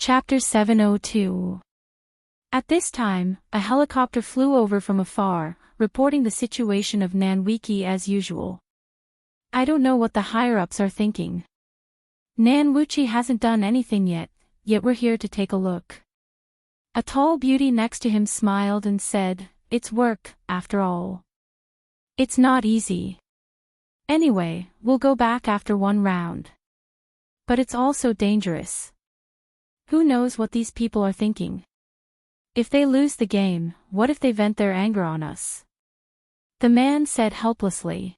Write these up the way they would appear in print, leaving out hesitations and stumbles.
Chapter 702. At this time, a helicopter flew over from afar, reporting the situation of Nanwiki as usual. I don't know what the higher-ups are thinking. Nanwuchi hasn't done anything yet we're here to take a look. A tall beauty next to him smiled and said, "It's work, after all. It's not easy. Anyway, we'll go back after one round. But it's also dangerous. Who knows what these people are thinking? If they lose the game, what if they vent their anger on us?" The man said helplessly.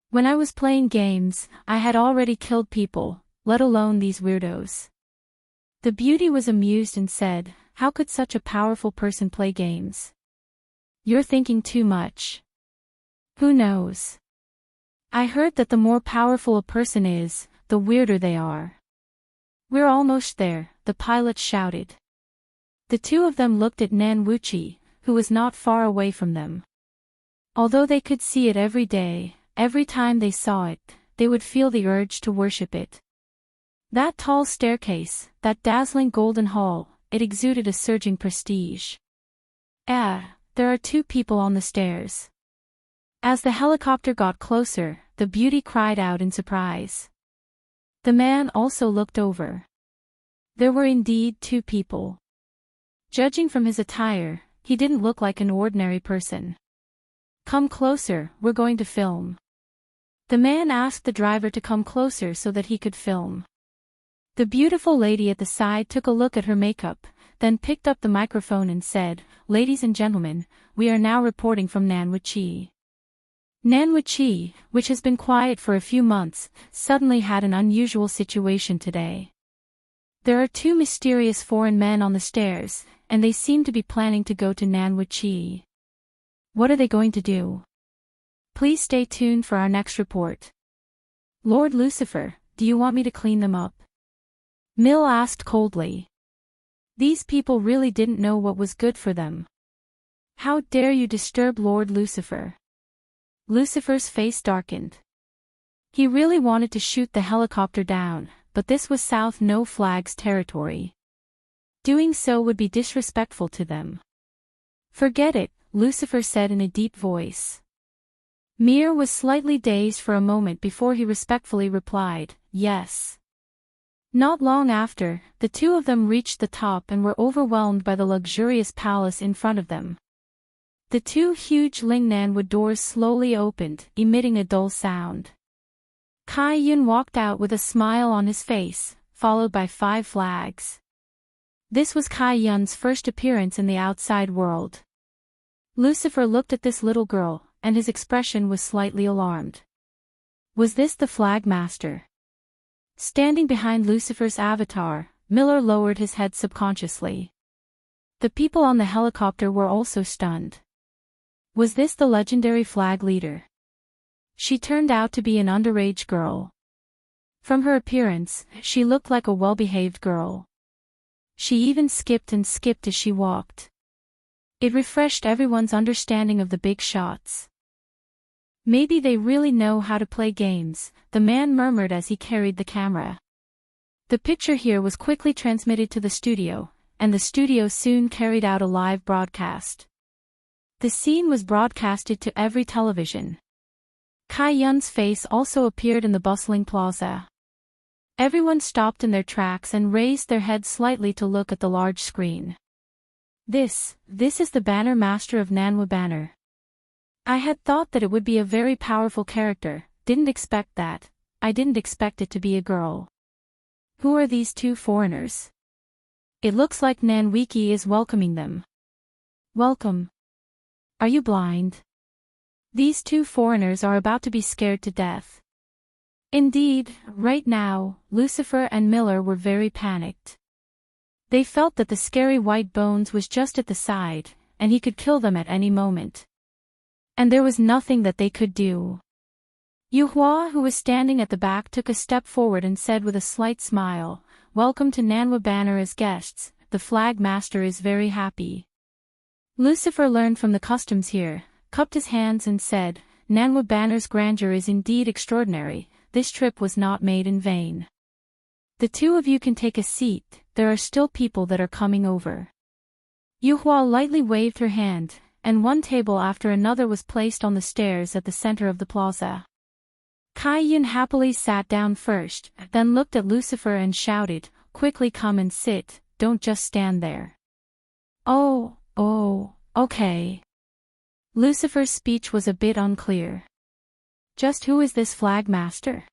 "When I was playing games, I had already killed people, let alone these weirdos." The beauty was amused and said, "How could such a powerful person play games? You're thinking too much. Who knows? I heard that the more powerful a person is, the weirder they are." "We're almost there," the pilot shouted. The two of them looked at Nanwuchi, who was not far away from them. Although they could see it every day, every time they saw it, they would feel the urge to worship it. That tall staircase, that dazzling golden hall, it exuded a surging prestige. There are two people on the stairs." As the helicopter got closer, the beauty cried out in surprise. The man also looked over. There were indeed two people. Judging from his attire, he didn't look like an ordinary person. "Come closer, we're going to film." The man asked the driver to come closer so that he could film. The beautiful lady at the side took a look at her makeup, then picked up the microphone and said, "Ladies and gentlemen, we are now reporting from Nanwuchi." Nanwuchi, which has been quiet for a few months, suddenly had an unusual situation today. There are two mysterious foreign men on the stairs, and they seem to be planning to go to Nanwuchi. What are they going to do? Please stay tuned for our next report. "Lord Lucifer, do you want me to clean them up?" Mill asked coldly. These people really didn't know what was good for them. "How dare you disturb Lord Lucifer?" Lucifer's face darkened. He really wanted to shoot the helicopter down, but this was South No Flag's territory. Doing so would be disrespectful to them. "Forget it," Lucifer said in a deep voice. Mir was slightly dazed for a moment before he respectfully replied, "Yes." Not long after, the two of them reached the top and were overwhelmed by the luxurious palace in front of them. The two huge Lingnanwood doors slowly opened, emitting a dull sound. Kai Yun walked out with a smile on his face, followed by 5 flags. This was Kai Yun's first appearance in the outside world. Lucifer looked at this little girl, and his expression was slightly alarmed. Was this the flag master? Standing behind Lucifer's avatar, Miller lowered his head subconsciously. The people on the helicopter were also stunned. Was this the legendary flag leader? She turned out to be an underage girl. From her appearance, she looked like a well-behaved girl. She even skipped and skipped as she walked. It refreshed everyone's understanding of the big shots. "Maybe they really know how to play games," the man murmured as he carried the camera. The picture here was quickly transmitted to the studio, and the studio soon carried out a live broadcast. The scene was broadcasted to every television. Kai Yun's face also appeared in the bustling plaza. Everyone stopped in their tracks and raised their heads slightly to look at the large screen. This is the banner master of Nanwa Banner. I had thought that it would be a very powerful character, didn't expect that. I didn't expect it to be a girl. Who are these two foreigners? It looks like Nanwiki is welcoming them. Welcome. Are you blind? These two foreigners are about to be scared to death. Indeed, right now, Lucifer and Miller were very panicked. They felt that the scary white bones was just at the side, and he could kill them at any moment. And there was nothing that they could do. Yu Hua, who was standing at the back, took a step forward and said with a slight smile, "Welcome to Nanwa Banner as guests, the flag master is very happy." Lucifer learned from the customs here, cupped his hands and said, "Nanwa Banner's grandeur is indeed extraordinary, this trip was not made in vain. The two of you can take a seat, there are still people that are coming over. Yuhua lightly waved her hand, and one table after another was placed on the stairs at the center of the plaza. Kai Yun happily sat down first, then looked at Lucifer and shouted, "Quickly come and sit, don't just stand there." Oh, okay. Lucifer's speech was a bit unclear. Just who is this flag master?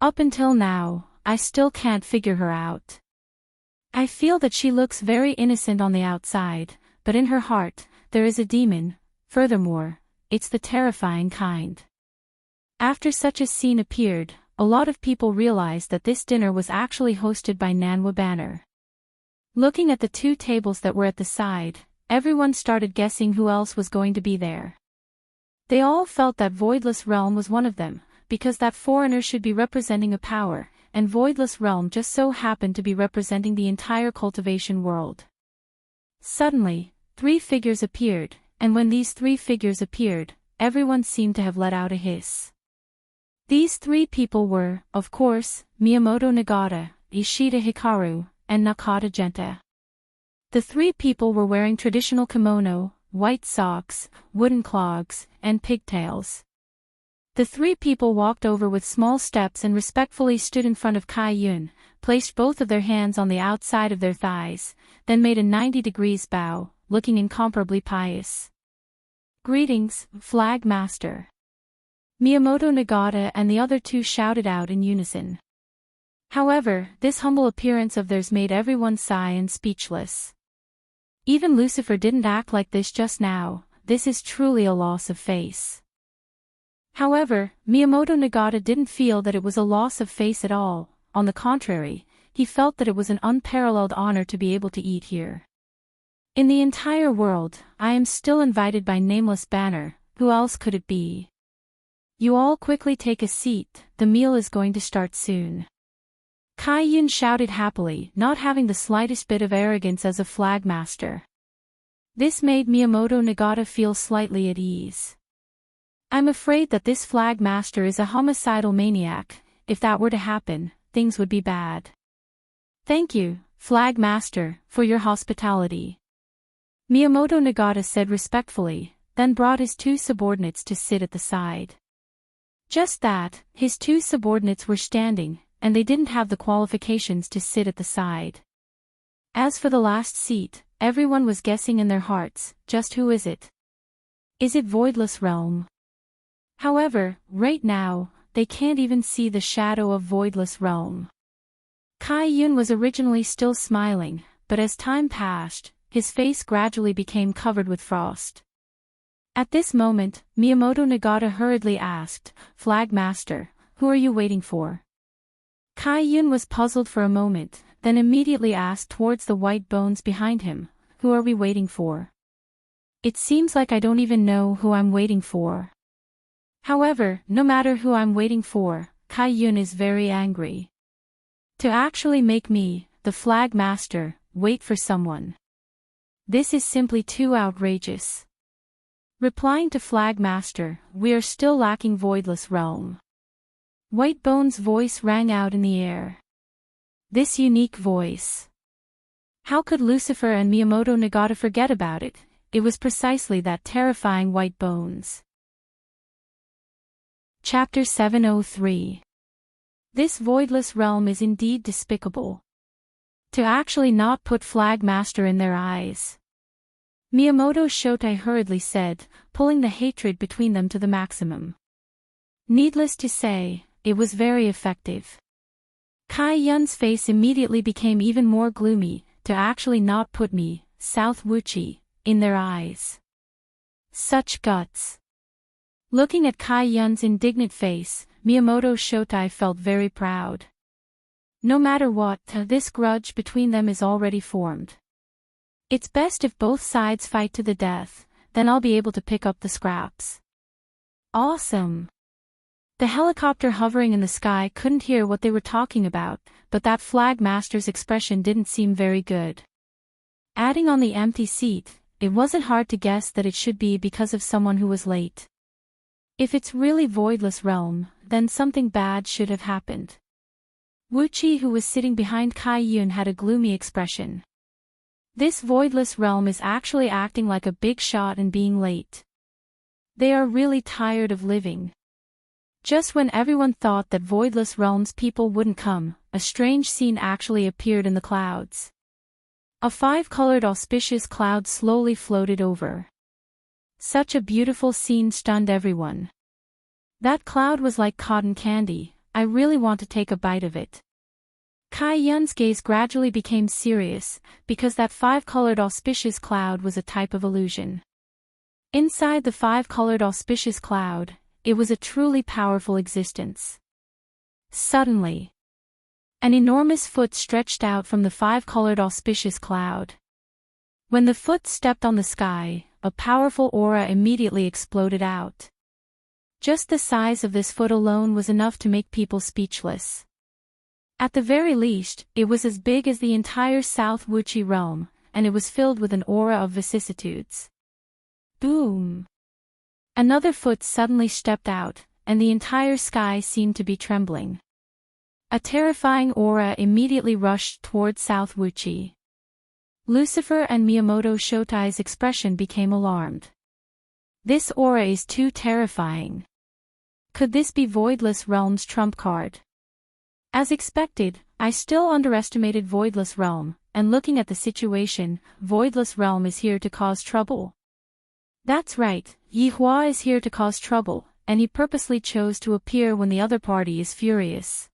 Up until now, I still can't figure her out. I feel that she looks very innocent on the outside, but in her heart, there is a demon. Furthermore, it's the terrifying kind. After such a scene appeared, a lot of people realized that this dinner was actually hosted by Nanwa Banner. Looking at the two tables that were at the side, everyone started guessing who else was going to be there. They all felt that Voidless Realm was one of them, because that foreigner should be representing a power, and Voidless Realm just so happened to be representing the entire cultivation world. Suddenly, 3 figures appeared, and when these 3 figures appeared, everyone seemed to have let out a hiss. These 3 people were, of course, Miyamoto Nagata, Ishida Hikaru, and Nakata Genta. The 3 people were wearing traditional kimono, white socks, wooden clogs, and pigtails. The 3 people walked over with small steps and respectfully stood in front of Kai Yun, placed both of their hands on the outside of their thighs, then made a 90 degrees bow, looking incomparably pious. "Greetings, Flag Master." Miyamoto Nagata and the other 2 shouted out in unison. However, this humble appearance of theirs made everyone sigh and speechless. Even Lucifer didn't act like this just now. This is truly a loss of face. However, Miyamoto Nagata didn't feel that it was a loss of face at all. On the contrary, he felt that it was an unparalleled honor to be able to eat here. In the entire world, I am still invited by Nameless Banner. Who else could it be? You all quickly take a seat, the meal is going to start soon. Kai Yun shouted happily, not having the slightest bit of arrogance as a flag master. This made Miyamoto Nagata feel slightly at ease. I'm afraid that this flag master is a homicidal maniac. If that were to happen, things would be bad. Thank you, Flag Master, for your hospitality. Miyamoto Nagata said respectfully, then brought his 2 subordinates to sit at the side. Just that, his 2 subordinates were standing, and they didn't have the qualifications to sit at the side. As for the last seat, everyone was guessing in their hearts, just who is it? Is it Voidless Realm? However, right now, they can't even see the shadow of Voidless Realm. Kai Yun was originally still smiling, but as time passed, his face gradually became covered with frost. At this moment, Miyamoto Nagata hurriedly asked, "Flag Master, who are you waiting for?" Kai Yun was puzzled for a moment, then immediately asked towards the white bones behind him, "Who are we waiting for?" It seems like I don't even know who I'm waiting for. However, no matter who I'm waiting for, Kai Yun is very angry. To actually make me, the Flag Master, wait for someone. This is simply too outrageous. Replying to Flag Master, we are still lacking Voidless Realm. Whitebone's voice rang out in the air. This unique voice. How could Lucifer and Miyamoto Nagata forget about it? It was precisely that terrifying white bones. Chapter 703. This Voidless Realm is indeed despicable. To actually not put Flag Master in their eyes. Miyamoto Shotai hurriedly said, pulling the hatred between them to the maximum. Needless to say, it was very effective. Kai Yun's face immediately became even more gloomy, to actually not put me, South Wuchi, in their eyes. Such guts. Looking at Kai Yun's indignant face, Miyamoto Shotai felt very proud. No matter what, this grudge between them is already formed. It's best if both sides fight to the death, then I'll be able to pick up the scraps. Awesome! The helicopter hovering in the sky couldn't hear what they were talking about, but that Flag Master's expression didn't seem very good. Adding on the empty seat, it wasn't hard to guess that it should be because of someone who was late. If it's really Voidless Realm, then something bad should have happened. Wuqi, who was sitting behind Kai Yun, had a gloomy expression. This voidless realm is actually acting like a big shot and being late. They are really tired of living. Just when everyone thought that voidless realms people wouldn't come, a strange scene actually appeared in the clouds. A 5-colored auspicious cloud slowly floated over. Such a beautiful scene stunned everyone. That cloud was like cotton candy. I really want to take a bite of it. Kai Yun's gaze gradually became serious, because that 5-colored auspicious cloud was a type of illusion. Inside the 5-colored auspicious cloud, it was a truly powerful existence. Suddenly, an enormous foot stretched out from the 5-colored auspicious cloud. When the foot stepped on the sky, a powerful aura immediately exploded out. Just the size of this foot alone was enough to make people speechless. At the very least, it was as big as the entire South Wuqi realm, and it was filled with an aura of vicissitudes. Boom! Another foot suddenly stepped out, and the entire sky seemed to be trembling. A terrifying aura immediately rushed toward South Wuqi. Lucifer and Miyamoto Shotai's expression became alarmed. This aura is too terrifying. Could this be Voidless Realm's trump card? As expected, I still underestimated Voidless Realm, and looking at the situation, Voidless Realm is here to cause trouble. That's right, Yihua is here to cause trouble, and he purposely chose to appear when the other party is furious.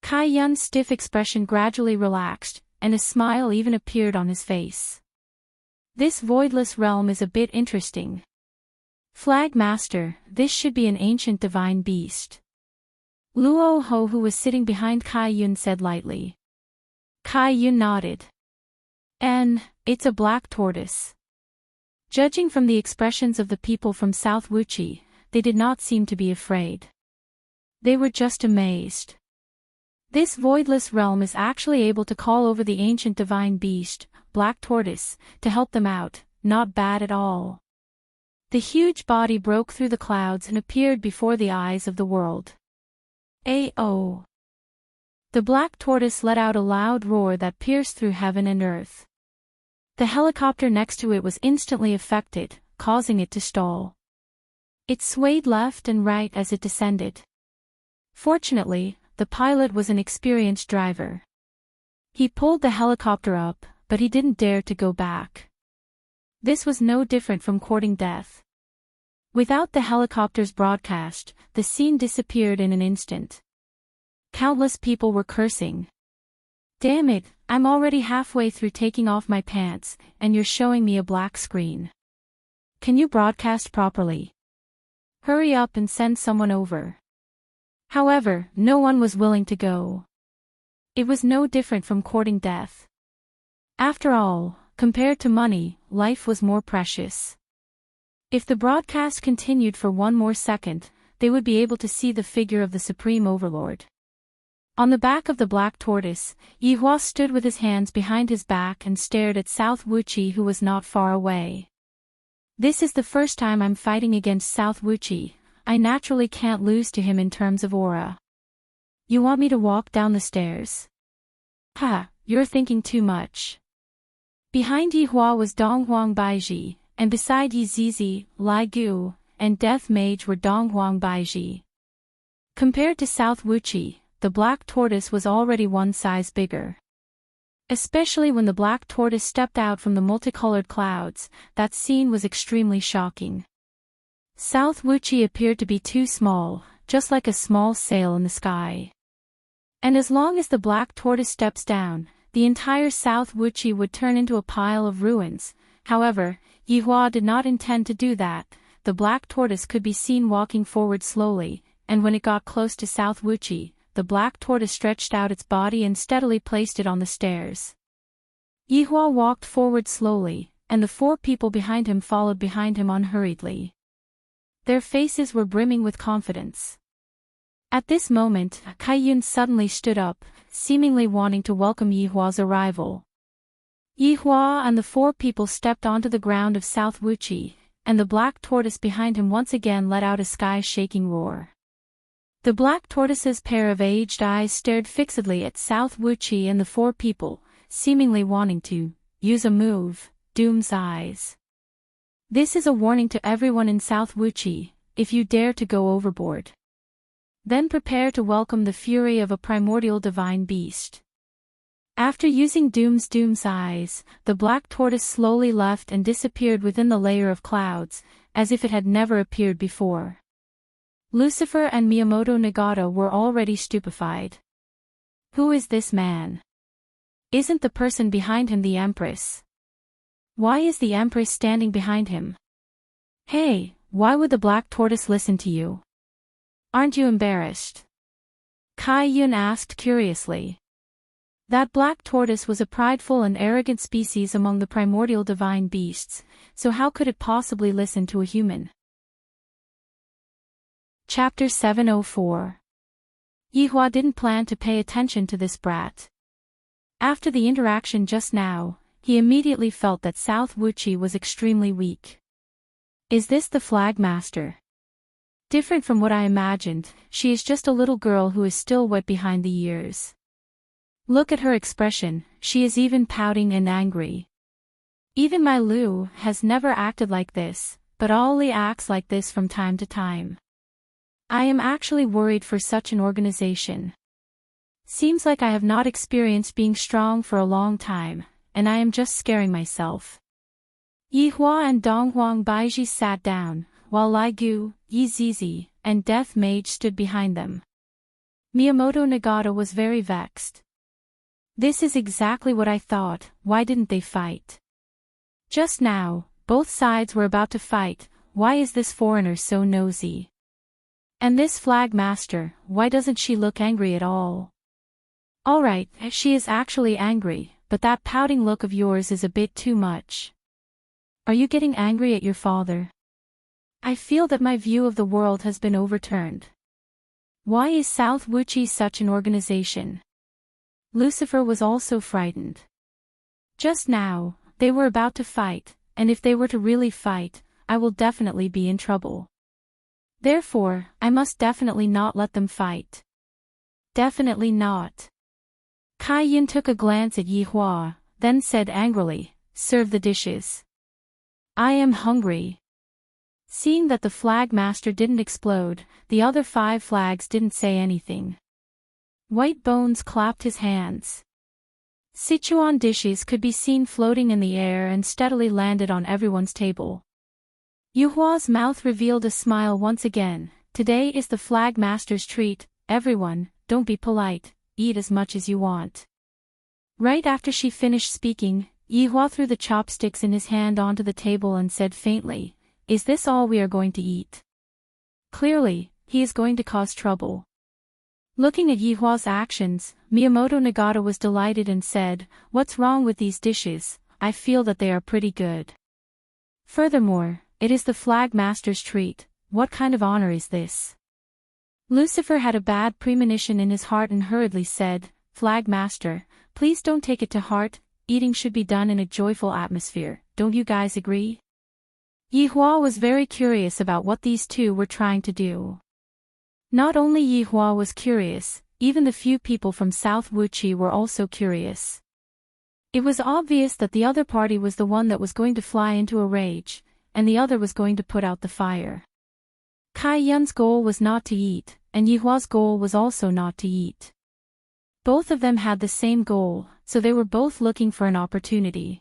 Kai Yun's stiff expression gradually relaxed, and a smile even appeared on his face. This Voidless Realm is a bit interesting. Flag Master, this should be an ancient divine beast. Luo Ho, who was sitting behind Kai Yun, said lightly. Kai Yun nodded. And it's a black tortoise. Judging from the expressions of the people from South Wuqi, they did not seem to be afraid. They were just amazed. This Voidless Realm is actually able to call over the ancient divine beast, Black Tortoise, to help them out. Not bad at all. The huge body broke through the clouds and appeared before the eyes of the world. A-oh! The Black Tortoise let out a loud roar that pierced through heaven and earth. The helicopter next to it was instantly affected, causing it to stall. It swayed left and right as it descended. Fortunately, the pilot was an experienced driver. He pulled the helicopter up, but he didn't dare to go back. This was no different from courting death. Without the helicopter's broadcast, the scene disappeared in an instant. Countless people were cursing. Damn it, I'm already halfway through taking off my pants, and you're showing me a black screen. Can you broadcast properly? Hurry up and send someone over. However, no one was willing to go. It was no different from courting death. After all, compared to money, life was more precious. If the broadcast continued for one more second, they would be able to see the figure of the Supreme Overlord. On the back of the Black Tortoise, Yihua stood with his hands behind his back and stared at South Wuqi, who was not far away. This is the first time I'm fighting against South Wuqi. I naturally can't lose to him in terms of aura. You want me to walk down the stairs? Ha, you're thinking too much. Behind Yihua was Donghuang Baiji, and beside Yi Zizi, Lai Gu, and Death Mage were Donghuang Baiji. Compared to South Wuqi, the Black Tortoise was already one size bigger. Especially when the Black Tortoise stepped out from the multicolored clouds, that scene was extremely shocking. South Wuqi appeared to be too small, just like a small sail in the sky. And as long as the Black Tortoise steps down, the entire South Wuqi would turn into a pile of ruins. However, Yihua did not intend to do that. The Black Tortoise could be seen walking forward slowly, and when it got close to South Wuqi, the Black Tortoise stretched out its body and steadily placed it on the stairs. Yihua walked forward slowly, and the 4 people behind him followed behind him unhurriedly. Their faces were brimming with confidence. At this moment, Kai Yun suddenly stood up, seemingly wanting to welcome Yihua's arrival. Yihua and the 4 people stepped onto the ground of South Wuqi, and the Black Tortoise behind him once again let out a sky-shaking roar. The black tortoise's pair of aged eyes stared fixedly at South Wuchi and the four people, seemingly wanting to use a move, Doom's eyes. This is a warning to everyone in South Wuchi, if you dare to go overboard. Then prepare to welcome the fury of a primordial divine beast. After using Doom's eyes, the black tortoise slowly left and disappeared within the layer of clouds, as if it had never appeared before. Lucifer and Miyamoto Nagata were already stupefied. Who is this man? Isn't the person behind him the Empress? Why is the Empress standing behind him? Hey, why would the black tortoise listen to you? Aren't you embarrassed? Kai Yun asked curiously. That black tortoise was a prideful and arrogant species among the primordial divine beasts, so how could it possibly listen to a human? Chapter 704. Yihua didn't plan to pay attention to this brat. After the interaction just now, he immediately felt that South Wuchi was extremely weak. Is this the flag master? Different from what I imagined, she is just a little girl who is still wet behind the ears. Look at her expression, she is even pouting and angry. Even my Lu has never acted like this, but only acts like this from time to time. I am actually worried for such an organization. Seems like I have not experienced being strong for a long time, and I am just scaring myself. Yihua and Donghuang Baiji sat down, while Lai Gu, Yi Zizi, and Death Mage stood behind them. Miyamoto Nagata was very vexed. This is exactly what I thought, why didn't they fight? Just now, both sides were about to fight, why is this foreigner so nosy? And this flag master, why doesn't she look angry at all? Alright, she is actually angry, but that pouting look of yours is a bit too much. Are you getting angry at your father? I feel that my view of the world has been overturned. Why is South Wuchi such an organization? Lucifer was also frightened. Just now, they were about to fight, and if they were to really fight, I will definitely be in trouble. Therefore, I must definitely not let them fight. Definitely not. Kai Yin took a glance at Yihua, then said angrily, "Serve the dishes. I am hungry." Seeing that the flag master didn't explode, the other 5 flags didn't say anything. White Bones clapped his hands. Sichuan dishes could be seen floating in the air and steadily landed on everyone's table. Yuhua's mouth revealed a smile once again. Today is the flag master's treat, everyone, don't be polite, eat as much as you want. Right after she finished speaking, Yihua threw the chopsticks in his hand onto the table and said faintly, "Is this all we are going to eat?" Clearly, he is going to cause trouble. Looking at Yihua's actions, Miyamoto Nagata was delighted and said, "What's wrong with these dishes? I feel that they are pretty good. Furthermore, it is the flag master's treat, what kind of honor is this?" Lucifer had a bad premonition in his heart and hurriedly said, "Flag master, please don't take it to heart, eating should be done in a joyful atmosphere, don't you guys agree?" Yihua was very curious about what these two were trying to do. Not only Yihua was curious, even the few people from South Wuchi were also curious. It was obvious that the other party was the one that was going to fly into a rage, and the other was going to put out the fire. Kai Yun's goal was not to eat, and Yihua's goal was also not to eat. Both of them had the same goal, so they were both looking for an opportunity.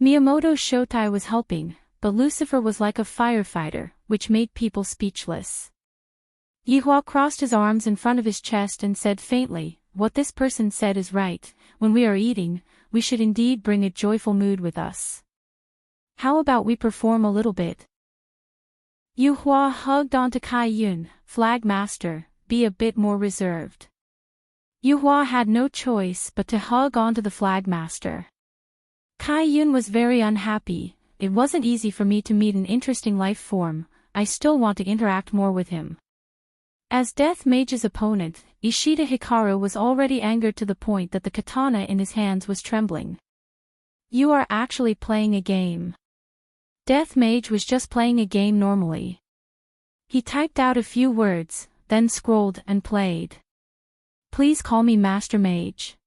Miyamoto Shotai was helping, but Lucifer was like a firefighter, which made people speechless. Yihua crossed his arms in front of his chest and said faintly, "What this person said is right, when we are eating, we should indeed bring a joyful mood with us. How about we perform a little bit?" Yihua hugged onto Kai Yun, "Flag master, be a bit more reserved." Yihua had no choice but to hug onto the flag master. Kai Yun was very unhappy. "It wasn't easy for me to meet an interesting life form, I still want to interact more with him." As Death Mage's opponent, Ishida Hikaru was already angered to the point that the katana in his hands was trembling. "You are actually playing a game." Death Mage was just playing a game normally. He typed out a few words, then scrolled and played. Please call me Master Mage.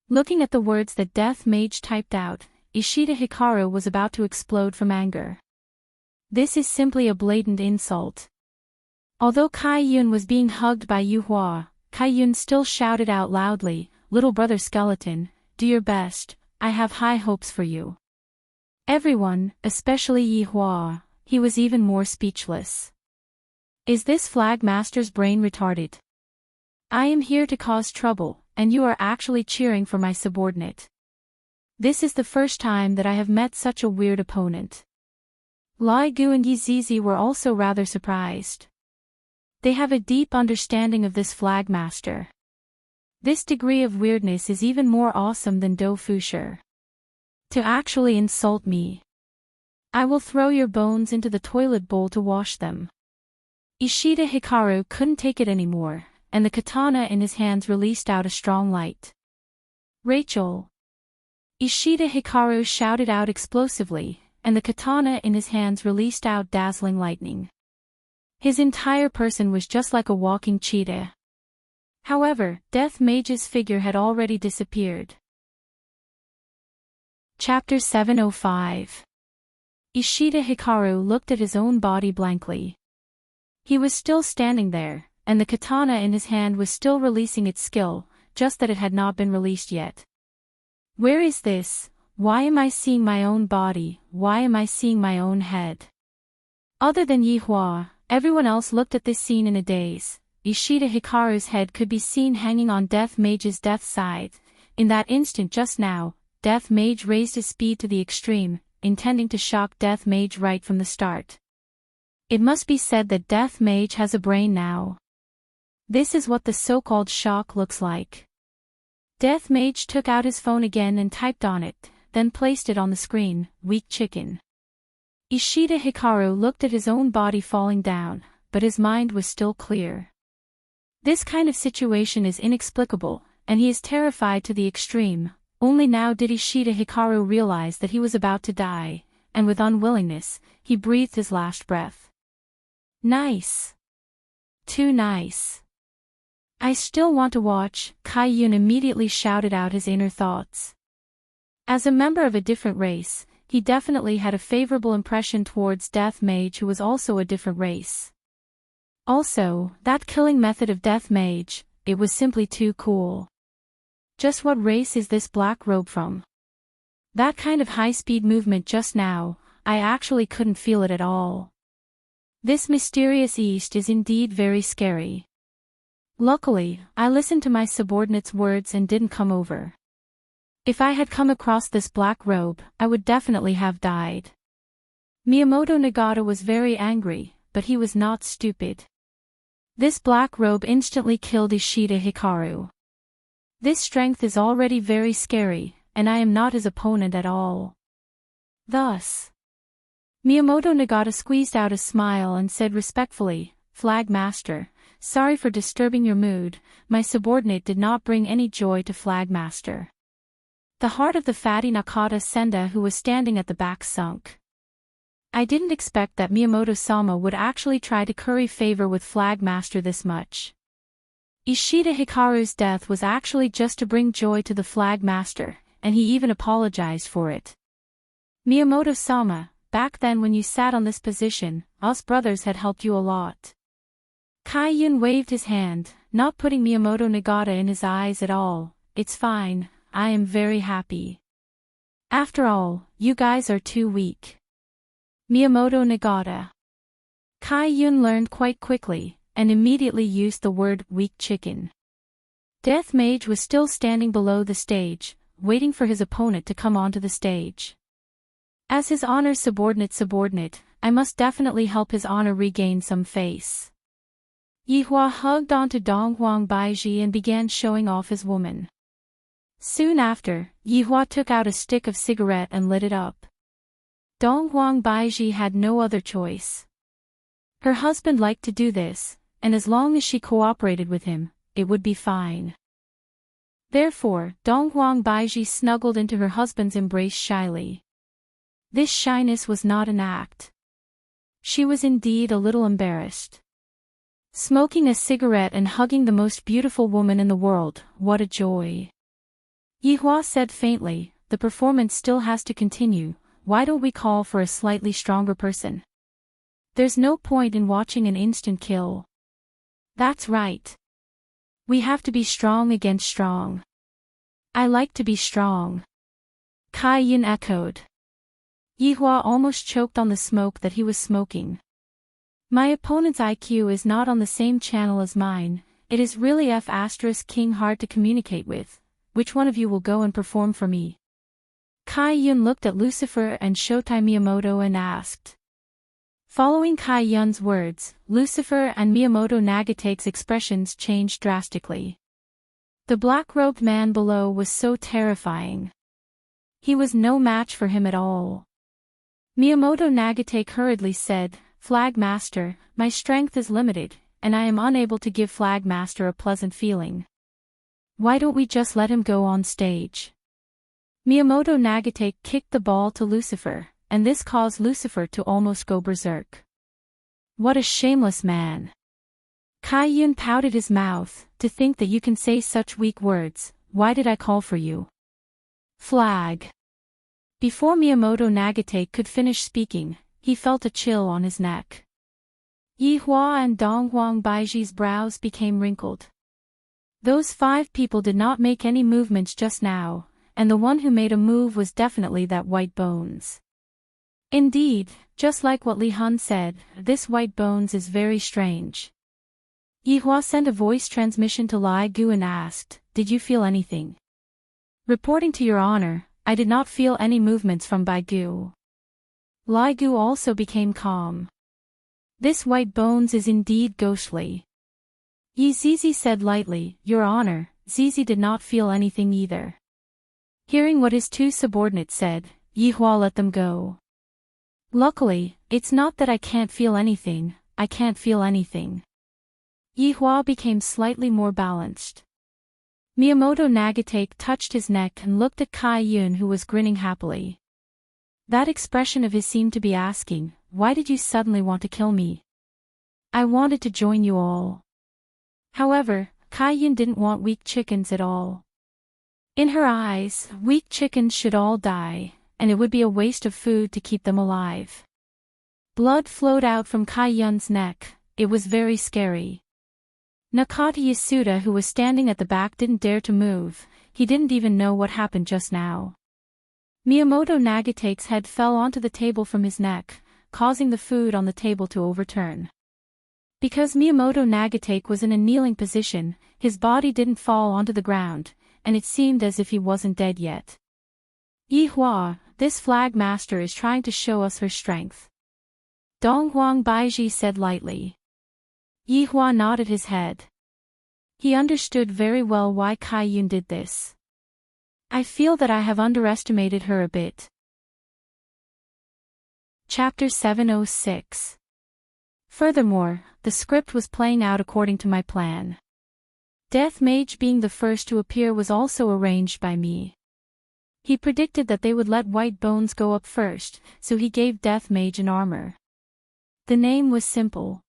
Looking at the words that Death Mage typed out, Ishida Hikaru was about to explode from anger. This is simply a blatant insult. Although Kai-yun was being hugged by Yuhua, Kai-yun still shouted out loudly, "Little brother skeleton, do your best, I have high hopes for you." Everyone, especially Yuhua, he was even more speechless. Is this Flag Master's brain retarded? I am here to cause trouble, and you are actually cheering for my subordinate. This is the first time that I have met such a weird opponent. Lai Gu and Yi Zizi were also rather surprised. They have a deep understanding of this Flag Master. This degree of weirdness is even more awesome than Do Fusher. To actually insult me. I will throw your bones into the toilet bowl to wash them. Ishida Hikaru couldn't take it anymore, and the katana in his hands released out a strong light. Rachel! Ishida Hikaru shouted out explosively, and the katana in his hands released out dazzling lightning. His entire person was just like a walking cheetah. However, Death Mage's figure had already disappeared. Chapter 705. Ishida Hikaru looked at his own body blankly. He was still standing there, and the katana in his hand was still releasing its skill, just that it had not been released yet. Where is this? Why am I seeing my own body? Why am I seeing my own head? Other than Yihua, everyone else looked at this scene in a daze. Ishida Hikaru's head could be seen hanging on Death Mage's death side. In that instant just now, Death Mage raised his speed to the extreme, intending to shock Death Mage right from the start. It must be said that Death Mage has a brain now. This is what the so-called shock looks like. Death Mage took out his phone again and typed on it, then placed it on the screen, "Weak chicken." Ishida Hikaru looked at his own body falling down, but his mind was still clear. This kind of situation is inexplicable, and he is terrified to the extreme. Only now did Ishida Hikaru realize that he was about to die, and with unwillingness, he breathed his last breath. Nice. Too nice. I still want to watch, Kai-yun immediately shouted out his inner thoughts. As a member of a different race, he definitely had a favorable impression towards Death Mage, who was also a different race. Also, that killing method of Death Mage, it was simply too cool. Just what race is this black robe from? That kind of high-speed movement just now, I actually couldn't feel it at all. This mysterious East is indeed very scary. Luckily, I listened to my subordinate's words and didn't come over. If I had come across this black robe, I would definitely have died. Miyamoto Nagata was very angry, but he was not stupid. This black robe instantly killed Ishida Hikaru. This strength is already very scary, and I am not his opponent at all. Thus, Miyamoto Nagata squeezed out a smile and said respectfully, "Flag Master, sorry for disturbing your mood, my subordinate did not bring any joy to Flag Master." The heart of the fatty Nakata Senda who was standing at the back sunk. I didn't expect that Miyamoto-sama would actually try to curry favor with Flag Master this much. Ishida Hikaru's death was actually just to bring joy to the Flag Master, and he even apologized for it. Miyamoto-sama, back then when you sat on this position, us brothers had helped you a lot. Kai-yun waved his hand, not putting Miyamoto Nagata in his eyes at all. It's fine, I am very happy. After all, you guys are too weak. Miyamoto Nagata. Kai-yun learned quite quickly, and immediately used the word weak chicken. Death Mage was still standing below the stage, waiting for his opponent to come onto the stage. As his honor's subordinate, I must definitely help his honor regain some face. Yihua hugged onto Donghuang Baiji and began showing off his woman. Soon after, Yihua took out a stick of cigarette and lit it up. Donghuang Baiji had no other choice. Her husband liked to do this, and as long as she cooperated with him, it would be fine. Therefore, Donghuang Baiji snuggled into her husband's embrace shyly. This shyness was not an act. She was indeed a little embarrassed. Smoking a cigarette and hugging the most beautiful woman in the world, what a joy. Yihua said faintly, the performance still has to continue, why don't we call for a slightly stronger person? There's no point in watching an instant kill. That's right. We have to be strong against strong. I like to be strong. Kai Yin echoed. Yihua almost choked on the smoke that he was smoking. My opponent's IQ is not on the same channel as mine, it is really F*King hard to communicate with. Which one of you will go and perform for me? Kai Yun looked at Lucifer and Shotai Miyamoto and asked. Following Kai Yun's words, Lucifer and Miyamoto Nagatake's expressions changed drastically. The black-robed man below was so terrifying. He was no match for him at all. Miyamoto Nagatake hurriedly said, Flag Master, my strength is limited, and I am unable to give Flag Master a pleasant feeling. Why don't we just let him go on stage? Miyamoto Nagatake kicked the ball to Lucifer, and this caused Lucifer to almost go berserk. What a shameless man. Kai Yun pouted his mouth, to think that you can say such weak words, why did I call for you? Flag. Before Miyamoto Nagatake could finish speaking, he felt a chill on his neck. Yihua and Donghuang Baiji's brows became wrinkled. Those 5 people did not make any movements just now, and the one who made a move was definitely that White Bones. Indeed, just like what Li Hun said, this White Bones is very strange. Yihua sent a voice transmission to Lai Gu and asked, did you feel anything? Reporting to your honor, I did not feel any movements from Bai Gu. Lai Gu also became calm. This White Bones is indeed ghostly. Yi Zizi said lightly, your honor, Zizi did not feel anything either. Hearing what his 2 subordinates said, Yihua let them go. Luckily, it's not that I can't feel anything, I can't feel anything. Yihua became slightly more balanced. Miyamoto Nagatake touched his neck and looked at Kai Yun who was grinning happily. That expression of his seemed to be asking, why did you suddenly want to kill me? I wanted to join you all. However, Kai Yun didn't want weak chickens at all. In her eyes, weak chickens should all die, and it would be a waste of food to keep them alive. Blood flowed out from Kai Yun's neck, it was very scary. Nakata Yasuda who was standing at the back didn't dare to move, he didn't even know what happened just now. Miyamoto Nagatake's head fell onto the table from his neck, causing the food on the table to overturn. Because Miyamoto Nagatake was in a kneeling position, his body didn't fall onto the ground, and it seemed as if he wasn't dead yet. Yihua, this Flag Master is trying to show us her strength. Donghuang Baiji said lightly. Yihua nodded his head. He understood very well why Kai Yun did this. I feel that I have underestimated her a bit. Chapter 706. Furthermore, the script was playing out according to my plan. Death Mage being the first to appear was also arranged by me. He predicted that they would let White Bones go up first, so he gave Death Mage an armor. The name was simple.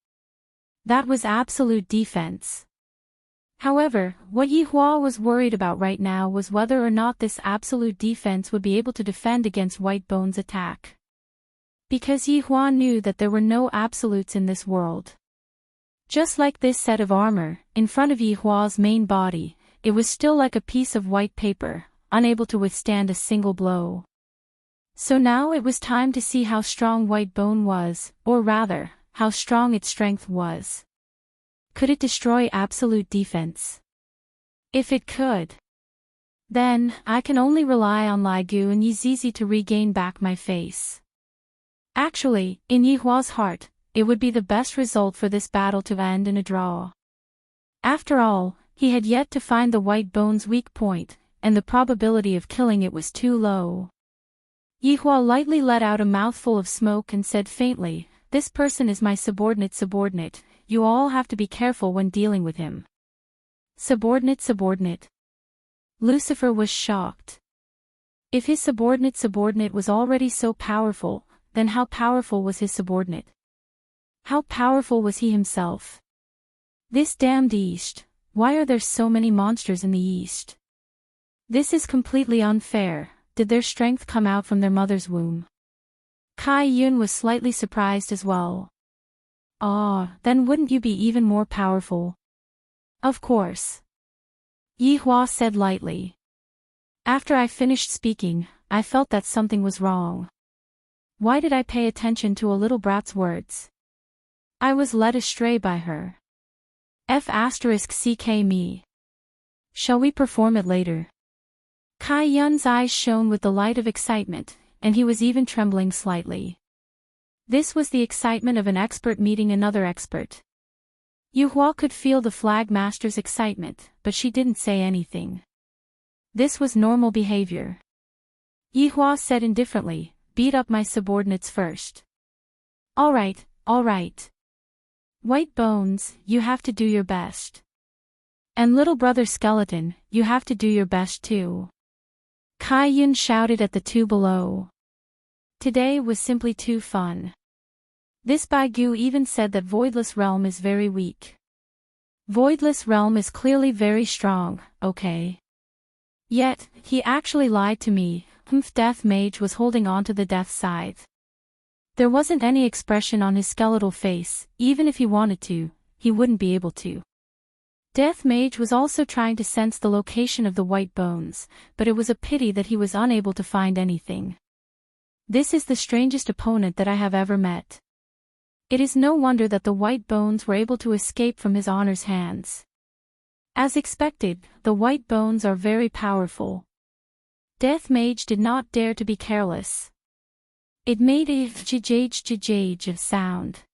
That was absolute defense. However, what Yihua was worried about right now was whether or not this absolute defense would be able to defend against White Bones' attack. Because Yihua knew that there were no absolutes in this world. Just like this set of armor, in front of Yihua's main body, it was still like a piece of white paper, unable to withstand a single blow. So now it was time to see how strong White Bone was, or rather, how strong its strength was. Could it destroy absolute defense? If it could, then I can only rely on Lai Gu and Yizizi to regain back my face. Actually, in Yihua's heart, it would be the best result for this battle to end in a draw. After all, he had yet to find the White Bone's weak point, and the probability of killing it was too low. Yihua lightly let out a mouthful of smoke and said faintly, this person is my subordinate, you all have to be careful when dealing with him. Subordinate. Lucifer was shocked. If his subordinate was already so powerful, then how powerful was his subordinate? How powerful was he himself? This damned East, why are there so many monsters in the East? This is completely unfair. Did their strength come out from their mother's womb? Kai Yun was slightly surprised as well. Ah, then wouldn't you be even more powerful? Of course. Yi Hua said lightly. After I finished speaking, I felt that something was wrong. Why did I pay attention to a little brat's words? I was led astray by her. F***ck me. Shall we perform it later? Kai Yun's eyes shone with the light of excitement, and he was even trembling slightly. This was the excitement of an expert meeting another expert. Yu Hua could feel the flag master's excitement, but she didn't say anything. This was normal behavior. Yi Hua said indifferently, beat up my subordinates first. All right. White Bones, you have to do your best. And little brother Skeleton, you have to do your best too. Kai Yun shouted at the two below. Today was simply too fun. This Baigu even said that Voidless Realm is very weak. Voidless Realm is clearly very strong, okay? Yet, he actually lied to me. Death Mage was holding on to the death scythe. There wasn't any expression on his skeletal face. Even if he wanted to, he wouldn't be able to. Death Mage was also trying to sense the location of the White Bones, but it was a pity that he was unable to find anything. This is the strangest opponent that I have ever met. It is no wonder that the White Bones were able to escape from his honor's hands. As expected, the White Bones are very powerful. Death Mage did not dare to be careless. It made a jjj sound.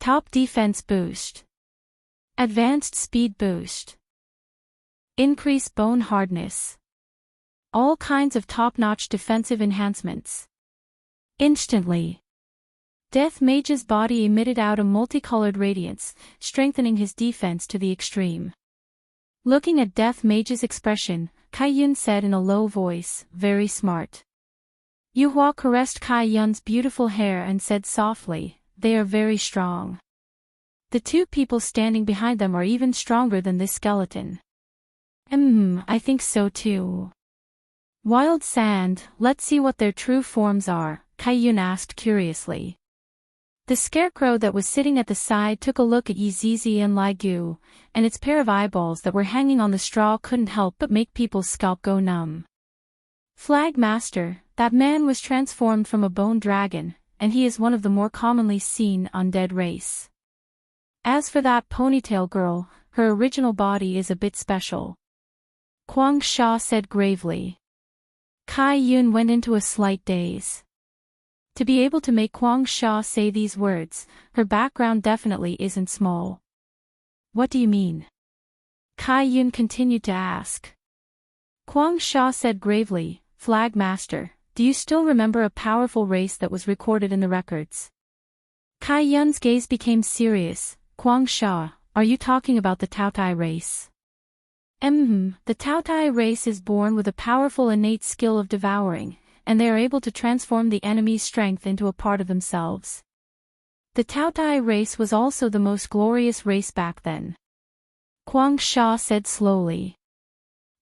Top defense boost. Advanced speed boost. Increase bone hardness. All kinds of top-notch defensive enhancements. Instantly, Death Mage's body emitted out a multicolored radiance, strengthening his defense to the extreme. Looking at Death Mage's expression, Kai Yun said in a low voice, very smart. Yu Hua caressed Kai Yun's beautiful hair and said softly, they are very strong. The two people standing behind them are even stronger than this skeleton. I think so too. Wild Sand, let's see what their true forms are, Kai Yun asked curiously. The scarecrow that was sitting at the side took a look at Yi Zizi and Lai Gu, and its pair of eyeballs that were hanging on the straw couldn't help but make people's scalp go numb. Flag Master, that man was transformed from a bone dragon, and he is one of the more commonly seen undead race. As for that ponytail girl, her original body is a bit special. Kwang Sha said gravely. Kai Yun went into a slight daze. To be able to make Kwang Sha say these words, her background definitely isn't small. What do you mean? Kai Yun continued to ask. Kwang Sha said gravely, Flag Master, do you still remember a powerful race that was recorded in the records? Kai Yun's gaze became serious. Kwang Sha, are you talking about the Taotai race? The Taotai race is born with a powerful innate skill of devouring, and they are able to transform the enemy's strength into a part of themselves. The Taotai race was also the most glorious race back then. Kwang Sha said slowly.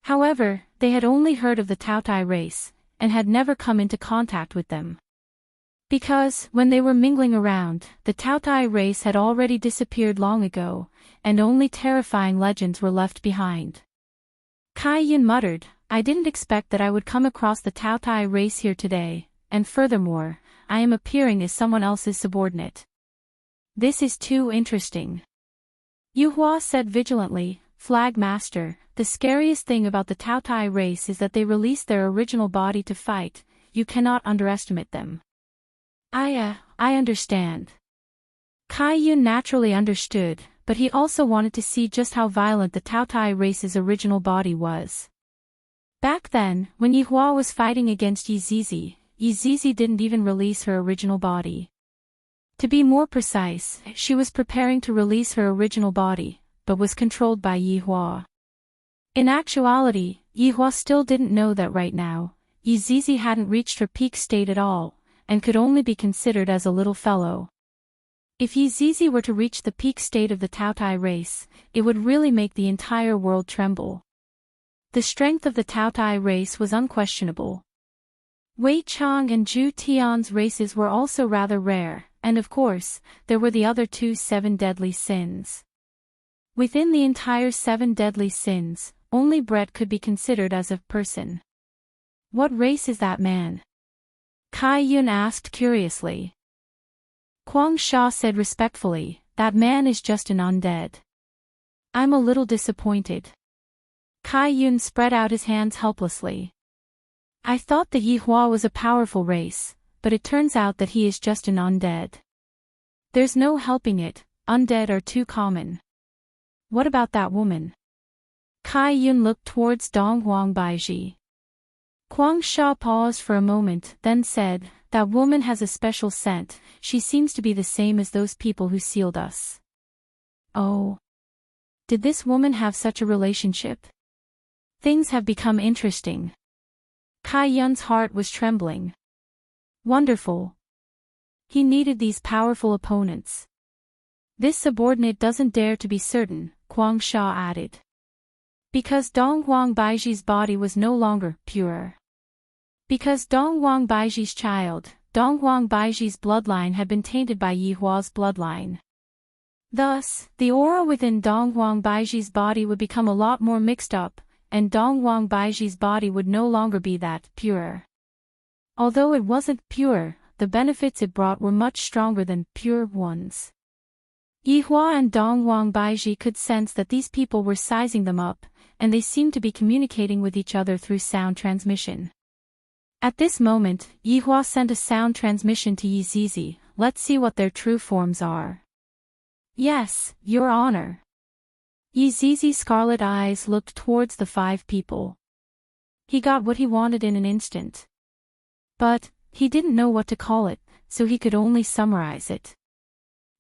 However, they had only heard of the Taotai race, and had never come into contact with them. Because, when they were mingling around, the Taotai race had already disappeared long ago, and only terrifying legends were left behind. Kai Yun muttered, I didn't expect that I would come across the Taotai race here today, and furthermore, I am appearing as someone else's subordinate. This is too interesting. Yu Hua said vigilantly, Flag Master, the scariest thing about the Taotai race is that they release their original body to fight. You cannot underestimate them. I understand. Kai Yun naturally understood, but he also wanted to see just how violent the Taotai race's original body was. Back then, when Yi Hua was fighting against Yi Zizi didn't even release her original body. To be more precise, she was preparing to release her original body, but was controlled by Yi Hua. In actuality, Yi Hua still didn't know that right now, Yi Zizi hadn't reached her peak state at all, and could only be considered as a little fellow. If Yi Zizi were to reach the peak state of the Taotai race, it would really make the entire world tremble. The strength of the Taotai race was unquestionable. Wei Chang and Zhu Tian's races were also rather rare, and of course, there were the other 2 7 deadly sins. Within the entire 7 deadly sins, only Brett could be considered as a person. What race is that man? Kai Yun asked curiously. Huang Sha said respectfully, that man is just an undead. I'm a little disappointed. Kai Yun spread out his hands helplessly. I thought that Yi Hua was a powerful race, but it turns out that he is just an undead. There's no helping it, undead are too common. What about that woman? Kai Yun looked towards Donghuang Baiji. Huang Sha paused for a moment, then said, that woman has a special scent, she seems to be the same as those people who sealed us. Oh. Did this woman have such a relationship? Things have become interesting. Kai Yun's heart was trembling. Wonderful. He needed these powerful opponents. This subordinate doesn't dare to be certain, Huang Sha added. Because Donghuang Baiji's body was no longer pure. Because Donghuang Baiji's child, Donghuang Baiji's bloodline had been tainted by Yi Hua's bloodline. Thus, the aura within Donghuang Baiji's body would become a lot more mixed up, and Donghuang Baiji's body would no longer be that pure. Although it wasn't pure, the benefits it brought were much stronger than pure ones. Yi Hua and Donghuang Baiji could sense that these people were sizing them up, and they seemed to be communicating with each other through sound transmission. At this moment, Yi Hua sent a sound transmission to Yi Zizi. Let's see what their true forms are. Yes, Your Honor. Yi Zizi's scarlet eyes looked towards the 5 people. He got what he wanted in an instant. But, he didn't know what to call it, so he could only summarize it.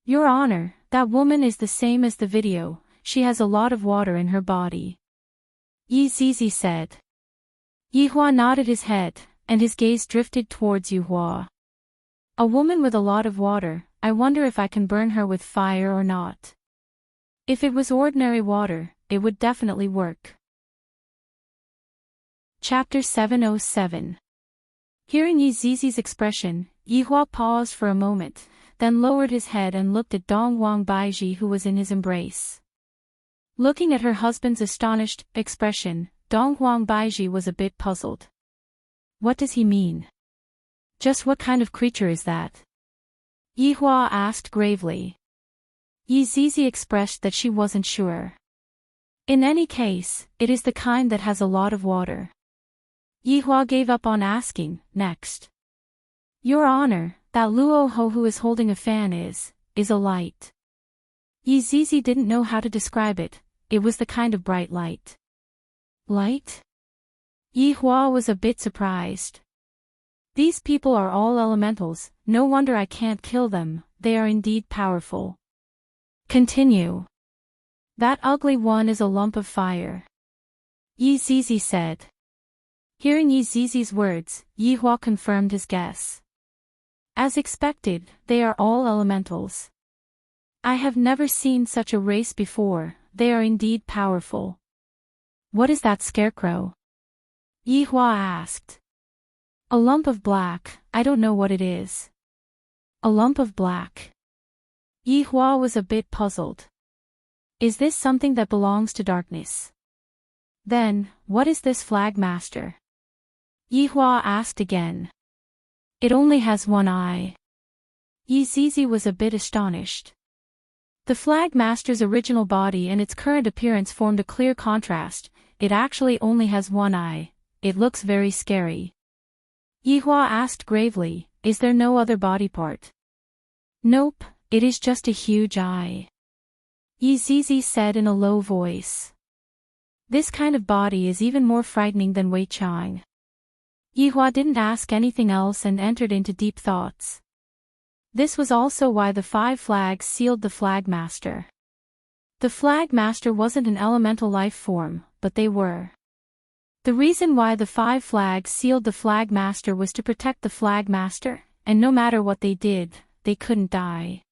Your Honor, that woman is the same as the video, she has a lot of water in her body. Yi Zizi said. Yi Hua nodded his head, and his gaze drifted towards Yi Hua. A woman with a lot of water, I wonder if I can burn her with fire or not. If it was ordinary water, it would definitely work. Chapter 707. Hearing Yi Zizi's expression, Yi Hua paused for a moment, then lowered his head and looked at Donghuang Baiji who was in his embrace. Looking at her husband's astonished expression, Donghuang Baiji was a bit puzzled. What does he mean? Just what kind of creature is that? Yi Hua asked gravely. Yi Zizi expressed that she wasn't sure. In any case, it is the kind that has a lot of water. Yi Hua gave up on asking, next. Your Honor, that Luo Ho who is holding a fan is a light. Yi Zizi didn't know how to describe it, it was the kind of bright light. Light? Yi Hua was a bit surprised. These people are all elementals, no wonder I can't kill them, they are indeed powerful. Continue. That ugly one is a lump of fire. Yi Zizi said. Hearing Yi Zizi's words, Yi Hua confirmed his guess. As expected, they are all elementals. I have never seen such a race before, they are indeed powerful. What is that scarecrow? Yi Hua asked. A lump of black, I don't know what it is. A lump of black. Yi Hua was a bit puzzled. Is this something that belongs to darkness? Then, what is this flag master? Yi Hua asked again. It only has one eye. Yi Zizi was a bit astonished. The flag master's original body and its current appearance formed a clear contrast, it actually only has one eye. It looks very scary. Yi Hua asked gravely, is there no other body part? Nope, it is just a huge eye. Yi Zizi said in a low voice. This kind of body is even more frightening than Wei Chang. Yi Hua didn't ask anything else and entered into deep thoughts. This was also why the 5 flags sealed the flag master. The flag master wasn't an elemental life form, but they were. The reason why the 5 flags sealed the flag master was to protect the flag master, and no matter what they did, they couldn't die.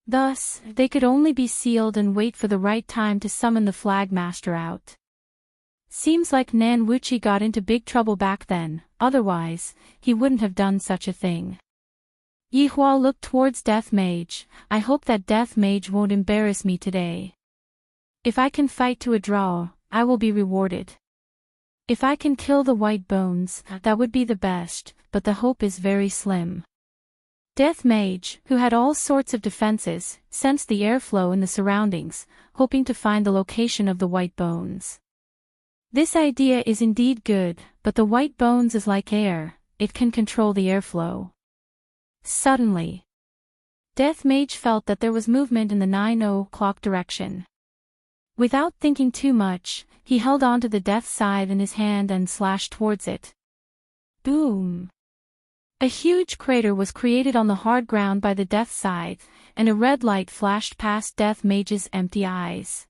Thus, they could only be sealed and wait for the right time to summon the flag master out. Seems like Nan Wuchi got into big trouble back then, otherwise, he wouldn't have done such a thing. Yi Hua looked towards Death Mage. I hope that Death Mage won't embarrass me today. If I can fight to a draw, I will be rewarded. If I can kill the white bones, that would be the best, but the hope is very slim. Death Mage, who had all sorts of defenses, sensed the airflow in the surroundings, hoping to find the location of the white bones. This idea is indeed good, but the white bones is like air, it can control the airflow. Suddenly, Death Mage felt that there was movement in the 9 o'clock direction. Without thinking too much, he held onto the death scythe in his hand and slashed towards it. Boom! A huge crater was created on the hard ground by the death scythe, and a red light flashed past Death Mage's empty eyes.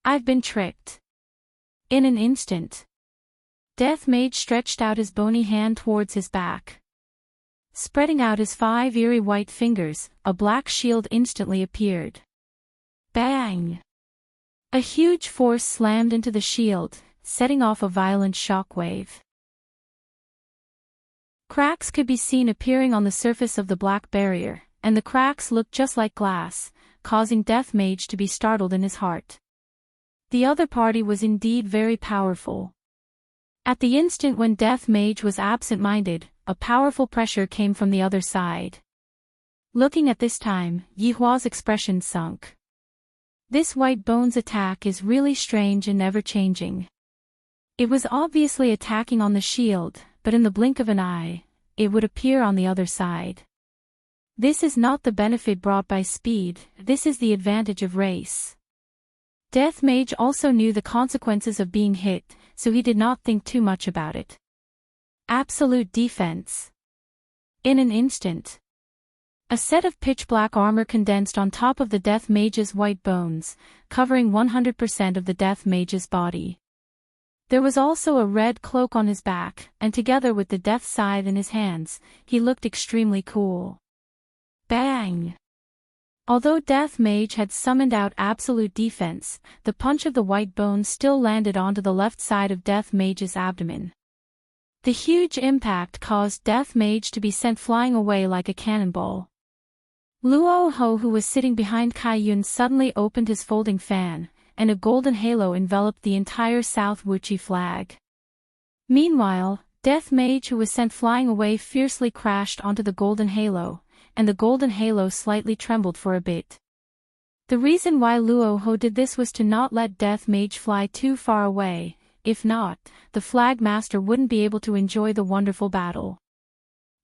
I've been tricked. In an instant, Death Mage stretched out his bony hand towards his back. Spreading out his 5 eerie white fingers, a black shield instantly appeared. Bang! A huge force slammed into the shield, setting off a violent shockwave. Cracks could be seen appearing on the surface of the black barrier, and the cracks looked just like glass, causing Death Mage to be startled in his heart. The other party was indeed very powerful. At the instant when Death Mage was absent-minded, a powerful pressure came from the other side. Looking at this time, Yi Hua's expression sunk. This white bones attack is really strange and ever-changing. It was obviously attacking on the shield, but in the blink of an eye, it would appear on the other side. This is not the benefit brought by speed, this is the advantage of race. Death Mage also knew the consequences of being hit, so he did not think too much about it. Absolute defense. In an instant, a set of pitch-black armor condensed on top of the Death Mage's white bones, covering 100% of the Death Mage's body. There was also a red cloak on his back, and together with the death scythe in his hands, he looked extremely cool. Bang! Although Death Mage had summoned out absolute defense, the punch of the white bones still landed onto the left side of Death Mage's abdomen. The huge impact caused Death Mage to be sent flying away like a cannonball. Luo Ho, who was sitting behind Kai Yun, suddenly opened his folding fan, and a golden halo enveloped the entire South Wuchi flag. Meanwhile, Death Mage, who was sent flying away, fiercely crashed onto the golden halo, and the golden halo slightly trembled for a bit. The reason why Luo Ho did this was to not let Death Mage fly too far away, if not, the flag master wouldn't be able to enjoy the wonderful battle.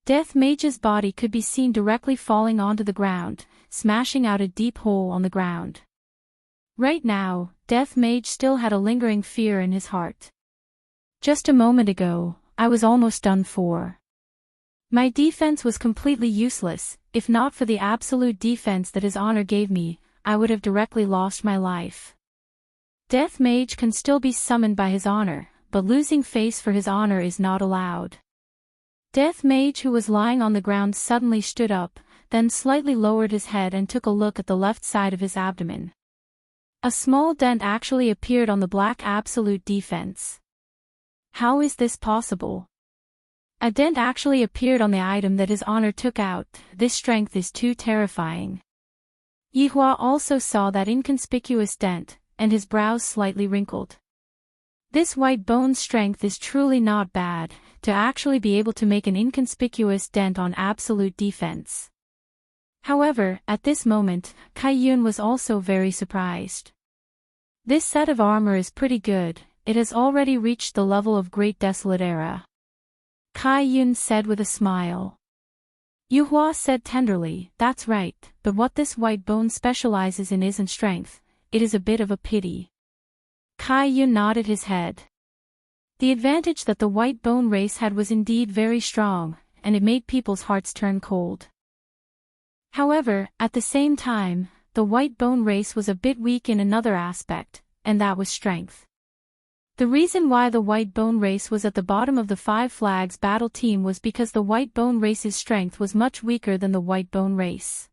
Death Mage's body could be seen directly falling onto the ground, smashing out a deep hole on the ground. Right now, Death Mage still had a lingering fear in his heart. Just a moment ago, I was almost done for. My defense was completely useless. If not for the absolute defense that his honor gave me, I would have directly lost my life. Death Mage can still be summoned by his honor, but losing face for his honor is not allowed. Death Mage, who was lying on the ground, suddenly stood up, then slightly lowered his head and took a look at the left side of his abdomen. A small dent actually appeared on the black absolute defense. How is this possible? A dent actually appeared on the item that his honor took out. This strength is too terrifying. Yi Hua also saw that inconspicuous dent, and his brows slightly wrinkled. This white bone's strength is truly not bad, to actually be able to make an inconspicuous dent on absolute defense. However, at this moment, Kai Yun was also very surprised. This set of armor is pretty good, it has already reached the level of Great Desolate Era. Kai Yun said with a smile. Yi Hua said tenderly, that's right, but what this white bone specializes in isn't strength, it is a bit of a pity. Kai Yun nodded his head. The advantage that the white bone race had was indeed very strong, and it made people's hearts turn cold. However, at the same time, the white bone race was a bit weak in another aspect, and that was strength. The reason why the white bone race was at the bottom of the Five Flags battle team was because the white bone race's strength was much weaker than the white bone race.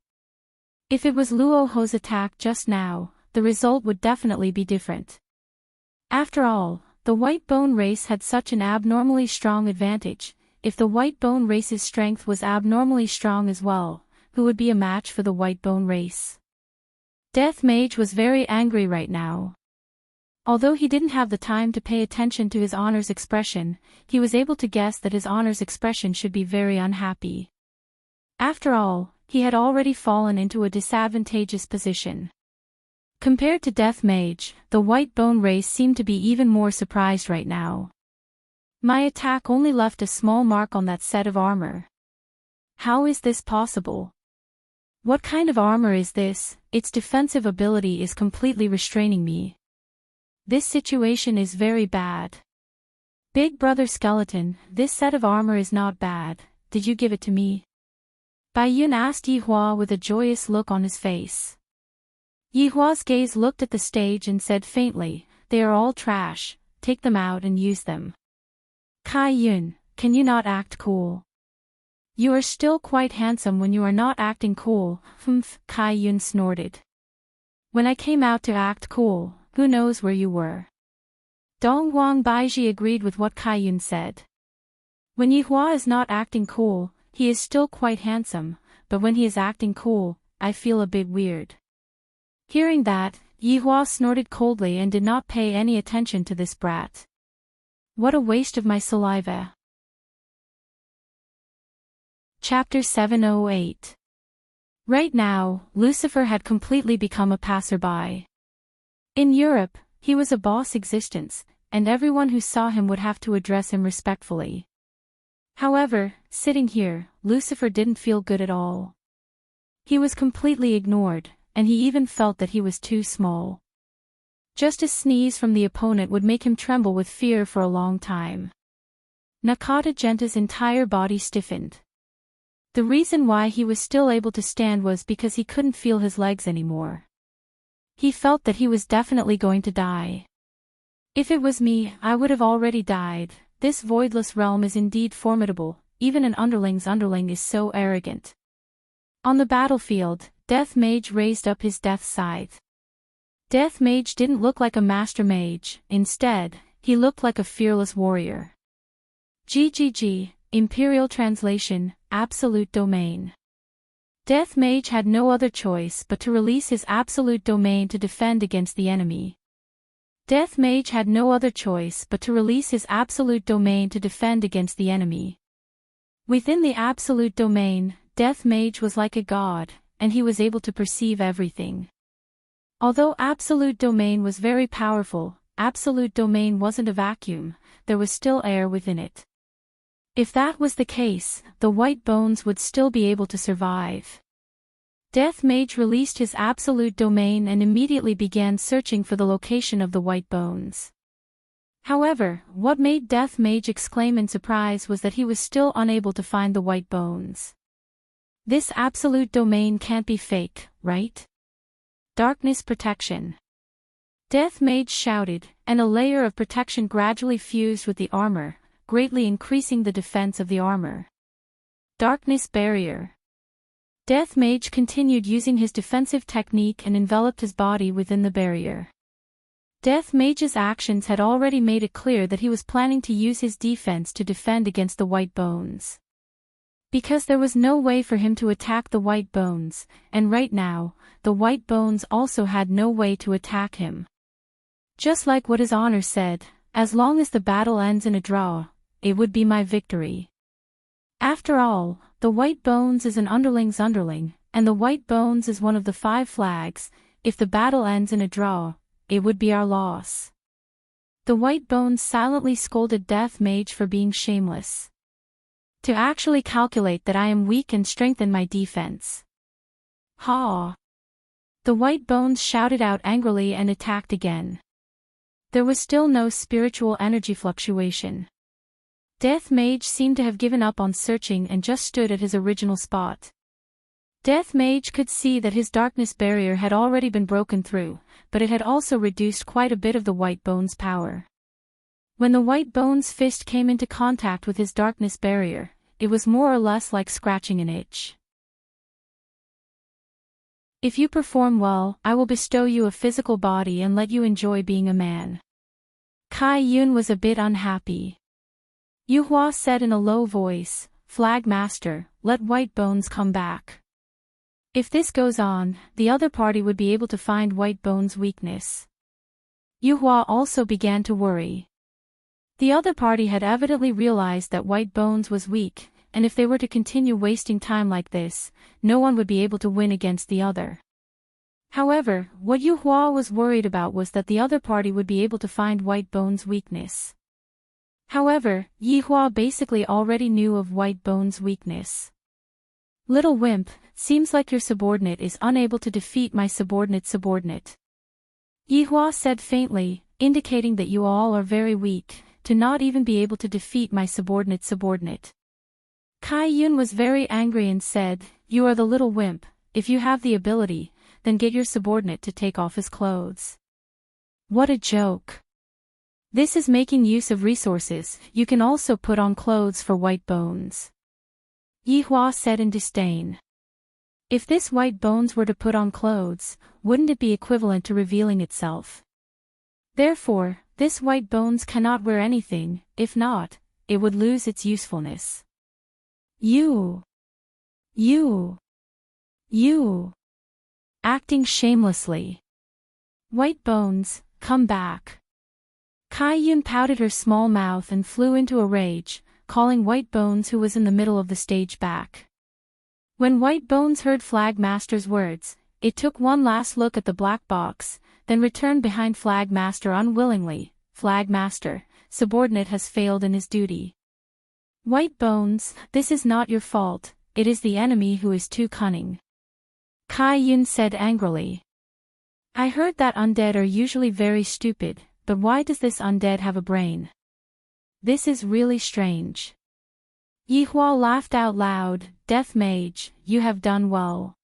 If it was Luo Ho's attack just now, the result would definitely be different. After all, the white bone race had such an abnormally strong advantage. If the white bone race's strength was abnormally strong as well, who would be a match for the white bone race? Death Mage was very angry right now. Although he didn't have the time to pay attention to his honor's expression, he was able to guess that his honor's expression should be very unhappy. After all, he had already fallen into a disadvantageous position. Compared to Death Mage, the white bone race seemed to be even more surprised right now. My attack only left a small mark on that set of armor. How is this possible? What kind of armor is this? Its defensive ability is completely restraining me. This situation is very bad. Big Brother Skeleton, this set of armor is not bad. Did you give it to me? Bai Yun asked Yi Hua with a joyous look on his face. Yi Hua's gaze looked at the stage and said faintly, "They are all trash, take them out and use them." Kai Yun, can you not act cool? You are still quite handsome when you are not acting cool, humph, Kai Yun snorted. When I came out to act cool, who knows where you were? Dongguang Baiji agreed with what Kai Yun said. When Yi Hua is not acting cool, he is still quite handsome, but when he is acting cool, I feel a bit weird. Hearing that, Yi Hua snorted coldly and did not pay any attention to this brat. What a waste of my saliva. Chapter 708. Right now, Lucifer had completely become a passerby. In Europe, he was a boss existence, and everyone who saw him would have to address him respectfully. However, sitting here, Lucifer didn't feel good at all. He was completely ignored, and he even felt that he was too small. Just a sneeze from the opponent would make him tremble with fear for a long time. Nakata Genta's entire body stiffened. The reason why he was still able to stand was because he couldn't feel his legs anymore. He felt that he was definitely going to die. If it was me, I would have already died. This voidless realm is indeed formidable, even an underling's underling is so arrogant. On the battlefield, Death Mage raised up his death scythe. Death Mage didn't look like a master mage, instead, he looked like a fearless warrior. GGG, Imperial Translation, Absolute Domain. Death Mage had no other choice but to release his absolute domain to defend against the enemy. Death Mage had no other choice but to release his absolute domain to defend against the enemy. Within the absolute domain, Death Mage was like a god, and he was able to perceive everything. Although absolute domain was very powerful, absolute domain wasn't a vacuum, there was still air within it. If that was the case, the white bones would still be able to survive. Death Mage released his absolute domain and immediately began searching for the location of the white bones. However, what made Death Mage exclaim in surprise was that he was still unable to find the white bones. This absolute domain can't be fake, right? Darkness protection. Death Mage shouted, and a layer of protection gradually fused with the armor, greatly increasing the defense of the armor. Darkness barrier. Death Mage continued using his defensive technique and enveloped his body within the barrier. Death Mage's actions had already made it clear that he was planning to use his defense to defend against the white bones. Because there was no way for him to attack the white bones, and right now, the white bones also had no way to attack him. Just like what his honor said, as long as the battle ends in a draw, it would be my victory. After all, the white bones is an underling's underling, and the white bones is one of the 5 flags. If the battle ends in a draw, it would be our loss. The white bones silently scolded Death Mage for being shameless. To actually calculate that I am weak and strengthen my defense. Ha! The white bones shouted out angrily and attacked again. There was still no spiritual energy fluctuation. Death Mage seemed to have given up on searching and just stood at his original spot. Death Mage could see that his darkness barrier had already been broken through, but it had also reduced quite a bit of the white bones' power. When the white bones' fist came into contact with his darkness barrier, it was more or less like scratching an itch. If you perform well, I will bestow you a physical body and let you enjoy being a man. Kai Yun was a bit unhappy. Yu Hua said in a low voice, Flag Master, let White Bones come back. If this goes on, the other party would be able to find White Bones' weakness. Yu Hua also began to worry. The other party had evidently realized that White Bones was weak, and if they were to continue wasting time like this, no one would be able to win against the other. However, what Yu Hua was worried about was that the other party would be able to find White Bones' weakness. However, Yi Hua basically already knew of White Bones' weakness. Little wimp, seems like your subordinate is unable to defeat my subordinate. Yi Hua said faintly, indicating that you all are very weak, to not even be able to defeat my subordinate. Kai Yun was very angry and said, you are the little wimp, if you have the ability, then get your subordinate to take off his clothes. What a joke. This is making use of resources, you can also put on clothes for White Bones. Yi Hua said in disdain. If this White Bones were to put on clothes, wouldn't it be equivalent to revealing itself? Therefore, this White Bones cannot wear anything, if not, it would lose its usefulness. You. Acting shamelessly. White Bones, come back. Kai Yun pouted her small mouth and flew into a rage, calling White Bones who was in the middle of the stage back. When White Bones heard Flag Master's words, it took one last look at the black box, then returned behind Flag Master unwillingly. Flag Master, subordinate has failed in his duty. White Bones, this is not your fault, it is the enemy who is too cunning. Kai Yun said angrily. I heard that undead are usually very stupid, but why does this undead have a brain? This is really strange. Yi Hua laughed out loud, Death Mage, you have done well.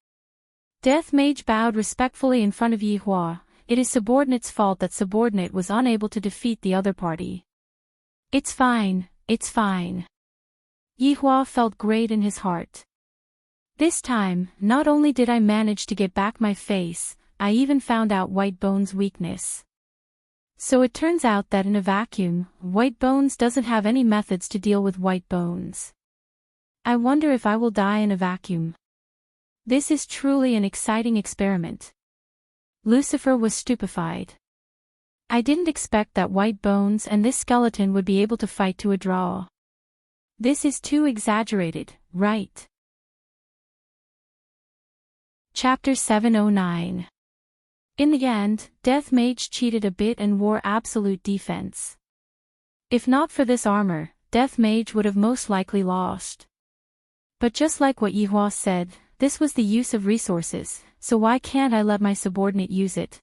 Death Mage bowed respectfully in front of Yi Hua, it is subordinate's fault that subordinate was unable to defeat the other party. It's fine. Yi Hua felt great in his heart. This time, not only did I manage to get back my face, I even found out White Bones' weakness. So it turns out that in a vacuum, White Bones doesn't have any methods to deal with White Bones. I wonder if I will die in a vacuum. This is truly an exciting experiment. Lucifer was stupefied. I didn't expect that White Bones and this skeleton would be able to fight to a draw. This is too exaggerated, right? Chapter 709. In the end, Death Mage cheated a bit and wore absolute defense. If not for this armor, Death Mage would have most likely lost. But just like what Yi Hua said, this was the use of resources, so why can't I let my subordinate use it?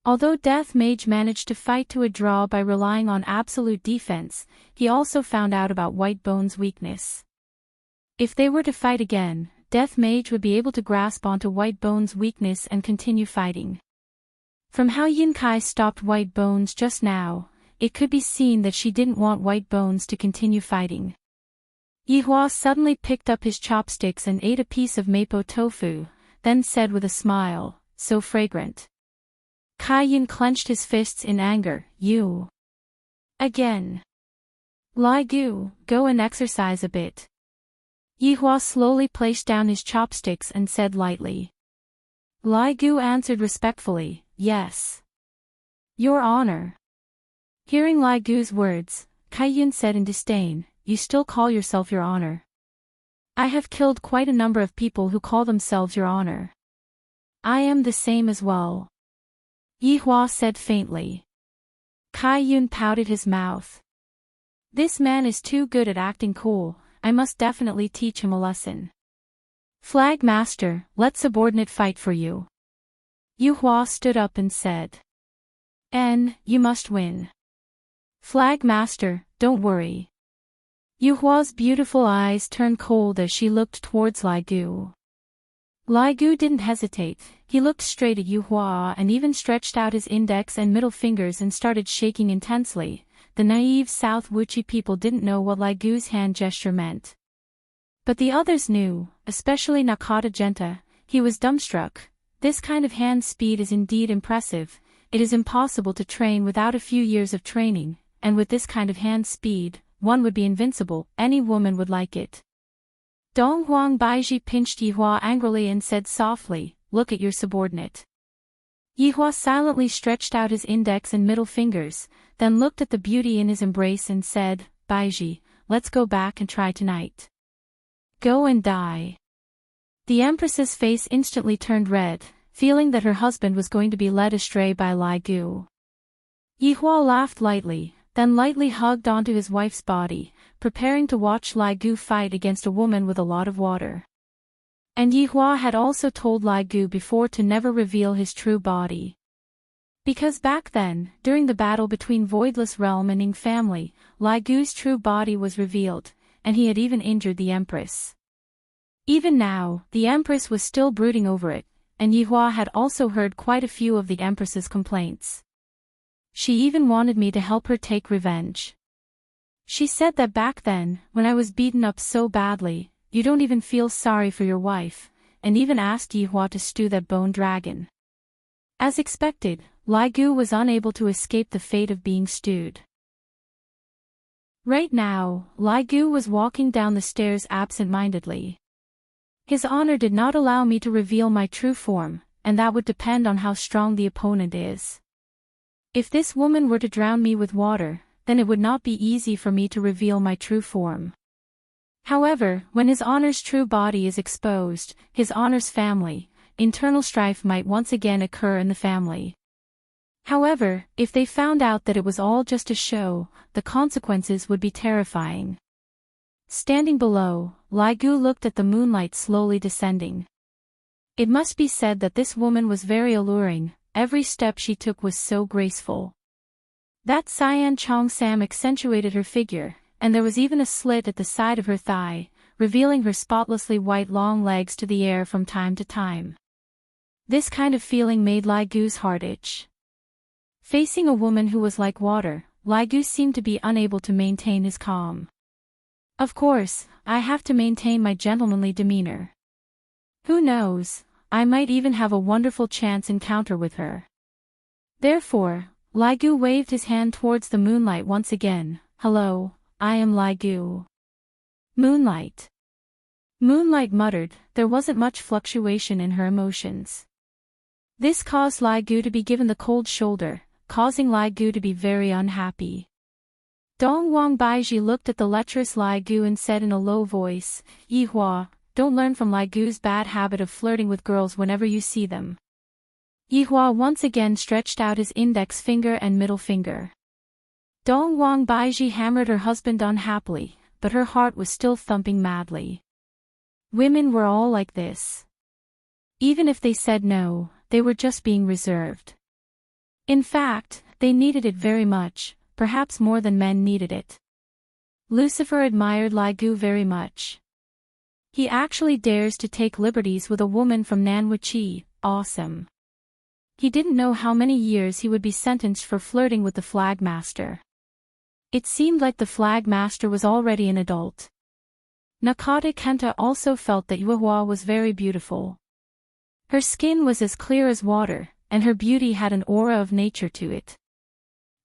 Although Death Mage managed to fight to a draw by relying on absolute defense, he also found out about White Bones' weakness. If they were to fight again, Death Mage would be able to grasp onto White Bones' weakness and continue fighting. From how Yin Kai stopped White Bones just now, it could be seen that she didn't want White Bones to continue fighting. Yi Hua suddenly picked up his chopsticks and ate a piece of mapo tofu, then said with a smile, so fragrant. Kai Yin clenched his fists in anger, you. Again. Lai Gu, go and exercise a bit. Yi Hua slowly placed down his chopsticks and said lightly. Lai Gu answered respectfully, yes. Your honor. Hearing Lai Gu's words, Kai Yun said in disdain, you still call yourself your honor. I have killed quite a number of people who call themselves your honor. I am the same as well. Yi Hua said faintly. Kai Yun pouted his mouth. This man is too good at acting cool, I must definitely teach him a lesson. Flag Master, let subordinate fight for you. Yu Hua stood up and said. You must win. Flag Master, don't worry. Yu Hua's beautiful eyes turned cold as she looked towards Lai Gu. Lai Gu didn't hesitate, he looked straight at Yu Hua and even stretched out his index and middle fingers and started shaking intensely. The naive South Wuchi people didn't know what Lai Gu's hand gesture meant. But the others knew, especially Nakata Genta, he was dumbstruck. This kind of hand speed is indeed impressive. It is impossible to train without a few years of training, and with this kind of hand speed, one would be invincible. Any woman would like it. Dong Huang Baiji pinched Yihua angrily and said softly, "Look at your subordinate." Yihua silently stretched out his index and middle fingers, then looked at the beauty in his embrace and said, "Baiji, let's go back and try tonight. Go and die." The Empress's face instantly turned red, feeling that her husband was going to be led astray by Lai Gu. Yihua laughed lightly, then lightly hugged onto his wife's body, preparing to watch Lai Gu fight against a woman with a lot of water. And Yihua had also told Lai Gu before to never reveal his true body. Because back then, during the battle between Voidless Realm and Ning family, Lai Gu's true body was revealed, and he had even injured the Empress. Even now, the Empress was still brooding over it, and Yihua had also heard quite a few of the Empress's complaints. She even wanted me to help her take revenge. She said that back then, when I was beaten up so badly, you don't even feel sorry for your wife, and even asked Yihua to stew that bone dragon. As expected, Lai Gu was unable to escape the fate of being stewed. Right now, Lai Gu was walking down the stairs absent-mindedly. His honor did not allow me to reveal my true form, and that would depend on how strong the opponent is. If this woman were to drown me with water, then it would not be easy for me to reveal my true form. However, when his honor's true body is exposed, his honor's family, internal strife might once again occur in the family. However, if they found out that it was all just a show, the consequences would be terrifying. Standing below, Lai Gu looked at the moonlight slowly descending. It must be said that this woman was very alluring, every step she took was so graceful. That cyan cheongsam accentuated her figure, and there was even a slit at the side of her thigh, revealing her spotlessly white long legs to the air from time to time. This kind of feeling made Lai Gu's heart itch. Facing a woman who was like water, Lai Gu seemed to be unable to maintain his calm. Of course, I have to maintain my gentlemanly demeanor. Who knows, I might even have a wonderful chance encounter with her. Therefore, Lai Gu waved his hand towards the moonlight once again. "Hello, I am Lai Gu." Moonlight. Moonlight muttered, there wasn't much fluctuation in her emotions. This caused Lai Gu to be given the cold shoulder, causing Lai Gu to be very unhappy. Dong Wang Baiji looked at the lecherous Lai Gu and said in a low voice, "Yihua, don't learn from Lai Gu's bad habit of flirting with girls whenever you see them." Yihua once again stretched out his index finger and middle finger. Dong Wang Baiji hammered her husband unhappily, but her heart was still thumping madly. Women were all like this. Even if they said no, they were just being reserved. In fact, they needed it very much, perhaps more than men needed it. Lucifer admired Lai Gu very much. He actually dares to take liberties with a woman from Nanwuchi, awesome. He didn't know how many years he would be sentenced for flirting with the flag master. It seemed like the flag master was already an adult. Nakata Kenta also felt that Yuehua was very beautiful. Her skin was as clear as water, and her beauty had an aura of nature to it.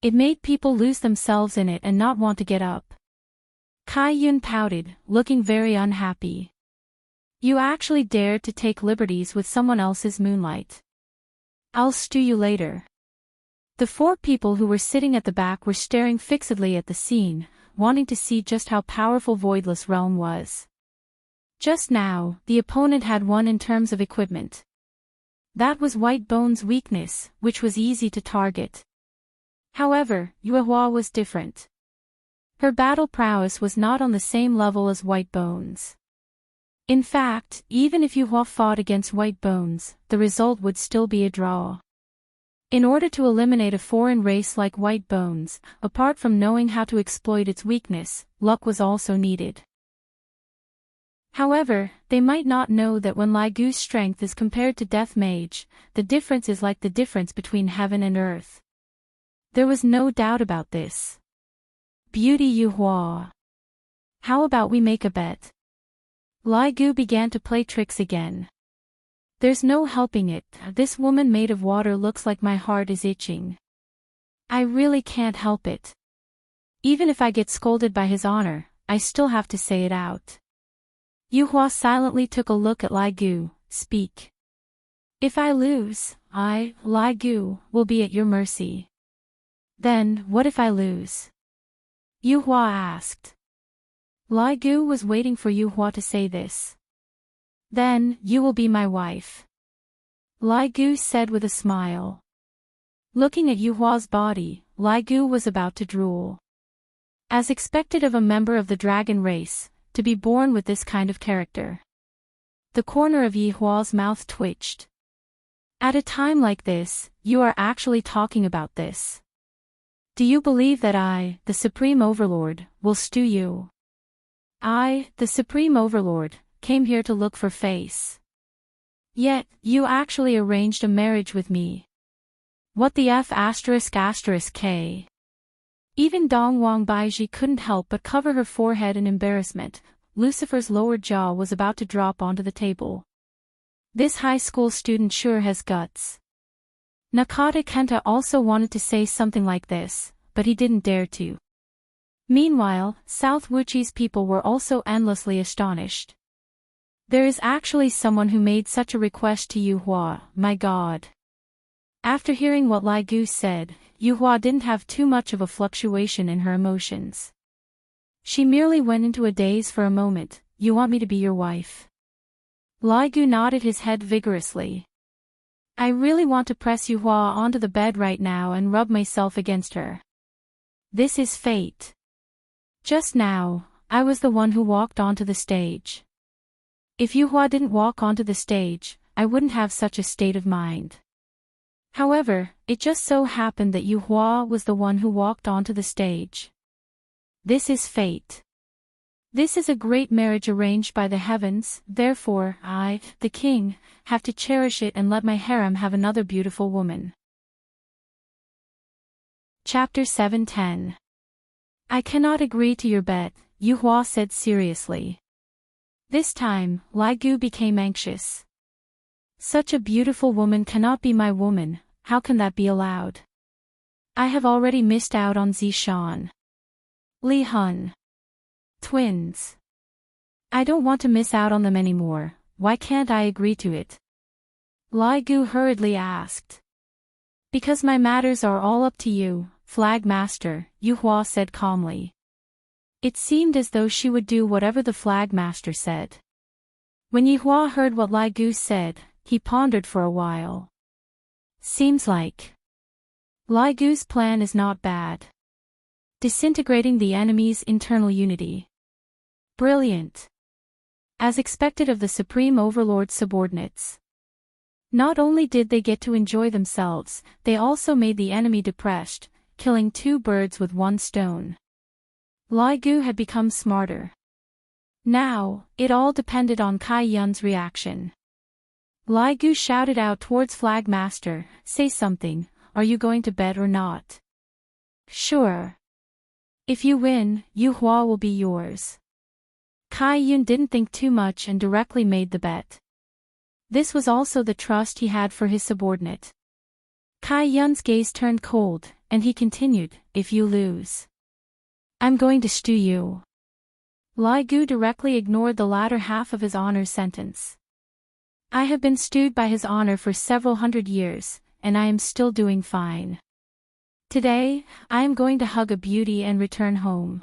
It made people lose themselves in it and not want to get up. Kai Yun pouted, looking very unhappy. "You actually dared to take liberties with someone else's moonlight. I'll stew you later." The four people who were sitting at the back were staring fixedly at the scene, wanting to see just how powerful Voidless Realm was. Just now, the opponent had won in terms of equipment. That was White Bone's weakness, which was easy to target. However, Yuehua was different. Her battle prowess was not on the same level as White Bone's. In fact, even if Yuehua fought against White Bones, the result would still be a draw. In order to eliminate a foreign race like White Bones, apart from knowing how to exploit its weakness, luck was also needed. However, they might not know that when Lai Gu's strength is compared to Death Mage, the difference is like the difference between heaven and earth. There was no doubt about this. "Beauty Yuehua. How about we make a bet?" Lai Gu began to play tricks again. There's no helping it, this woman made of water looks like my heart is itching. I really can't help it. Even if I get scolded by His Honor, I still have to say it out. Yu Hua silently took a look at Lai Gu. Speak. If I lose, I, Lai Gu, will be at your mercy. Then, what if I lose? Yu Hua asked. Lai Gu was waiting for Yu Hua to say this. Then, you will be my wife. Lai Gu said with a smile. Looking at Yu Hua's body, Lai Gu was about to drool. As expected of a member of the dragon race, to be born with this kind of character. The corner of Yu Hua's mouth twitched. At a time like this, you are actually talking about this. Do you believe that I, the Supreme Overlord, will stew you? I, the Supreme Overlord, came here to look for face. Yet, you actually arranged a marriage with me. What the F***K? Even Dong Wang Baiji couldn't help but cover her forehead in embarrassment. Lucifer's lower jaw was about to drop onto the table. This high school student sure has guts. Nakata Kenta also wanted to say something like this, but he didn't dare to. Meanwhile, South Wuchi's people were also endlessly astonished. There is actually someone who made such a request to Yu Hua, my god. After hearing what Lai Gu said, Yu Hua didn't have too much of a fluctuation in her emotions. She merely went into a daze for a moment. You want me to be your wife? Lai Gu nodded his head vigorously. I really want to press Yu Hua onto the bed right now and rub myself against her. This is fate. Just now, I was the one who walked onto the stage. If Yu Hua didn't walk onto the stage, I wouldn't have such a state of mind. However, it just so happened that Yu Hua was the one who walked onto the stage. This is fate. This is a great marriage arranged by the heavens, therefore I, the king, have to cherish it and let my harem have another beautiful woman. Chapter 7:10. I cannot agree to your bet, Yu Hua said seriously. This time, Lai Gu became anxious. Such a beautiful woman cannot be my woman, how can that be allowed? I have already missed out on Zishan. Li Hun. Twins. I don't want to miss out on them anymore, why can't I agree to it? Lai Gu hurriedly asked. Because my matters are all up to you, Flag Master, Yu Hua said calmly. It seemed as though she would do whatever the Flag Master said. When Yu Hua heard what Lai Gu said, he pondered for a while. Seems like Lai Gu's plan is not bad. Disintegrating the enemy's internal unity. Brilliant. As expected of the Supreme Overlord's subordinates. Not only did they get to enjoy themselves, they also made the enemy depressed, killing two birds with one stone. Lai Gu had become smarter. Now, it all depended on Kai Yun's reaction. Lai Gu shouted out towards Flag Master, say something, are you going to bet or not? Sure. If you win, Yu Hua will be yours. Kai Yun didn't think too much and directly made the bet. This was also the trust he had for his subordinate. Kai Yun's gaze turned cold, and he continued, if you lose, I'm going to stew you. Lai Gu directly ignored the latter half of his honor sentence. I have been stewed by His Honor for several hundred years, and I am still doing fine. Today, I am going to hug a beauty and return home.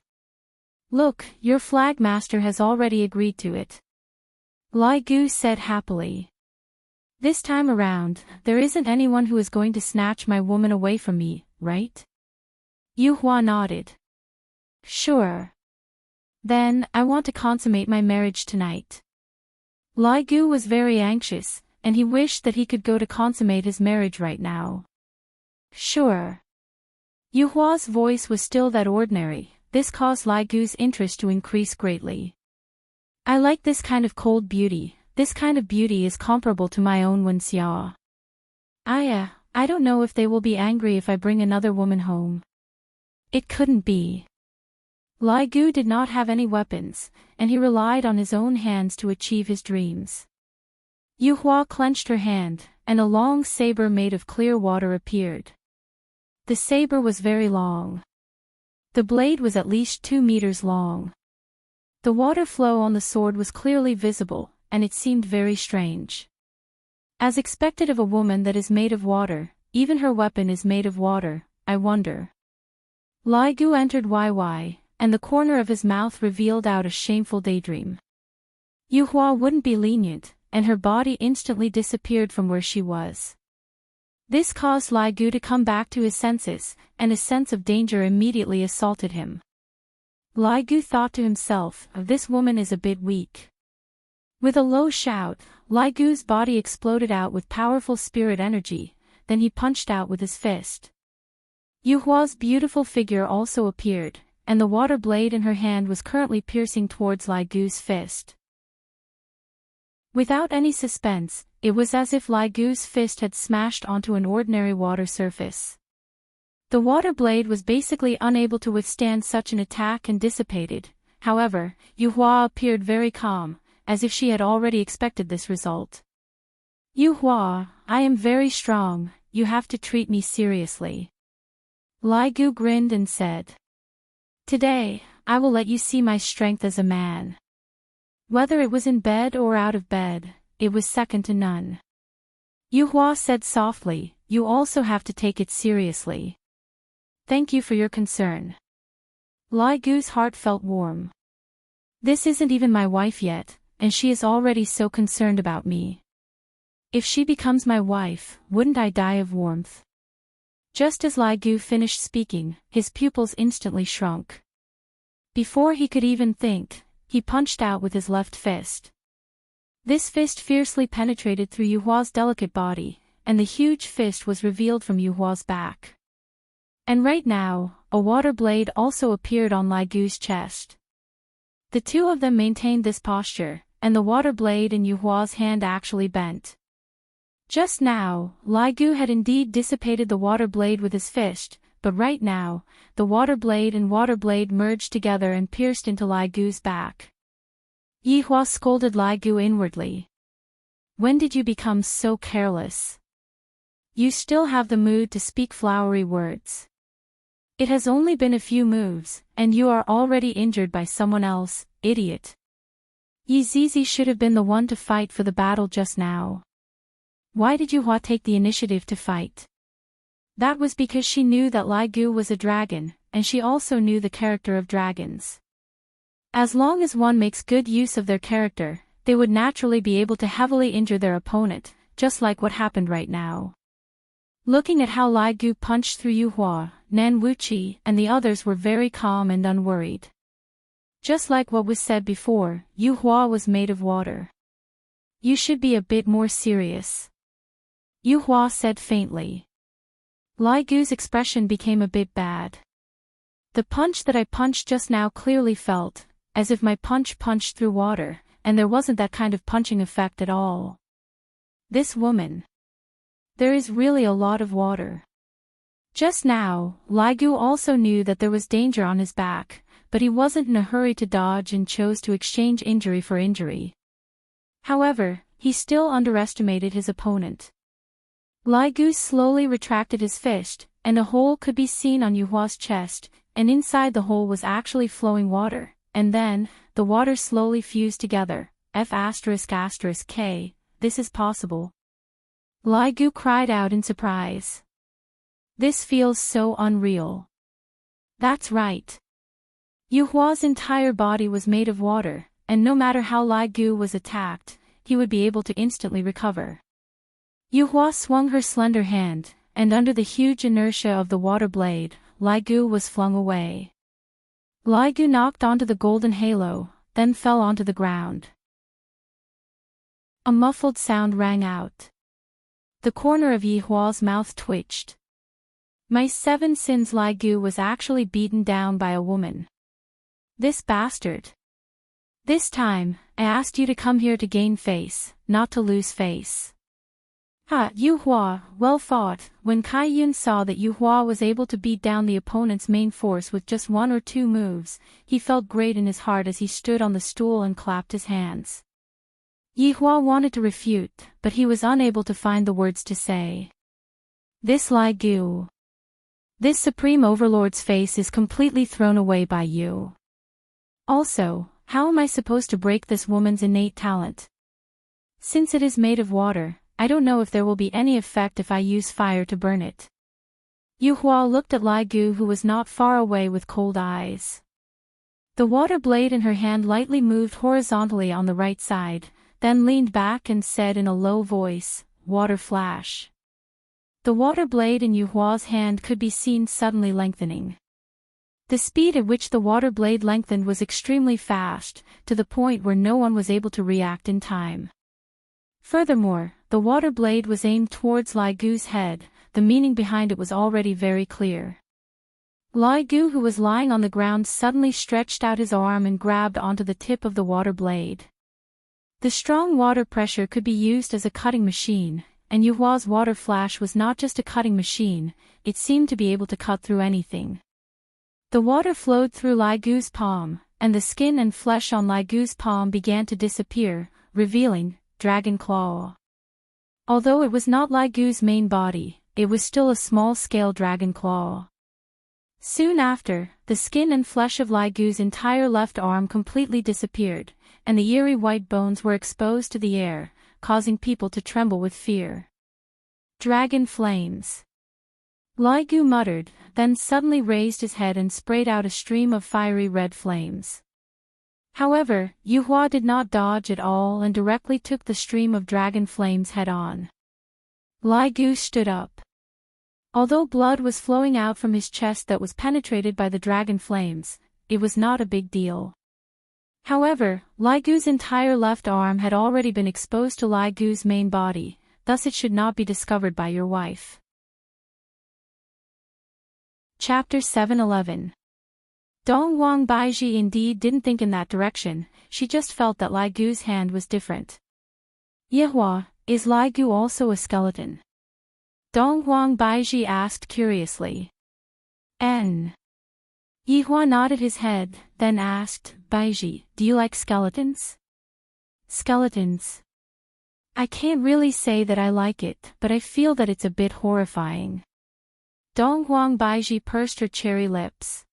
Look, your Flag Master has already agreed to it. Lai Gu said happily. This time around, there isn't anyone who is going to snatch my woman away from me, right? Yu Hua nodded. Sure. Then, I want to consummate my marriage tonight. Lai Gu was very anxious, and he wished that he could go to consummate his marriage right now. Sure. Yu Hua's voice was still that ordinary, this caused Lai Gu's interest to increase greatly. I like this kind of cold beauty, this kind of beauty is comparable to my own Wen Xia. I don't know if they will be angry if I bring another woman home. It couldn't be. Lai Gu did not have any weapons, and he relied on his own hands to achieve his dreams. Yu Hua clenched her hand, and a long saber made of clear water appeared. The saber was very long. The blade was at least 2 meters long. The water flow on the sword was clearly visible, and it seemed very strange. As expected of a woman that is made of water, even her weapon is made of water, I wonder. Lai Gu entered YY, and the corner of his mouth revealed out a shameful daydream. Yu Hua wouldn't be lenient, and her body instantly disappeared from where she was. This caused Lai Gu to come back to his senses, and a sense of danger immediately assaulted him. Lai Gu thought to himself, this woman is a bit weak. With a low shout, Lai Gu's body exploded out with powerful spirit energy, then he punched out with his fist. Yu Hua's beautiful figure also appeared, and the water blade in her hand was currently piercing towards Lai Gu's fist. Without any suspense, it was as if Lai Gu's fist had smashed onto an ordinary water surface. The water blade was basically unable to withstand such an attack and dissipated. However, Yu Hua appeared very calm, as if she had already expected this result. Yu Hua, I am very strong, you have to treat me seriously. Lai Gu grinned and said. Today, I will let you see my strength as a man. Whether it was in bed or out of bed, it was second to none. Yu Hua said softly, you also have to take it seriously. Thank you for your concern. Lai Gu's heart felt warm. This isn't even my wife yet, and she is already so concerned about me. If she becomes my wife, wouldn't I die of warmth? Just as Lai Gu finished speaking, his pupils instantly shrunk. Before he could even think, he punched out with his left fist. This fist fiercely penetrated through Yu Hua's delicate body, and the huge fist was revealed from Yu Hua's back. And right now, a water blade also appeared on Lai Gu's chest. The two of them maintained this posture, and the water blade in Yu Hua's hand actually bent. Just now, Lai Gu had indeed dissipated the water blade with his fist, but right now, the water blade and water blade merged together and pierced into Lai Gu's back. Yu Hua scolded Lai Gu inwardly. When did you become so careless? You still have the mood to speak flowery words. It has only been a few moves, and you are already injured by someone else, idiot. Yi Zizi should have been the one to fight for the battle just now. Why did Yu Hua take the initiative to fight? That was because she knew that Lai Gu was a dragon, and she also knew the character of dragons. As long as one makes good use of their character, they would naturally be able to heavily injure their opponent, just like what happened right now. Looking at how Lai Gu punched through Yu Hua, Nan Wuqi and the others were very calm and unworried. Just like what was said before, Yu Hua was made of water. You should be a bit more serious. Yu Hua said faintly. Lai Gu's expression became a bit bad. The punch that I punched just now clearly felt, as if my punch punched through water, and there wasn't that kind of punching effect at all. This woman. There is really a lot of water. Just now, Lai Gu also knew that there was danger on his back, but he wasn't in a hurry to dodge and chose to exchange injury for injury. However, he still underestimated his opponent. Lai Gu slowly retracted his fist, and a hole could be seen on Yu Hua's chest, and inside the hole was actually flowing water, and then, the water slowly fused together. F***K, this is possible. Lai Gu cried out in surprise. This feels so unreal. That's right. Yu Hua's entire body was made of water, and no matter how Lai Gu was attacked, he would be able to instantly recover. Yu Hua swung her slender hand, and under the huge inertia of the water blade, Lai Gu was flung away. Lai Gu knocked onto the golden halo, then fell onto the ground. A muffled sound rang out. The corner of Yu Hua's mouth twitched. My 7 sins. Lai Gu was actually beaten down by a woman. This bastard. This time, I asked you to come here to gain face, not to lose face. Ha! Yu Hua, well fought. When Kai Yun saw that Yu Hua was able to beat down the opponent's main force with just 1 or 2 moves, he felt great in his heart as he stood on the stool and clapped his hands. Yihua wanted to refute, but he was unable to find the words to say. This Lai Gu. This Supreme Overlord's face is completely thrown away by you. Also, how am I supposed to break this woman's innate talent? Since it is made of water, I don't know if there will be any effect if I use fire to burn it. Yuhua looked at Lai Gu, who was not far away, with cold eyes. The water blade in her hand lightly moved horizontally on the right side, then leaned back and said in a low voice, "Water flash." The water blade in Yuhua's hand could be seen suddenly lengthening. The speed at which the water blade lengthened was extremely fast, to the point where no one was able to react in time. Furthermore, the water blade was aimed towards Lai Gu's head. The meaning behind it was already very clear. Lai Gu, who was lying on the ground, suddenly stretched out his arm and grabbed onto the tip of the water blade. The strong water pressure could be used as a cutting machine, and Yuhua's water flash was not just a cutting machine, it seemed to be able to cut through anything. The water flowed through Lai Gu's palm, and the skin and flesh on Lai Gu's palm began to disappear, revealing Dragon Claw. Although it was not Lai Gu's main body, it was still a small-scale dragon claw. Soon after, the skin and flesh of Lai Gu's entire left arm completely disappeared, and the eerie white bones were exposed to the air, causing people to tremble with fear. Dragon flames. Lai Gu muttered, then suddenly raised his head and sprayed out a stream of fiery red flames. However, Yuhua did not dodge at all and directly took the stream of dragon flames head-on. Lai Gu stood up. Although blood was flowing out from his chest that was penetrated by the dragon flames, it was not a big deal. However, Lai Gu's entire left arm had already been exposed to Lai Gu's main body, thus it should not be discovered by your wife. Chapter 7:11. Dong Wang Baiji indeed didn't think in that direction, she just felt that Lai Gu's hand was different. Yihua, is Lai Gu also a skeleton? Dong Wang Baiji asked curiously. N. Yihua nodded his head, then asked, Baiji, do you like skeletons? Skeletons. I can't really say that I like it, but I feel that it's a bit horrifying. Dong Wang Baiji pursed her cherry lips.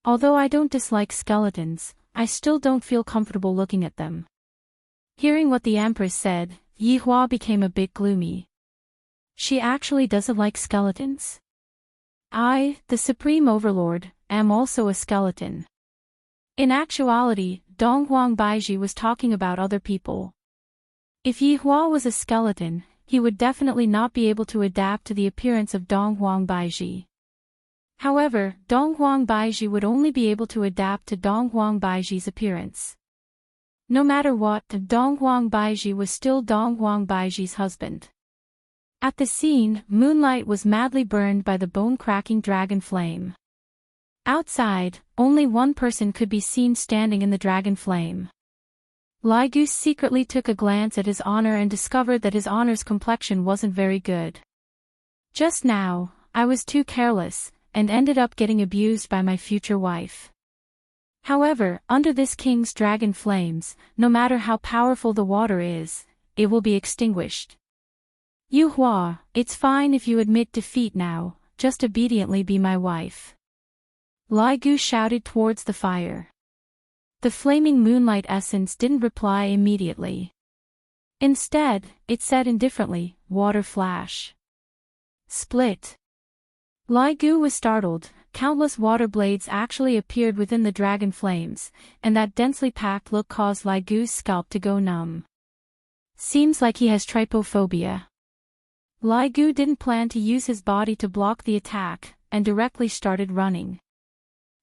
Although I don't dislike skeletons, I still don't feel comfortable looking at them. Hearing what the Empress said, Yihua became a bit gloomy. She actually doesn't like skeletons? I, the Supreme Overlord, am also a skeleton. In actuality, Dong Wang Baiji was talking about other people. If Yihua was a skeleton, he would definitely not be able to adapt to the appearance of Dong Wang Baiji. However, Dong Wang Baiji would only be able to adapt to Dong Wang Baiji's appearance. No matter what, Dong Wang Baiji was still Dong Wang Baiji's husband. At the scene, moonlight was madly burned by the bone-cracking dragon flame. Outside, only one person could be seen standing in the dragon flame. Lai Gu secretly took a glance at his honor and discovered that his honor's complexion wasn't very good. Just now, I was too careless, and ended up getting abused by my future wife. However, under this king's dragon flames, no matter how powerful the water is, it will be extinguished. Yuhua, it's fine if you admit defeat now, just obediently be my wife. Lai Gu shouted towards the fire. The flaming moonlight essence didn't reply immediately. Instead, it said indifferently, water flash. Split. Lai Gu was startled, countless water blades actually appeared within the dragon flames, and that densely packed look caused Lai Gu's scalp to go numb. Seems like he has trypophobia. Lai Gu didn't plan to use his body to block the attack, and directly started running.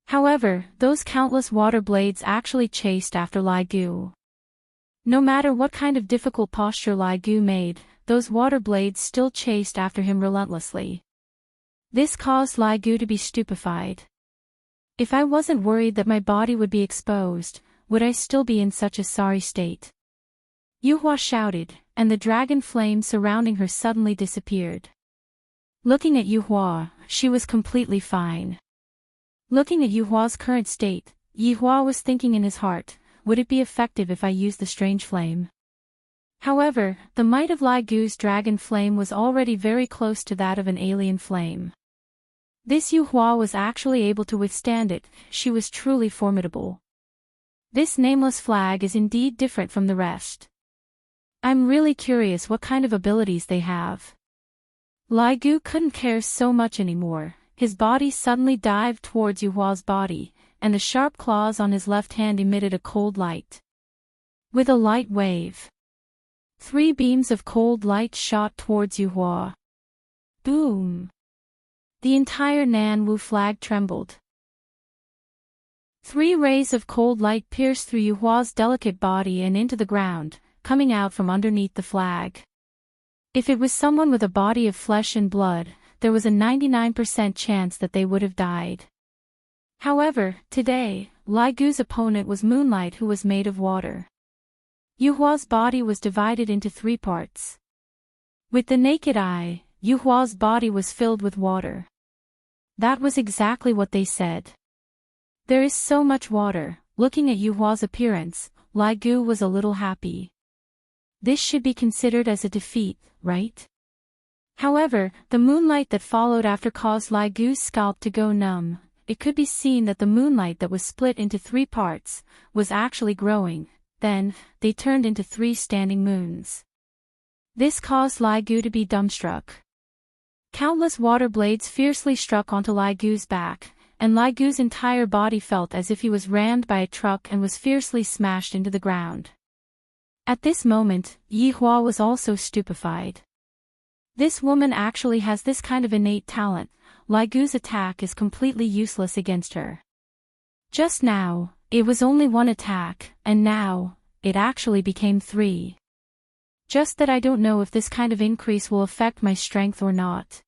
However, those countless water blades actually chased after Lai Gu. No matter what kind of difficult posture Lai Gu made, those water blades still chased after him relentlessly. This caused Lai Gu to be stupefied. If I wasn't worried that my body would be exposed, would I still be in such a sorry state? Yuhua shouted, and the dragon flame surrounding her suddenly disappeared. Looking at Yuhua, she was completely fine. Looking at Yuhua's current state, Yuhua was thinking in his heart, would it be effective if I used the strange flame? However, the might of Lai Gu's dragon flame was already very close to that of an alien flame. This Yu Hua was actually able to withstand it. She was truly formidable. This nameless flag is indeed different from the rest. I'm really curious what kind of abilities they have. Lai Gu couldn't care so much anymore. His body suddenly dived towards Yu Hua's body, and the sharp claws on his left hand emitted a cold light. With a light wave, 3 beams of cold light shot towards Yu Hua. Boom! The entire Nan Wu flag trembled. 3 rays of cold light pierced through Yu Hua's delicate body and into the ground, coming out from underneath the flag. If it was someone with a body of flesh and blood, there was a 99% chance that they would have died. However, today, Lai Gu's opponent was Moonlight, who was made of water. Yu Hua's body was divided into 3 parts. With the naked eye, Yu Hua's body was filled with water. That was exactly what they said. There is so much water. Looking at Yu Hua's appearance, Lai Gu was a little happy. This should be considered as a defeat, right? However, the moonlight that followed after caused Lai Gu's scalp to go numb. It could be seen that the moonlight that was split into 3 parts was actually growing. Then, they turned into 3 standing moons. This caused Lai Gu to be dumbstruck. Countless water blades fiercely struck onto Lai Gu's back, and Lai Gu's entire body felt as if he was rammed by a truck and was fiercely smashed into the ground. At this moment, Yi Hua was also stupefied. This woman actually has this kind of innate talent. Lai Gu's attack is completely useless against her. Just now, it was only 1 attack, and now, it actually became 3. Just that I don't know if this kind of increase will affect my strength or not.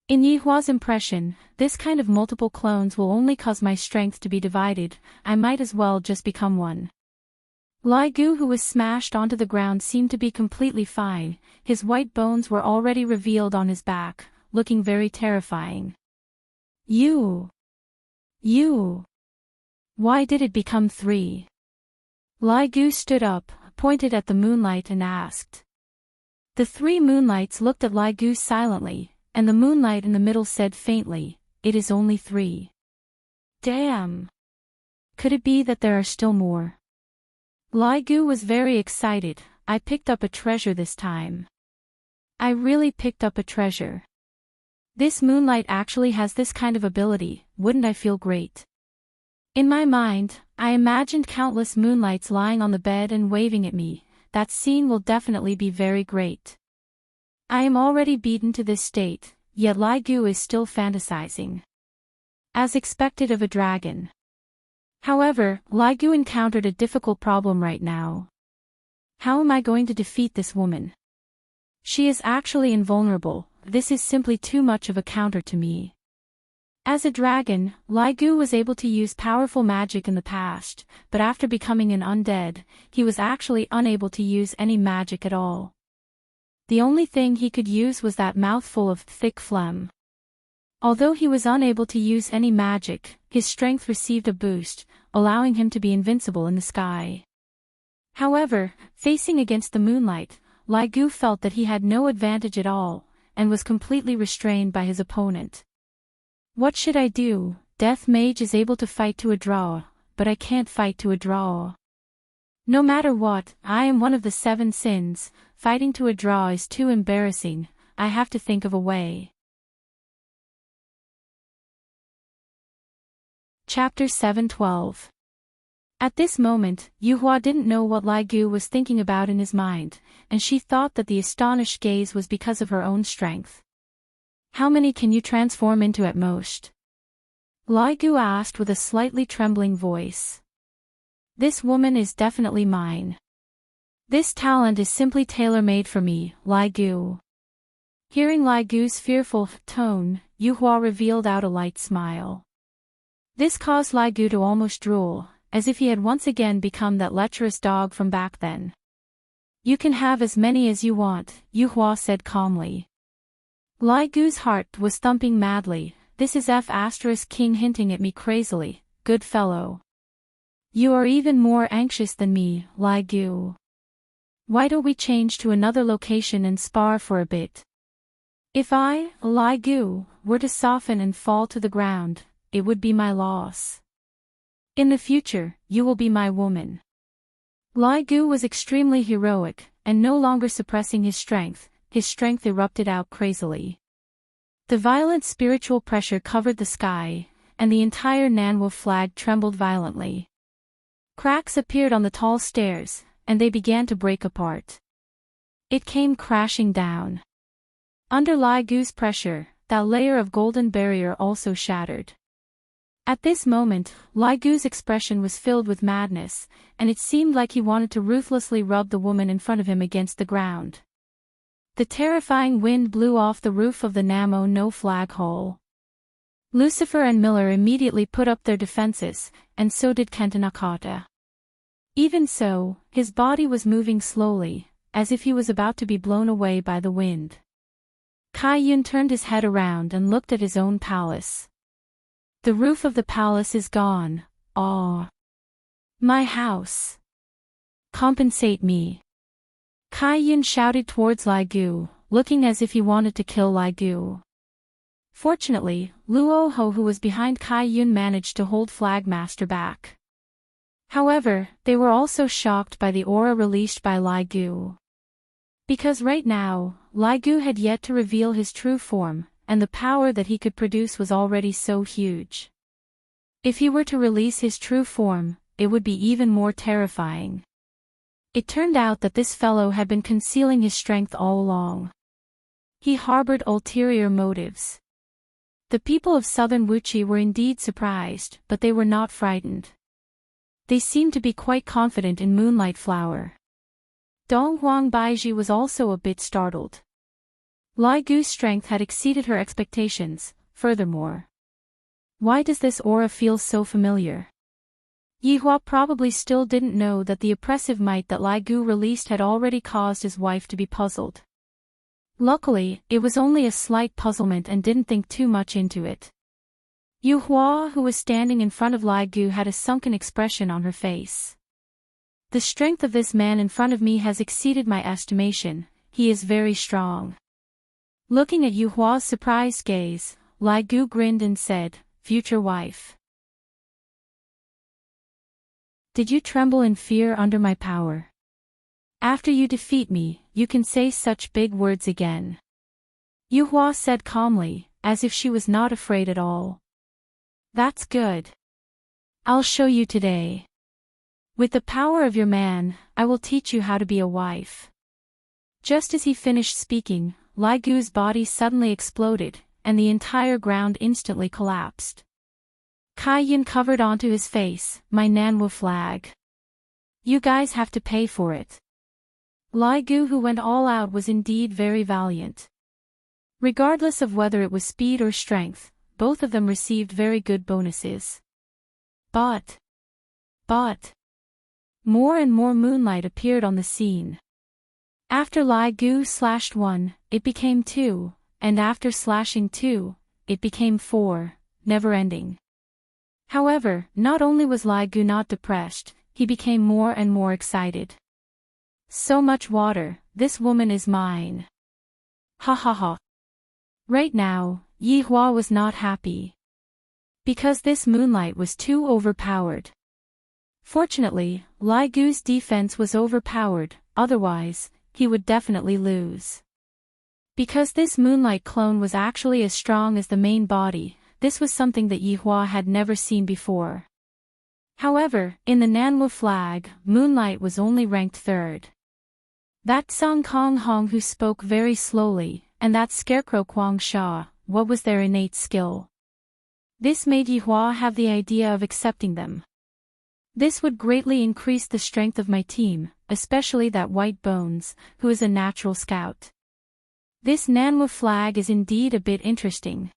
In Yi Hua's impression, this kind of multiple clones will only cause my strength to be divided. I might as well just become one. Lai Gu, who was smashed onto the ground, seemed to be completely fine. His white bones were already revealed on his back, looking very terrifying. You! Why did it become 3? Lai Gu stood up, pointed at the moonlight and asked. The 3 moonlights looked at Lai Gu silently, and the moonlight in the middle said faintly, "It is only 3. Damn! Could it be that there are still more?" Lai Gu was very excited. I picked up a treasure this time. I really picked up a treasure. This moonlight actually has this kind of ability. Wouldn't I feel great? In my mind, I imagined countless moonlights lying on the bed and waving at me. That scene will definitely be very great. I am already beaten to this state, yet Lai Gu is still fantasizing. As expected of a dragon. However, Lai Gu encountered a difficult problem right now. How am I going to defeat this woman? She is actually invulnerable. This is simply too much of a counter to me. As a dragon, Lai Gu was able to use powerful magic in the past, but after becoming an undead, he was actually unable to use any magic at all. The only thing he could use was that mouthful of thick phlegm. Although he was unable to use any magic, his strength received a boost, allowing him to be invincible in the sky. However, facing against the moonlight, Lai Gu felt that he had no advantage at all, and was completely restrained by his opponent. What should I do? Death Mage is able to fight to a draw, but I can't fight to a draw. No matter what, I am one of the 7 sins. Fighting to a draw is too embarrassing. I have to think of a way. Chapter 7:12. At this moment, Yu Hua didn't know what Lai Gu was thinking about in his mind, and she thought that the astonished gaze was because of her own strength. How many can you transform into at most? Lai Gu asked with a slightly trembling voice. This woman is definitely mine. This talent is simply tailor-made for me, Lai Gu. Hearing Lai Gu's fearful tone, Yu Hua revealed out a light smile. This caused Lai Gu to almost drool, as if he had once again become that lecherous dog from back then. You can have as many as you want, Yu Hua said calmly. Lai Gu's heart was thumping madly. This is King hinting at me crazily. Good fellow. You are even more anxious than me, Lai Gu. Why don't we change to another location and spar for a bit? If I, Lai Gu, were to soften and fall to the ground, it would be my loss. In the future, you will be my woman. Lai Gu was extremely heroic, and no longer suppressing his strength erupted out crazily. The violent spiritual pressure covered the sky, and the entire Nanwu flag trembled violently. Cracks appeared on the tall stairs, and they began to break apart. It came crashing down. Under Lai Gu's pressure, that layer of golden barrier also shattered. At this moment, Lai Gu's expression was filled with madness, and it seemed like he wanted to ruthlessly rub the woman in front of him against the ground. The terrifying wind blew off the roof of the Namo no flag hole. Lucifer and Miller immediately put up their defenses, and so did Kentanakata. Even so, his body was moving slowly, as if he was about to be blown away by the wind. Kai Yun turned his head around and looked at his own palace. The roof of the palace is gone. Ah! My house! Compensate me! Kai Yun shouted towards Lai Gu, looking as if he wanted to kill Lai Gu. Fortunately, Luo Ho, who was behind Kai Yun, managed to hold Flagmaster back. However, they were also shocked by the aura released by Lai Gu. Because right now, Lai Gu had yet to reveal his true form, and the power that he could produce was already so huge. If he were to release his true form, it would be even more terrifying. It turned out that this fellow had been concealing his strength all along. He harbored ulterior motives. The people of southern Wuchi were indeed surprised, but they were not frightened. They seemed to be quite confident in Moonlight Flower. Dong Huang Baiji was also a bit startled. Lai Gu's strength had exceeded her expectations. Furthermore, why does this aura feel so familiar? Yihua probably still didn't know that the oppressive might that Lai Gu released had already caused his wife to be puzzled. Luckily, it was only a slight puzzlement and didn't think too much into it. Yihua, who was standing in front of Lai Gu, had a sunken expression on her face. The strength of this man in front of me has exceeded my estimation. He is very strong. Looking at Yuhua's surprised gaze, Lai Gu grinned and said, "Future wife. Did you tremble in fear under my power? After you defeat me, you can say such big words again." Yuhua said calmly, as if she was not afraid at all. "That's good. I'll show you today. With the power of your man, I will teach you how to be a wife." Just as he finished speaking, Lai Gu's body suddenly exploded, and the entire ground instantly collapsed. Kai Yin covered onto his face, "My Nanwu flag. You guys have to pay for it." Lai Gu, who went all out, was indeed very valiant. Regardless of whether it was speed or strength, both of them received very good bonuses. But, more and more moonlight appeared on the scene. After Lai Gu slashed 1, it became 2, and after slashing 2, it became 4, never ending. However, not only was Lai Gu not depressed, he became more and more excited. "So much water, this woman is mine. Ha ha ha." Right now, Yihua was not happy. Because this moonlight was too overpowered. Fortunately, Lai Gu's defense was overpowered, otherwise, he would definitely lose. Because this moonlight clone was actually as strong as the main body, this was something that Yihua had never seen before. However, in the Nanwu flag, moonlight was only ranked 3rd. That Song Kong Hong who spoke very slowly, and that scarecrow Kwang Sha, what was their innate skill? This made Yihua have the idea of accepting them. This would greatly increase the strength of my team, especially that White Bones, who is a natural scout. This Nanwu flag is indeed a bit interesting.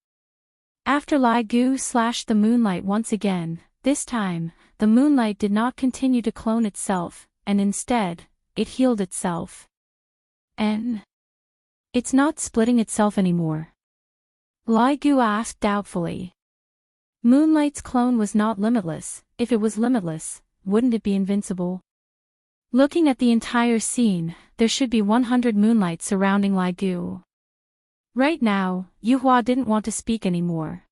After Lai Gu slashed the moonlight once again, this time, the moonlight did not continue to clone itself, and instead, it healed itself. And it's not splitting itself anymore? Lai Gu asked doubtfully. Moonlight's clone was not limitless. If it was limitless, wouldn't it be invincible? Looking at the entire scene, there should be 100 moonlights surrounding Lai Gu. Right now, Yuhua didn't want to speak anymore.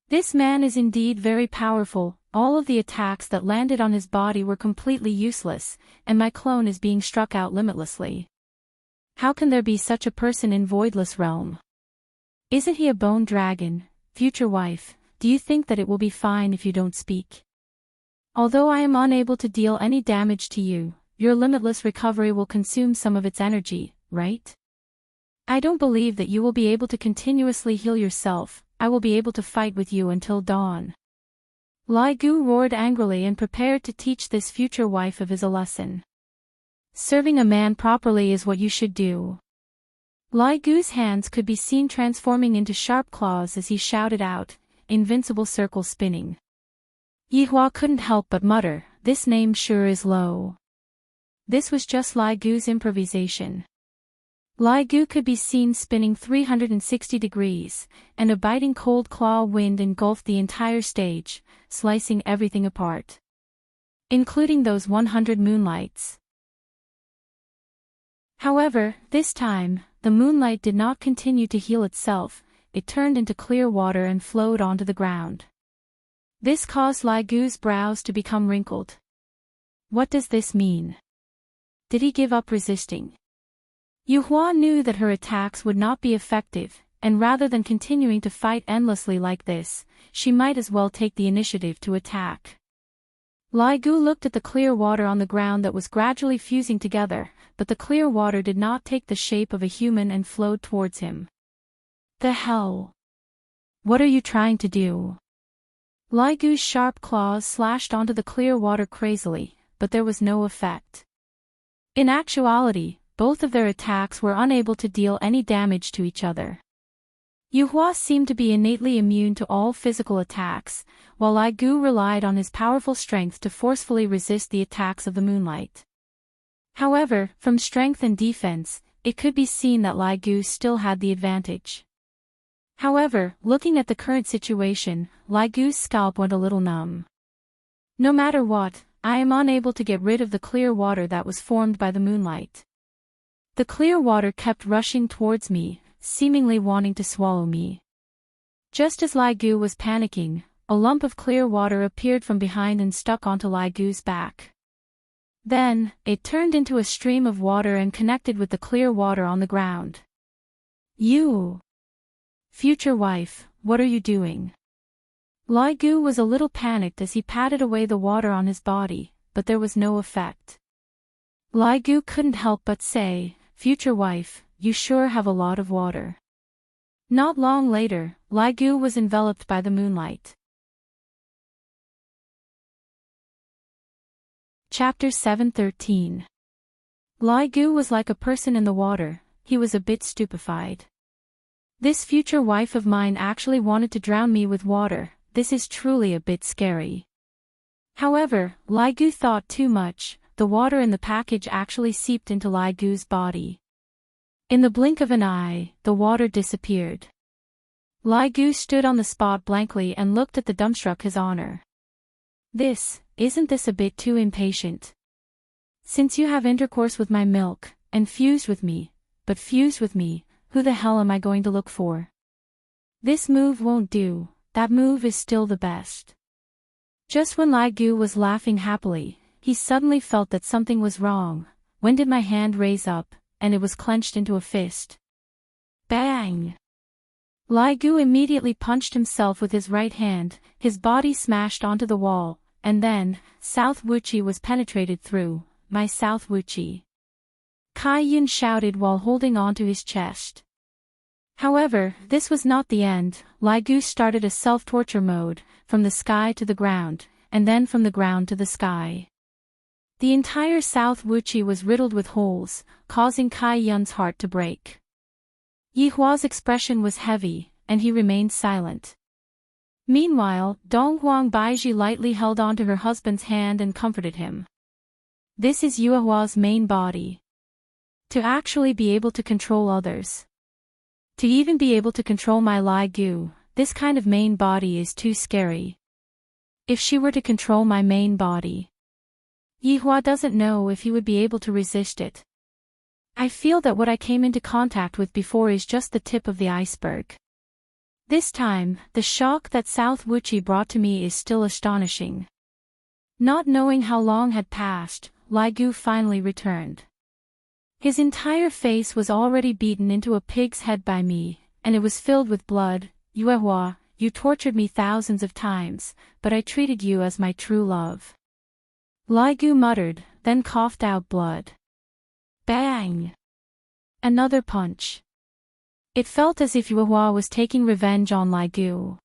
This man is indeed very powerful. All of the attacks that landed on his body were completely useless, and my clone is being struck out limitlessly. How can there be such a person in Voidless Realm? Isn't he a bone dragon? Future wife, do you think that it will be fine if you don't speak? Although I am unable to deal any damage to you, your limitless recovery will consume some of its energy, right? I don't believe that you will be able to continuously heal yourself. I will be able to fight with you until dawn. Lai Gu roared angrily and prepared to teach this future wife of his a lesson. Serving a man properly is what you should do. Lai Gu's hands could be seen transforming into sharp claws as he shouted out, invincible circle spinning. Yihua couldn't help but mutter, this name sure is low. This was just Lai Gu's improvisation. Lai Gu could be seen spinning 360 degrees, and a biting cold claw wind engulfed the entire stage, slicing everything apart. Including those 100 moonlights. However, this time, the moonlight did not continue to heal itself, it turned into clear water and flowed onto the ground. This caused Lai Gu's brows to become wrinkled. What does this mean? Did he give up resisting? Yuhua knew that her attacks would not be effective, and rather than continuing to fight endlessly like this, she might as well take the initiative to attack. Lai Gu looked at the clear water on the ground that was gradually fusing together, but the clear water did not take the shape of a human and flowed towards him. The hell? What are you trying to do? Lai Gu's sharp claws slashed onto the clear water crazily, but there was no effect. In actuality, both of their attacks were unable to deal any damage to each other. Yuhua seemed to be innately immune to all physical attacks, while Lai Gu relied on his powerful strength to forcefully resist the attacks of the moonlight. However, from strength and defense, it could be seen that Lai Gu still had the advantage. However, looking at the current situation, Lai Gu's scalp went a little numb. No matter what, I am unable to get rid of the clear water that was formed by the moonlight. The clear water kept rushing towards me, seemingly wanting to swallow me. Just as Lai Gu was panicking, a lump of clear water appeared from behind and stuck onto Lai Gu's back. Then, it turned into a stream of water and connected with the clear water on the ground. You! Future wife, what are you doing? Lai Gu was a little panicked as he patted away the water on his body, but there was no effect. Lai Gu couldn't help but say, future wife, you sure have a lot of water. Not long later, Lai Gu was enveloped by the moonlight. Chapter 7:13. Lai Gu was like a person in the water, he was a bit stupefied. This future wife of mine actually wanted to drown me with water, this is truly a bit scary. However, Lai Gu thought too much, the water in the package actually seeped into Lai Gu's body. In the blink of an eye, the water disappeared. Lai Gu stood on the spot blankly and looked at the dumbstruck his honor. Isn't this a bit too impatient? Since you have intercourse with my milk, and fused with me, who the hell am I going to look for? This move won't do, that move is still the best. Just when Lai Gu was laughing happily, he suddenly felt that something was wrong. When did my hand raise up, and it was clenched into a fist? Bang! Lai Gu immediately punched himself with his right hand, his body smashed onto the wall, and then, South Wuchi was penetrated through, my South Wuchi. Kai Yun shouted while holding on to his chest. However, this was not the end. Lai Gu started a self-torture mode, from the sky to the ground, and then from the ground to the sky. The entire South Wuchi was riddled with holes, causing Kai Yun's heart to break. Yihua's expression was heavy, and he remained silent. Meanwhile, Donghuang Baiji lightly held onto her husband's hand and comforted him. This is Yuehua's main body. To actually be able to control others. To even be able to control my Lai Gu, this kind of main body is too scary. If she were to control my main body. Yihua doesn't know if he would be able to resist it. I feel that what I came into contact with before is just the tip of the iceberg. This time, the shock that South Wuchi brought to me is still astonishing. Not knowing how long had passed, Lai Gu finally returned. His entire face was already beaten into a pig's head by me, and it was filled with blood. Yuehua, you tortured me thousands of times, but I treated you as my true love. Lai Gu muttered, then coughed out blood. Bang! Another punch. It felt as if Yuehua was taking revenge on Lai Gu.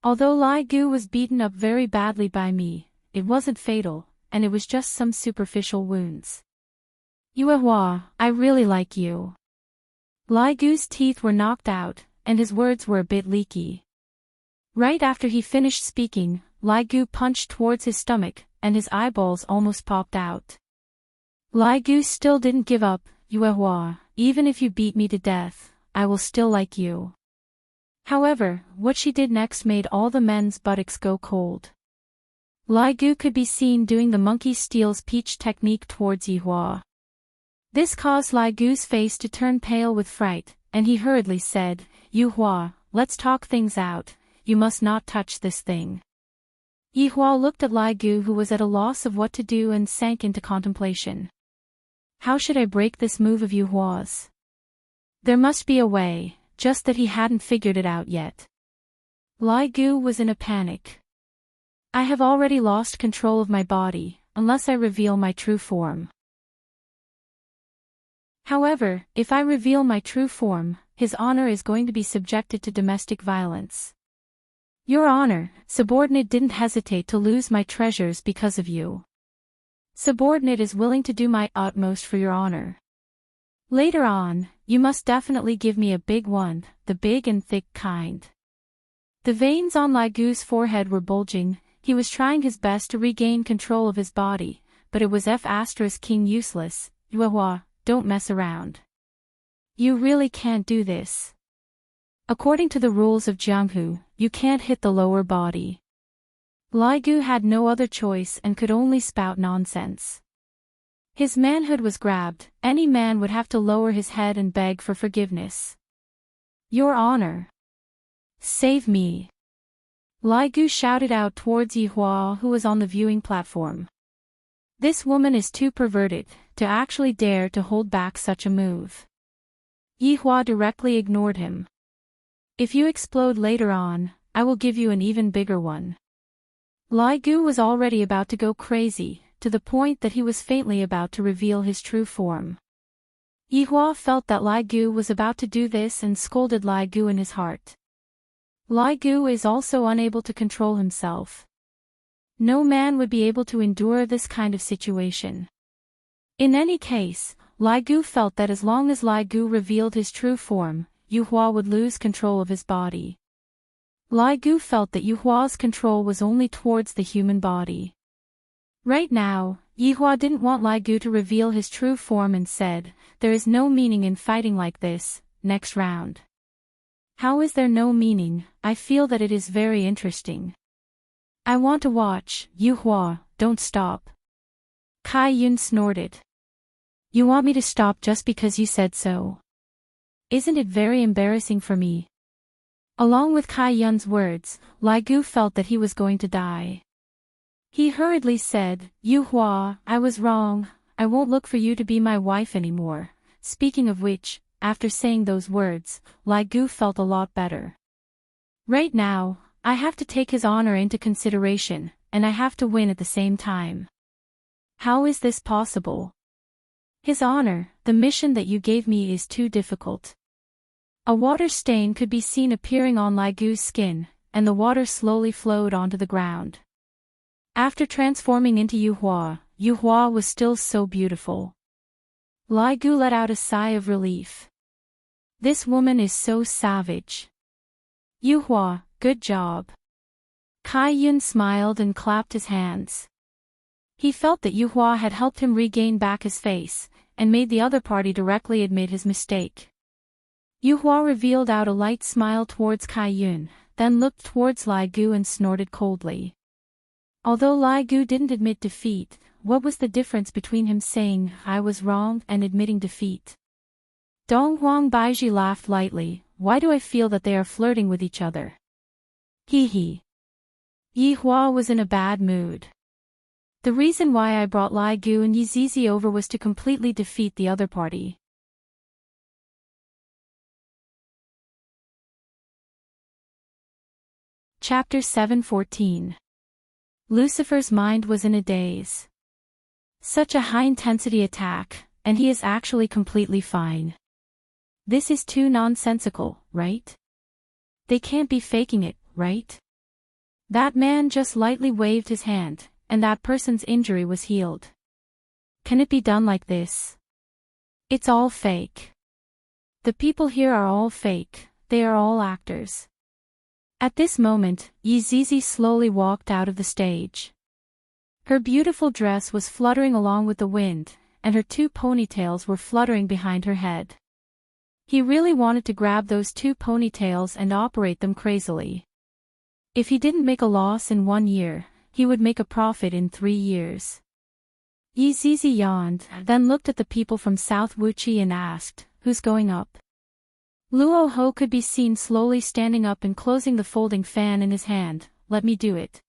Although Lai Gu was beaten up very badly by me, it wasn't fatal, and it was just some superficial wounds. Yuehua, I really like you. Lai Gu's teeth were knocked out, and his words were a bit leaky. Right after he finished speaking, Lai Gu punched towards his stomach, and his eyeballs almost popped out. Lai Gu still didn't give up. Yuehua, even if you beat me to death, I will still like you. However, what she did next made all the men's buttocks go cold. Lai Gu could be seen doing the monkey steals peach technique towards Yihua. This caused Lai Gu's face to turn pale with fright, and he hurriedly said, Yihua, let's talk things out, you must not touch this thing. Yihua looked at Lai Gu, who was at a loss of what to do, and sank into contemplation. How should I break this move of Yuhua's? There must be a way, just that he hadn't figured it out yet. Lai Gu was in a panic. I have already lost control of my body, unless I reveal my true form. However, if I reveal my true form, his honor is going to be subjected to domestic violence. Your honor, subordinate didn't hesitate to lose my treasures because of you. Subordinate is willing to do my utmost for your honor. Later on, you must definitely give me a big one, the big and thick kind. The veins on Lai Gu's forehead were bulging. He was trying his best to regain control of his body, but it was F***king useless. Yuehua, don't mess around. You really can't do this. According to the rules of Jianghu, you can't hit the lower body. Lai Gu had no other choice and could only spout nonsense. His manhood was grabbed. Any man would have to lower his head and beg for forgiveness. Your honor. Save me. Lai Gu shouted out towards Yihua, who was on the viewing platform. This woman is too perverted to actually dare to hold back such a move. Yihua directly ignored him. If you explode later on, I will give you an even bigger one. Lai Gu was already about to go crazy, to the point that he was faintly about to reveal his true form. Yihua felt that Lai Gu was about to do this and scolded Lai Gu in his heart. Lai Gu is also unable to control himself. No man would be able to endure this kind of situation. In any case, Lai Gu felt that as long as Lai Gu revealed his true form, Yuehua would lose control of his body. Lai Gu felt that Yuhua's control was only towards the human body. Right now, Yihua didn't want Lai Gu to reveal his true form and said, there is no meaning in fighting like this. Next round. How is there no meaning? I feel that it is very interesting. I want to watch. Yuehua, don't stop. Kai Yun snorted. You want me to stop just because you said so? Isn't it very embarrassing for me? Along with Kai Yun's words, Lai Gu felt that he was going to die. He hurriedly said, Yuehua, I was wrong, I won't look for you to be my wife anymore. Speaking of which, after saying those words, Lai Gu felt a lot better. Right now, I have to take his honor into consideration, and I have to win at the same time. How is this possible? His honor, the mission that you gave me is too difficult. A water stain could be seen appearing on Lai Gu's skin, and the water slowly flowed onto the ground. After transforming into Yuehua, Yuehua was still so beautiful. Lai Gu let out a sigh of relief. This woman is so savage. Yuehua, good job. Kai Yun smiled and clapped his hands. He felt that Yuehua had helped him regain back his face, and made the other party directly admit his mistake. Yuehua revealed out a light smile towards Kai Yun, then looked towards Lai Gu and snorted coldly. Although Lai Gu didn't admit defeat, what was the difference between him saying, "I was wrong," and admitting defeat? Dong Huang Baiji laughed lightly. Why do I feel that they are flirting with each other? Hee hee. Yi Hua was in a bad mood. The reason why I brought Lai Gu and Yi Zizi over was to completely defeat the other party. Chapter 7:14. Lucifer's mind was in a daze. Such a high-intensity attack, and he is actually completely fine. This is too nonsensical, right? They can't be faking it, right? That man just lightly waved his hand, and that person's injury was healed. Can it be done like this? It's all fake. The people here are all fake, they are all actors. At this moment, Yi Zizi slowly walked out of the stage. Her beautiful dress was fluttering along with the wind, and her 2 ponytails were fluttering behind her head. He really wanted to grab those 2 ponytails and operate them crazily. If he didn't make a loss in 1 year, he would make a profit in 3 years. Yi Zizi yawned, then looked at the people from South Wuchi and asked, "Who's going up?" Luo Ho could be seen slowly standing up and closing the folding fan in his hand. "Let me do it."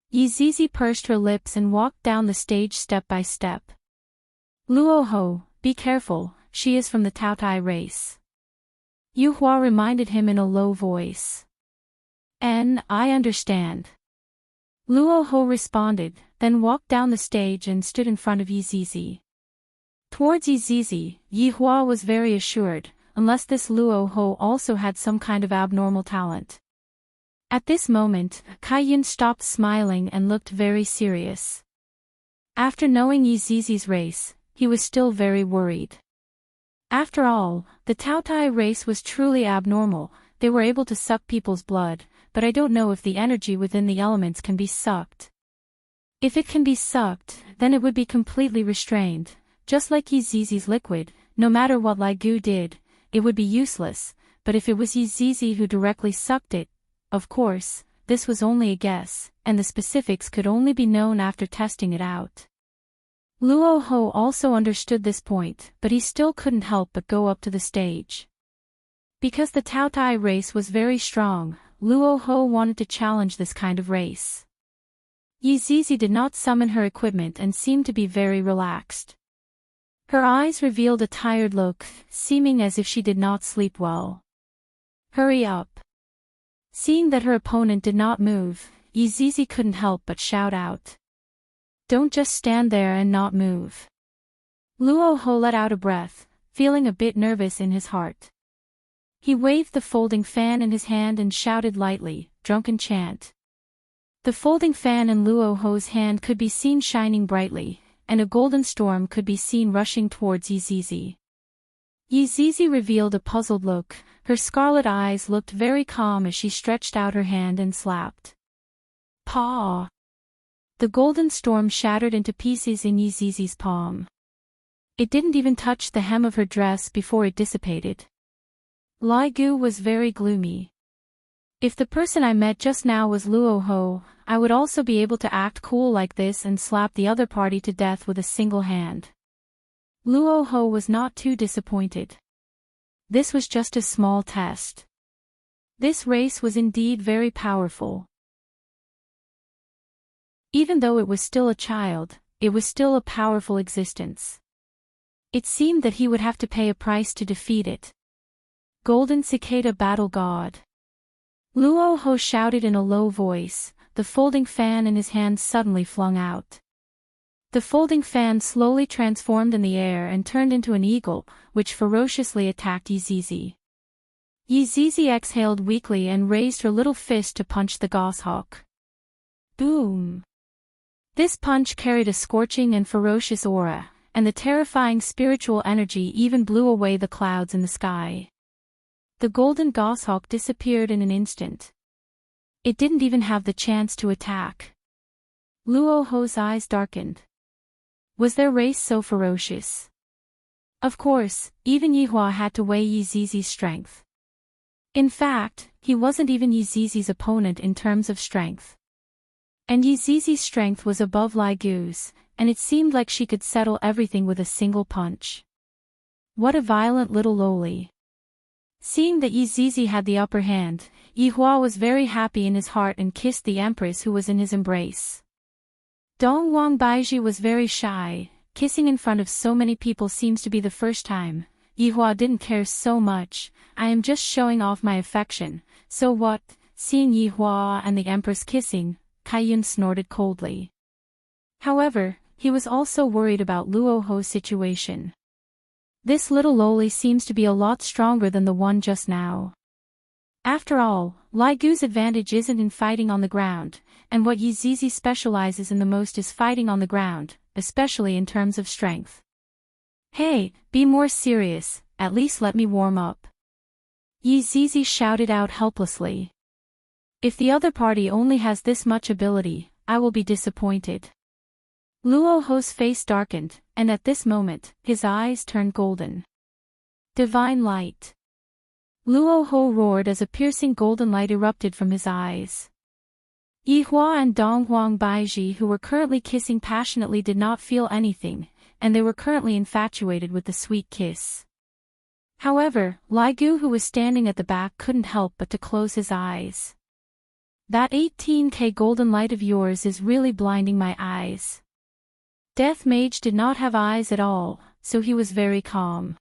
Yi Zizi pursed her lips and walked down the stage step by step. "Luo Ho, be careful, she is from the Taotai race." Yu Hua reminded him in a low voice. I understand." Luo Ho responded, then walked down the stage and stood in front of Yi Zizi. Towards Yi Zizi, Yi Hua was very assured, unless this Luo Ho also had some kind of abnormal talent. At this moment, Kai Yun stopped smiling and looked very serious. After knowing Yi Zizi's race, he was still very worried. After all, the Taotai race was truly abnormal. They were able to suck people's blood, but I don't know if the energy within the elements can be sucked. If it can be sucked, then it would be completely restrained, just like Yi Zizi's liquid. No matter what Lai Gu did, it would be useless, but if it was Yi Zizi who directly sucked it, of course, this was only a guess, and the specifics could only be known after testing it out. Luo Ho also understood this point, but he still couldn't help but go up to the stage. Because the Taotai race was very strong, Luo Ho wanted to challenge this kind of race. Yi Zizi did not summon her equipment and seemed to be very relaxed. Her eyes revealed a tired look, seeming as if she did not sleep well. "Hurry up." Seeing that her opponent did not move, Yi Zizi couldn't help but shout out. "Don't just stand there and not move." Luo Ho let out a breath, feeling a bit nervous in his heart. He waved the folding fan in his hand and shouted lightly, "Drunken chant." The folding fan in Luo Ho's hand could be seen shining brightly, and a golden storm could be seen rushing towards Yi Zizi. Yi Zizi revealed a puzzled look, her scarlet eyes looked very calm as she stretched out her hand and slapped. "Paw!" The golden storm shattered into pieces in Yi Zizi's palm. It didn't even touch the hem of her dress before it dissipated. Lai Gu was very gloomy. If the person I met just now was Luo Ho, I would also be able to act cool like this and slap the other party to death with a single hand. Luo Ho was not too disappointed. This was just a small test. This race was indeed very powerful. Even though it was still a child, it was still a powerful existence. It seemed that he would have to pay a price to defeat it. Golden Cicada Battle God. Luo Ho shouted in a low voice, the folding fan in his hand suddenly flung out. The folding fan slowly transformed in the air and turned into an eagle, which ferociously attacked Yi Zizi. Yi Zizi exhaled weakly and raised her little fist to punch the goshawk. Boom! This punch carried a scorching and ferocious aura, and the terrifying spiritual energy even blew away the clouds in the sky. The golden goshawk disappeared in an instant. It didn't even have the chance to attack. Luo Ho's eyes darkened. Was their race so ferocious? Of course, even Yi Hua had to weigh Yi Zizi's strength. In fact, he wasn't even Yi Zizi's opponent in terms of strength. And Yi Zizi's strength was above Lai Gu's, and it seemed like she could settle everything with a single punch. What a violent little loli. Seeing that Yi Zizi had the upper hand, Yi Hua was very happy in his heart and kissed the empress who was in his embrace. Dong Wang Baiji was very shy. Kissing in front of so many people seems to be the first time. Yi Hua didn't care so much. I am just showing off my affection, so what? Seeing Yi Hua and the empress kissing, Kai Yun snorted coldly. However, he was also worried about Luo Ho's situation. This little loli seems to be a lot stronger than the one just now. After all, Lai Gu's advantage isn't in fighting on the ground, and what Yi Zizi specializes in the most is fighting on the ground, especially in terms of strength. Hey, be more serious, at least let me warm up. Yi Zizi shouted out helplessly. If the other party only has this much ability, I will be disappointed. Luo Ho's face darkened, and at this moment, his eyes turned golden. Divine light. Luo Ho roared as a piercing golden light erupted from his eyes. Yi Hua and Dong Huang Baiji, who were currently kissing passionately, did not feel anything, and they were currently infatuated with the sweet kiss. However, Lai Gu, who was standing at the back, couldn't help but to close his eyes. That 18K golden light of yours is really blinding my eyes. Death Mage did not have eyes at all, so he was very calm.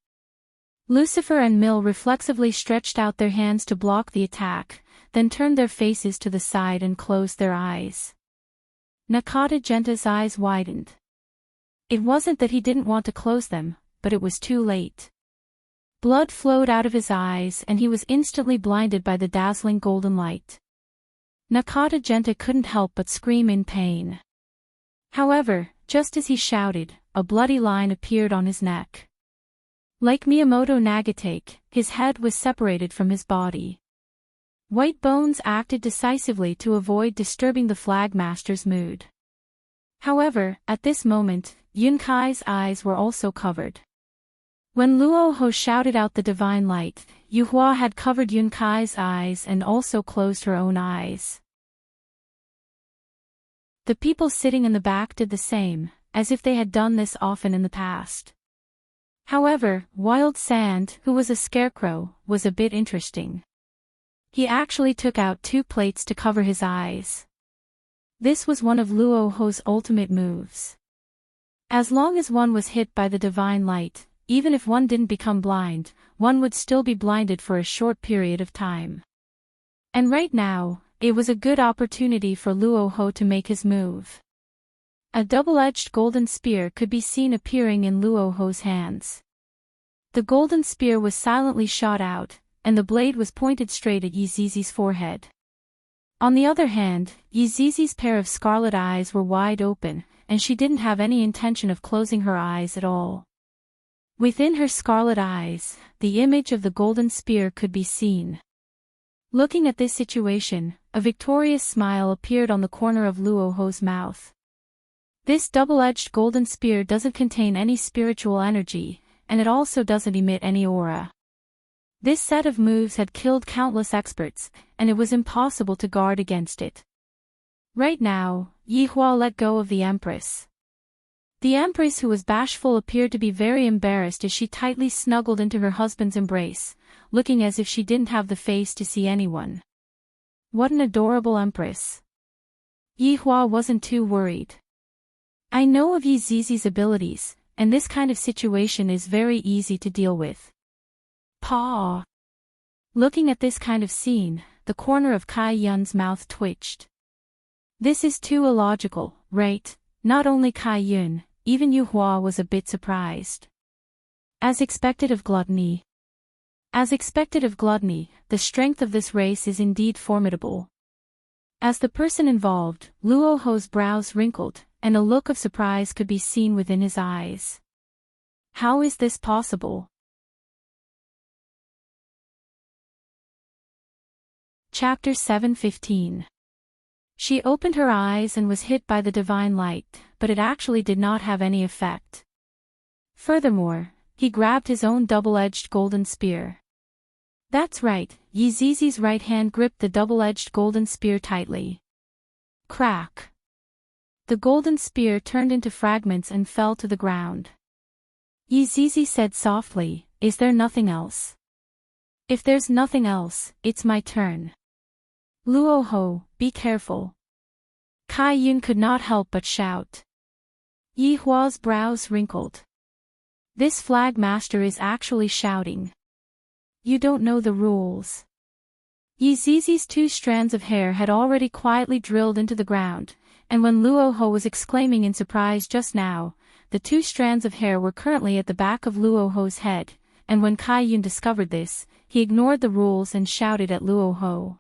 Lucifer and Mill reflexively stretched out their hands to block the attack, then turned their faces to the side and closed their eyes. Nakata Genta's eyes widened. It wasn't that he didn't want to close them, but it was too late. Blood flowed out of his eyes and he was instantly blinded by the dazzling golden light. Nakata Genta couldn't help but scream in pain. However, just as he shouted, a bloody line appeared on his neck. Like Miyamoto Nagatake, his head was separated from his body. White Bones acted decisively to avoid disturbing the Flagmaster's mood. However, at this moment, Yunkai's eyes were also covered. When Luo Ho shouted out the divine light, Yu Hua had covered Yunkai's eyes and also closed her own eyes. The people sitting in the back did the same, as if they had done this often in the past. However, Wild Sand, who was a scarecrow, was a bit interesting. He actually took out 2 plates to cover his eyes. This was one of Luo Ho's ultimate moves. As long as one was hit by the divine light, even if one didn't become blind, one would still be blinded for a short period of time. And right now, it was a good opportunity for Luo Ho to make his move. A double-edged golden spear could be seen appearing in Luo Ho's hands. The golden spear was silently shot out, and the blade was pointed straight at Yi Zizi's forehead. On the other hand, Yi Zizi's pair of scarlet eyes were wide open, and she didn't have any intention of closing her eyes at all. Within her scarlet eyes, the image of the golden spear could be seen. Looking at this situation, a victorious smile appeared on the corner of Luo Ho's mouth. This double-edged golden spear doesn't contain any spiritual energy, and it also doesn't emit any aura. This set of moves had killed countless experts, and it was impossible to guard against it. Right now, Yi Hua let go of the Empress. The Empress, who was bashful, appeared to be very embarrassed as she tightly snuggled into her husband's embrace, looking as if she didn't have the face to see anyone. What an adorable Empress. Yi Hua wasn't too worried. I know of Yi Zizi's abilities, and this kind of situation is very easy to deal with. Paw. Looking at this kind of scene, the corner of Kai Yun's mouth twitched. This is too illogical, right? Not only Kai Yun, even Yu Hua was a bit surprised. As expected of gluttony. As expected of gluttony, the strength of this race is indeed formidable. As the person involved, Luo Ho's brows wrinkled, and a look of surprise could be seen within his eyes. How is this possible? Chapter 7:15. She opened her eyes and was hit by the divine light, but it actually did not have any effect. Furthermore, he grabbed his own double-edged golden spear. That's right, Yi Zizi's right hand gripped the double-edged golden spear tightly. Crack. The golden spear turned into fragments and fell to the ground. Yi Zizi said softly, "Is there nothing else?" "If there's nothing else, it's my turn." "Luo Ho, be careful." Kai Yun could not help but shout. Yi Hua's brows wrinkled. This flag master is actually shouting. You don't know the rules. Yi Zizi's 2 strands of hair had already quietly drilled into the ground, and when Luo Ho was exclaiming in surprise just now, the 2 strands of hair were currently at the back of Luo Ho's head, and when Kai Yun discovered this, he ignored the rules and shouted at Luo Ho.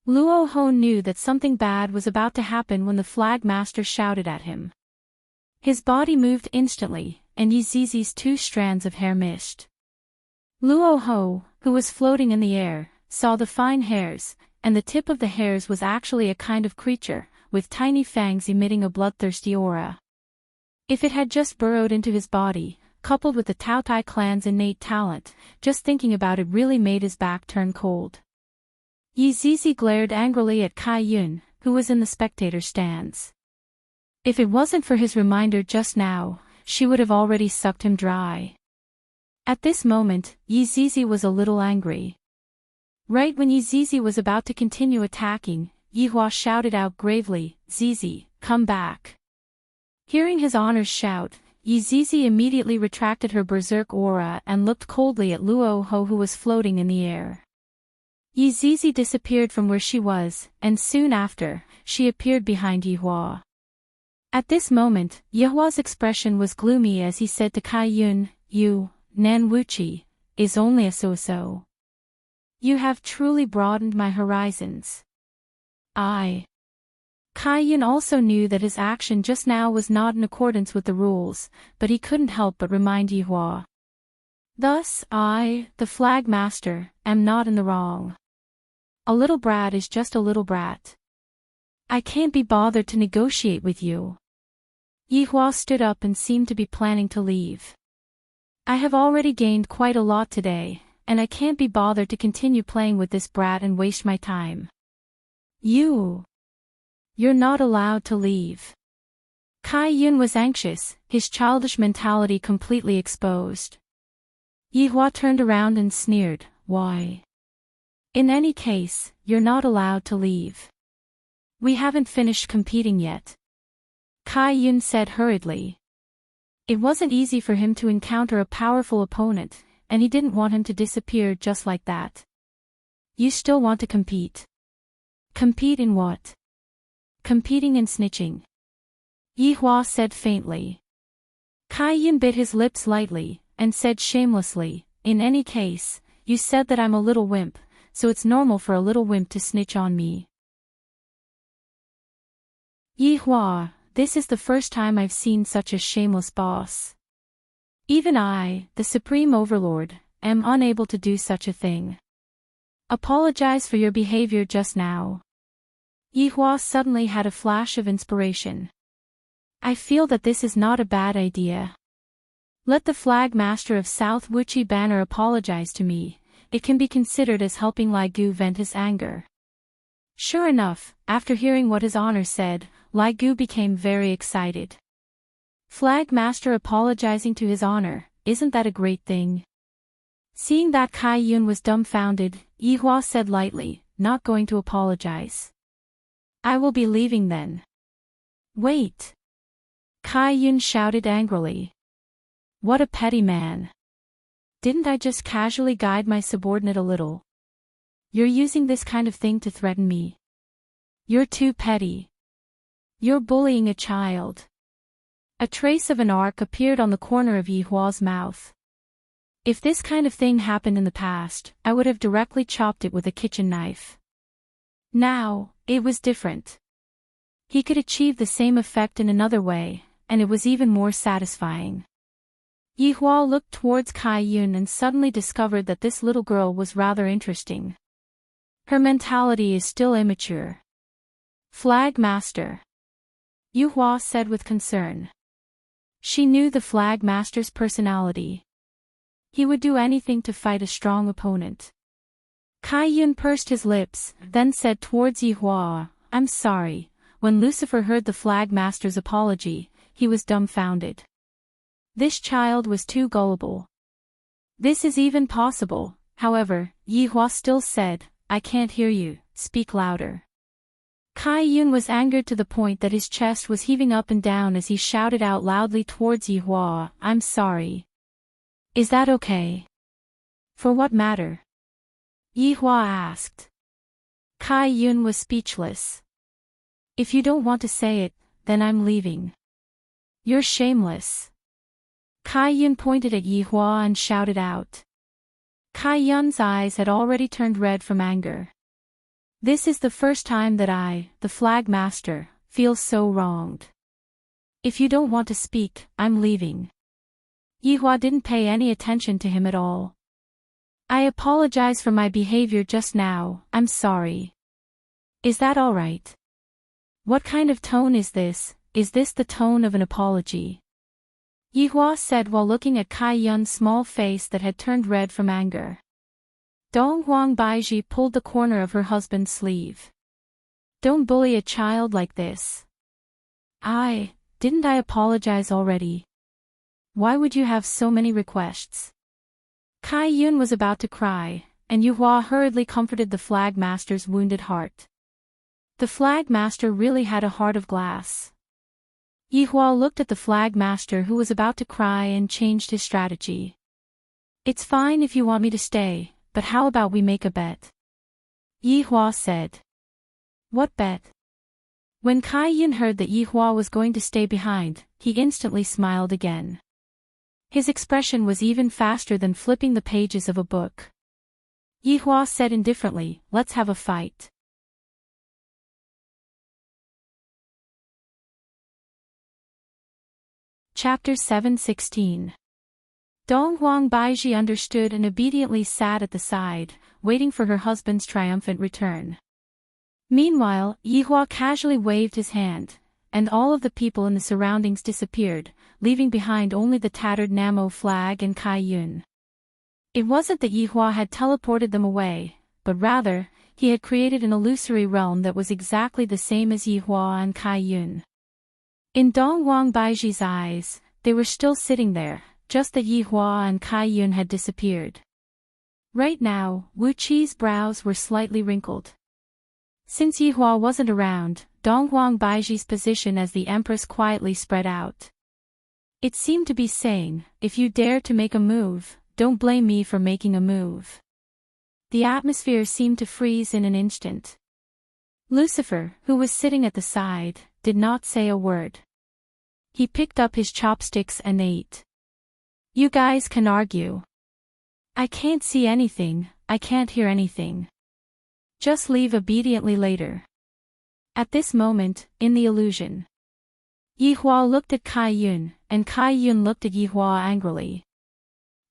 Luo Ho knew that something bad was about to happen when the flag master shouted at him. His body moved instantly, and Yi Zizi's 2 strands of hair missed. Luo Ho, who was floating in the air, saw the fine hairs, and the tip of the hairs was actually a kind of creature, with tiny fangs emitting a bloodthirsty aura. If it had just burrowed into his body, coupled with the Tao Tai clan's innate talent, just thinking about it really made his back turn cold. Yi Zizi glared angrily at Kai Yun, who was in the spectator stands. If it wasn't for his reminder just now, she would have already sucked him dry. At this moment, Yi Zizi was a little angry. Right when Yi Zizi was about to continue attacking, Yi Hua shouted out gravely, "Zizi, come back." Hearing his honor's shout, Yi Zizi immediately retracted her berserk aura and looked coldly at Luo Ho, who was floating in the air. Yi Zizi disappeared from where she was, and soon after, she appeared behind Yi Hua. At this moment, Yi Hua's expression was gloomy as he said to Kai Yun, "You, Nan Wuchi, is only a so-so. You have truly broadened my horizons." Kai Yun also knew that his action just now was not in accordance with the rules, but he couldn't help but remind Yi Hua. Thus, I, the flag master, am not in the wrong. A little brat is just a little brat. I can't be bothered to negotiate with you. Yi Hua stood up and seemed to be planning to leave. I have already gained quite a lot today, and I can't be bothered to continue playing with this brat and waste my time. You're not allowed to leave. Kai Yun was anxious, his childish mentality completely exposed. Yi Hua turned around and sneered, "Why? In any case, you're not allowed to leave. We haven't finished competing yet." Kai Yun said hurriedly. It wasn't easy for him to encounter a powerful opponent, and he didn't want him to disappear just like that. You still want to compete? Compete in what? Competing in snitching. Yi Hua said faintly. Kai Yun bit his lips lightly, and said shamelessly, "In any case, you said that I'm a little wimp, so it's normal for a little wimp to snitch on me." Yi Hua, this is the first time I've seen such a shameless boss. Even I, the Supreme Overlord, am unable to do such a thing. Apologize for your behavior just now. Yi Hua suddenly had a flash of inspiration. I feel that this is not a bad idea. Let the flag master of South Wuchi Banner apologize to me. It can be considered as helping Lai Gu vent his anger. Sure enough, after hearing what his honor said, Lai Gu became very excited. Flag master apologizing to his honor, isn't that a great thing? Seeing that Kai Yun was dumbfounded, Yi Hua said lightly, "Not going to apologize. I will be leaving then." Wait! Kai Yun shouted angrily. What a petty man. Didn't I just casually guide my subordinate a little? You're using this kind of thing to threaten me. You're too petty. You're bullying a child. A trace of an arc appeared on the corner of Yi Hua's mouth. If this kind of thing happened in the past, I would have directly chopped it with a kitchen knife. Now, it was different. He could achieve the same effect in another way, and it was even more satisfying. Yi Hua looked towards Kai Yun and suddenly discovered that this little girl was rather interesting. Her mentality is still immature. Flag master. Yi Hua said with concern. She knew the flag master's personality. He would do anything to fight a strong opponent. Kai Yun pursed his lips, then said towards Yi Hua, "I'm sorry, when Lucifer heard the flag master's apology, he was dumbfounded. This child was too gullible. This is even possible, however, Yihua still said, I can't hear you, speak louder. Kai Yun was angered to the point that his chest was heaving up and down as he shouted out loudly towards Yihua, I'm sorry. Is that okay? For what matter? Yihua asked. Kai Yun was speechless. If you don't want to say it, then I'm leaving. You're shameless. Kai Yun pointed at Yihua and shouted out. Kai Yun's eyes had already turned red from anger. This is the first time that I, the flag master, feel so wronged. If you don't want to speak, I'm leaving. Yihua didn't pay any attention to him at all. I apologize for my behavior just now, I'm sorry. Is that all right? What kind of tone is this? Is this the tone of an apology? Yihua said while looking at Kai Yun's small face that had turned red from anger. Dong Huang Baiji pulled the corner of her husband's sleeve. Don't bully a child like this. Didn't I apologize already? Why would you have so many requests? Kai Yun was about to cry, and Yihua hurriedly comforted the flag master's wounded heart. The flag master really had a heart of glass. Yihua looked at the flag master who was about to cry and changed his strategy. It's fine if you want me to stay, but how about we make a bet? Yihua said. What bet? When Kai Yun heard that Yihua was going to stay behind, he instantly smiled again. His expression was even faster than flipping the pages of a book. Yihua said indifferently, let's have a fight. Chapter 7:16. Dong Huang Baiji understood and obediently sat at the side, waiting for her husband's triumphant return. Meanwhile, Yihua casually waved his hand, and all of the people in the surroundings disappeared, leaving behind only the tattered Namo flag and Kai Yun. It wasn't that Yihua had teleported them away, but rather, he had created an illusory realm that was exactly the same as Yihua and Kai Yun. In Dong Huang Baiji's eyes, they were still sitting there, just that Yihua and Kai Yun had disappeared. Right now, Wu Qi's brows were slightly wrinkled. Since Yihua wasn't around, Dong Huang Baiji's position as the empress quietly spread out. It seemed to be saying, if you dare to make a move, don't blame me for making a move. The atmosphere seemed to freeze in an instant. Lucifer, who was sitting at the side, did not say a word. He picked up his chopsticks and ate. You guys can argue. I can't see anything, I can't hear anything. Just leave obediently later. At this moment, in the illusion, Yihua looked at Kai Yun, and Kai Yun looked at Yihua angrily.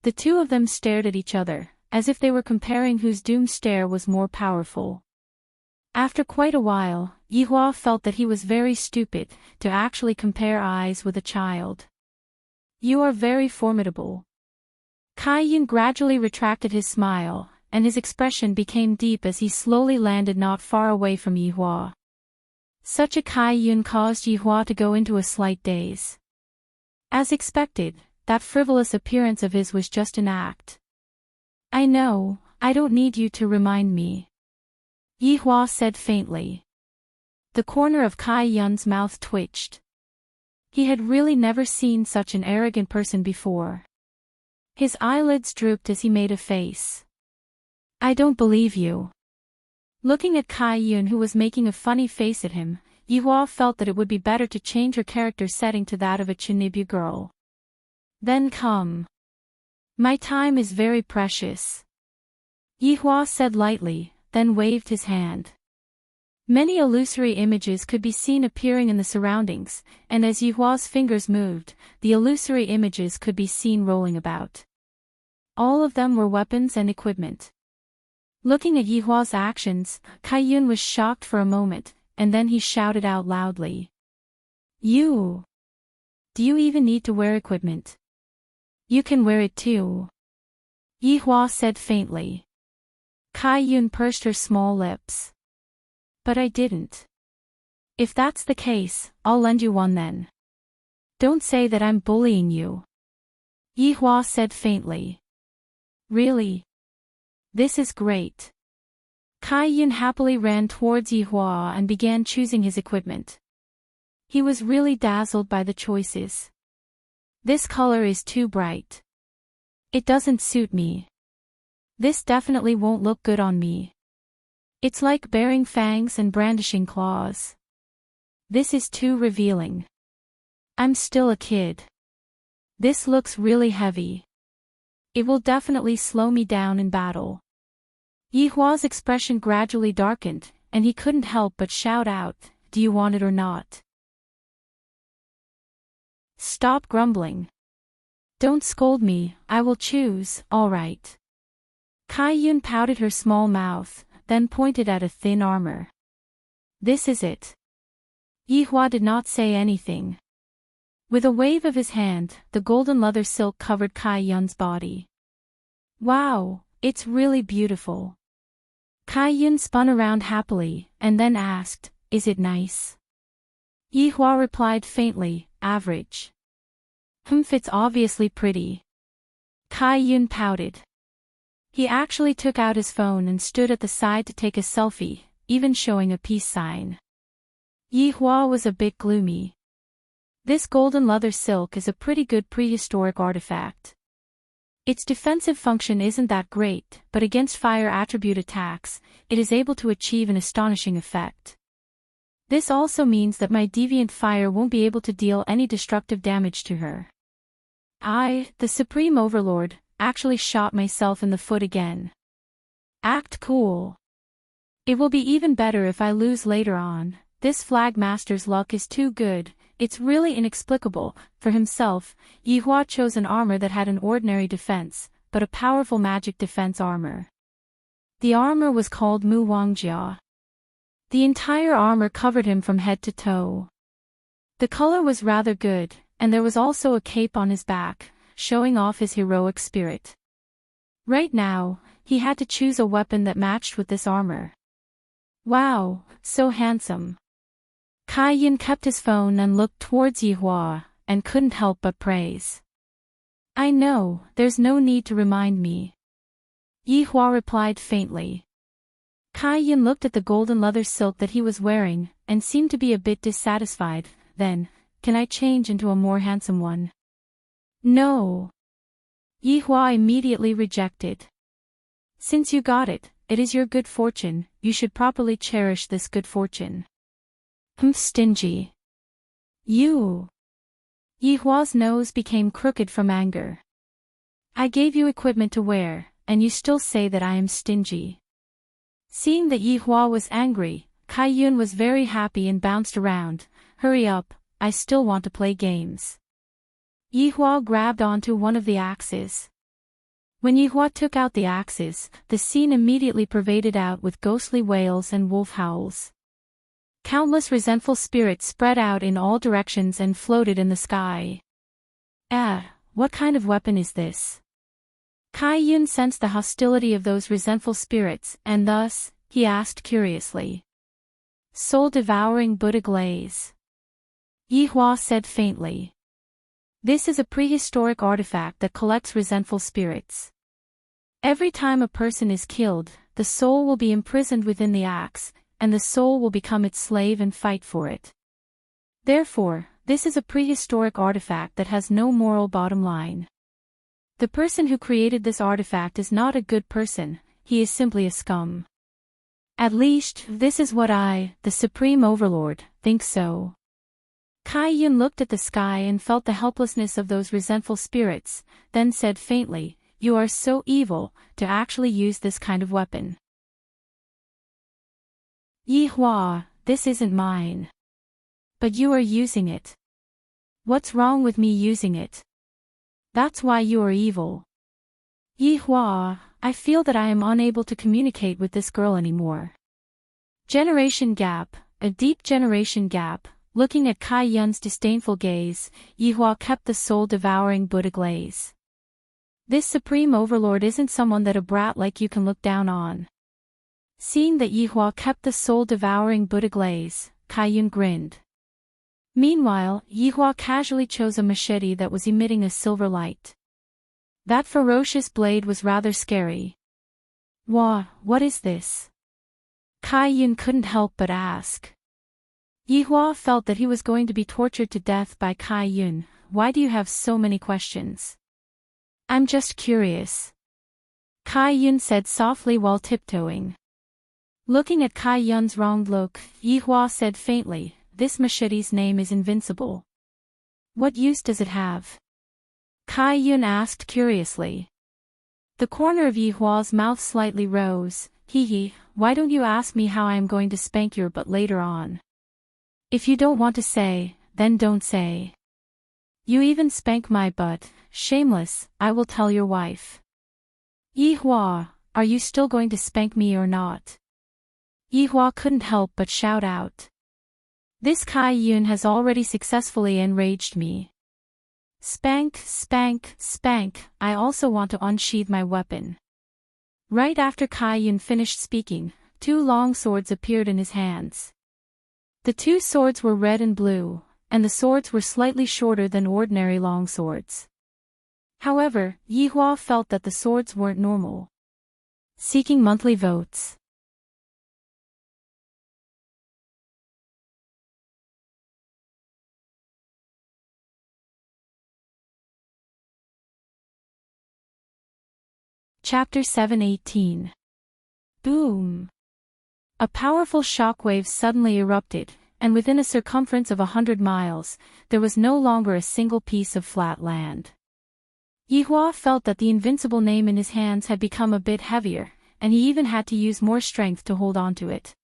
The two of them stared at each other, as if they were comparing whose doom stare was more powerful. After quite a while, Yihua felt that he was very stupid to actually compare eyes with a child. You are very formidable. Kai Yun gradually retracted his smile, and his expression became deep as he slowly landed not far away from Yihua. Such a Kai Yun caused Yihua to go into a slight daze. As expected, that frivolous appearance of his was just an act. I know, I don't need you to remind me. Yihua said faintly. The corner of Kai Yun's mouth twitched. He had really never seen such an arrogant person before. His eyelids drooped as he made a face. I don't believe you. Looking at Kai Yun who was making a funny face at him, Yihua felt that it would be better to change her character setting to that of a Chinibu girl. Then come. My time is very precious. Yihua said lightly, then waved his hand. Many illusory images could be seen appearing in the surroundings, and as Yihua's fingers moved, the illusory images could be seen rolling about. All of them were weapons and equipment. Looking at Yihua's actions, Kai Yun was shocked for a moment, and then he shouted out loudly. Do you even need to wear equipment? You can wear it too. Yihua said faintly. Kai Yun pursed her small lips. But I didn't. If that's the case, I'll lend you one then. Don't say that I'm bullying you. Yi Hua said faintly. Really? This is great. Kai Yun happily ran towards Yi Hua and began choosing his equipment. He was really dazzled by the choices. This color is too bright. It doesn't suit me. This definitely won't look good on me. It's like bearing fangs and brandishing claws. This is too revealing. I'm still a kid. This looks really heavy. It will definitely slow me down in battle. Yi Hua's expression gradually darkened, and he couldn't help but shout out, "Do you want it or not? Stop grumbling. Don't scold me, I will choose, all right." Kai Yun pouted her small mouth, then pointed at a thin armor. "This is it." Yi Hua did not say anything. With a wave of his hand, the golden leather silk covered Kai Yun's body. "Wow, it's really beautiful." Kai Yun spun around happily, and then asked, "Is it nice?" Yi Hua replied faintly, "Average." It's obviously pretty." Kai Yun pouted. He actually took out his phone and stood at the side to take a selfie, even showing a peace sign. Yi Hua was a bit gloomy. This golden leather silk is a pretty good prehistoric artifact. Its defensive function isn't that great, but against fire attribute attacks, it is able to achieve an astonishing effect. This also means that my deviant fire won't be able to deal any destructive damage to her. I, the Supreme Overlord, actually shot myself in the foot again. Act cool. It will be even better if I lose later on. This flag master's luck is too good, it's really inexplicable. For himself, Yi Hua chose an armor that had an ordinary defense, but a powerful magic defense armor. The armor was called Mu Wangjia. The entire armor covered him from head to toe. The color was rather good, and there was also a cape on his back, showing off his heroic spirit. Right now, he had to choose a weapon that matched with this armor. Wow, so handsome. Kai Yun kept his phone and looked towards Yi Hua, and couldn't help but praise. "I know, there's no need to remind me." Yi Hua replied faintly. Kai Yun looked at the golden leather silk that he was wearing, and seemed to be a bit dissatisfied. Then, "Can I change into a more handsome one?" "No." Yi Hua immediately rejected. "Since you got it, it is your good fortune, you should properly cherish this good fortune." Stingy. You. Yi Hua's nose became crooked from anger. "I gave you equipment to wear, and you still say that I am stingy." Seeing that Yi Hua was angry, Kai Yun was very happy and bounced around. "Hurry up, I still want to play games." Yi Hua grabbed onto one of the axes. When Yi Hua took out the axes, the scene immediately pervaded out with ghostly wails and wolf howls. Countless resentful spirits spread out in all directions and floated in the sky. What kind of weapon is this? Kai Yun sensed the hostility of those resentful spirits, and thus, he asked curiously. "Soul-devouring Buddha glaze." Yi Hua said faintly. "This is a prehistoric artifact that collects resentful spirits. Every time a person is killed, the soul will be imprisoned within the axe, and the soul will become its slave and fight for it. Therefore, this is a prehistoric artifact that has no moral bottom line. The person who created this artifact is not a good person, he is simply a scum. At least, this is what I, the Supreme Overlord, think so." Kai Yun looked at the sky and felt the helplessness of those resentful spirits, then said faintly, "You are so evil, to actually use this kind of weapon." "Yi Hua, this isn't mine. But you are using it. What's wrong with me using it? That's why you are evil." "Yi Hua, I feel that I am unable to communicate with this girl anymore." Generation gap, a deep generation gap. Looking at Kai Yun's disdainful gaze, Yi Hua kept the soul-devouring Buddha glaze. "This Supreme Overlord isn't someone that a brat like you can look down on." Seeing that Yi Hua kept the soul-devouring Buddha glaze, Kai Yun grinned. Meanwhile, Yihua casually chose a machete that was emitting a silver light. That ferocious blade was rather scary. What is this? Kai Yun couldn't help but ask. Yihua felt that he was going to be tortured to death by Kai Yun. Why do you have so many questions? I'm just curious. Kai Yun said softly while tiptoeing. Looking at Kai Yun's wronged look, Yihua said faintly, this machete's name is invincible. What use does it have? Kai Yun asked curiously. The corner of Yihua's mouth slightly rose. Hee, why don't you ask me how I am going to spank your butt later on? If you don't want to say, then don't say. You even spank my butt, shameless, I will tell your wife. Yihua, are you still going to spank me or not? Yihua couldn't help but shout out. This Kai Yun has already successfully enraged me. Spank, spank, spank, I also want to unsheath my weapon. Right after Kai Yun finished speaking, 2 long swords appeared in his hands. The 2 swords were red and blue, and the swords were slightly shorter than ordinary long swords. However, Yihua felt that the swords weren't normal. Seeking monthly votes. Chapter 7:18. Boom! A powerful shockwave suddenly erupted, and within a circumference of 100 miles, there was no longer a single piece of flat land. Yihua felt that the invincible name in his hands had become a bit heavier, and he even had to use more strength to hold on to it.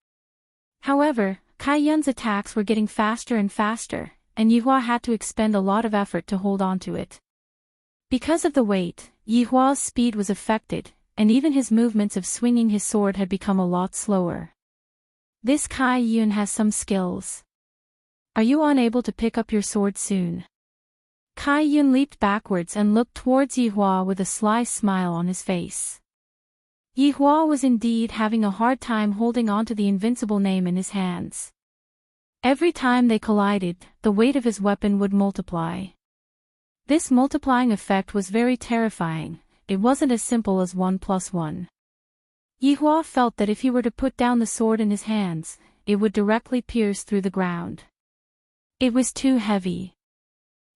However, Kai Yun's attacks were getting faster and faster, and Yihua had to expend a lot of effort to hold on to it. Because of the weight, Yihua's speed was affected, and even his movements of swinging his sword had become a lot slower. This Kai Yun has some skills. Are you unable to pick up your sword soon? Kai Yun leaped backwards and looked towards Yihua with a sly smile on his face. Yihua was indeed having a hard time holding on to the invincible name in his hands. Every time they collided, the weight of his weapon would multiply. This multiplying effect was very terrifying. It wasn't as simple as 1 + 1. Yihua felt that if he were to put down the sword in his hands, it would directly pierce through the ground. It was too heavy.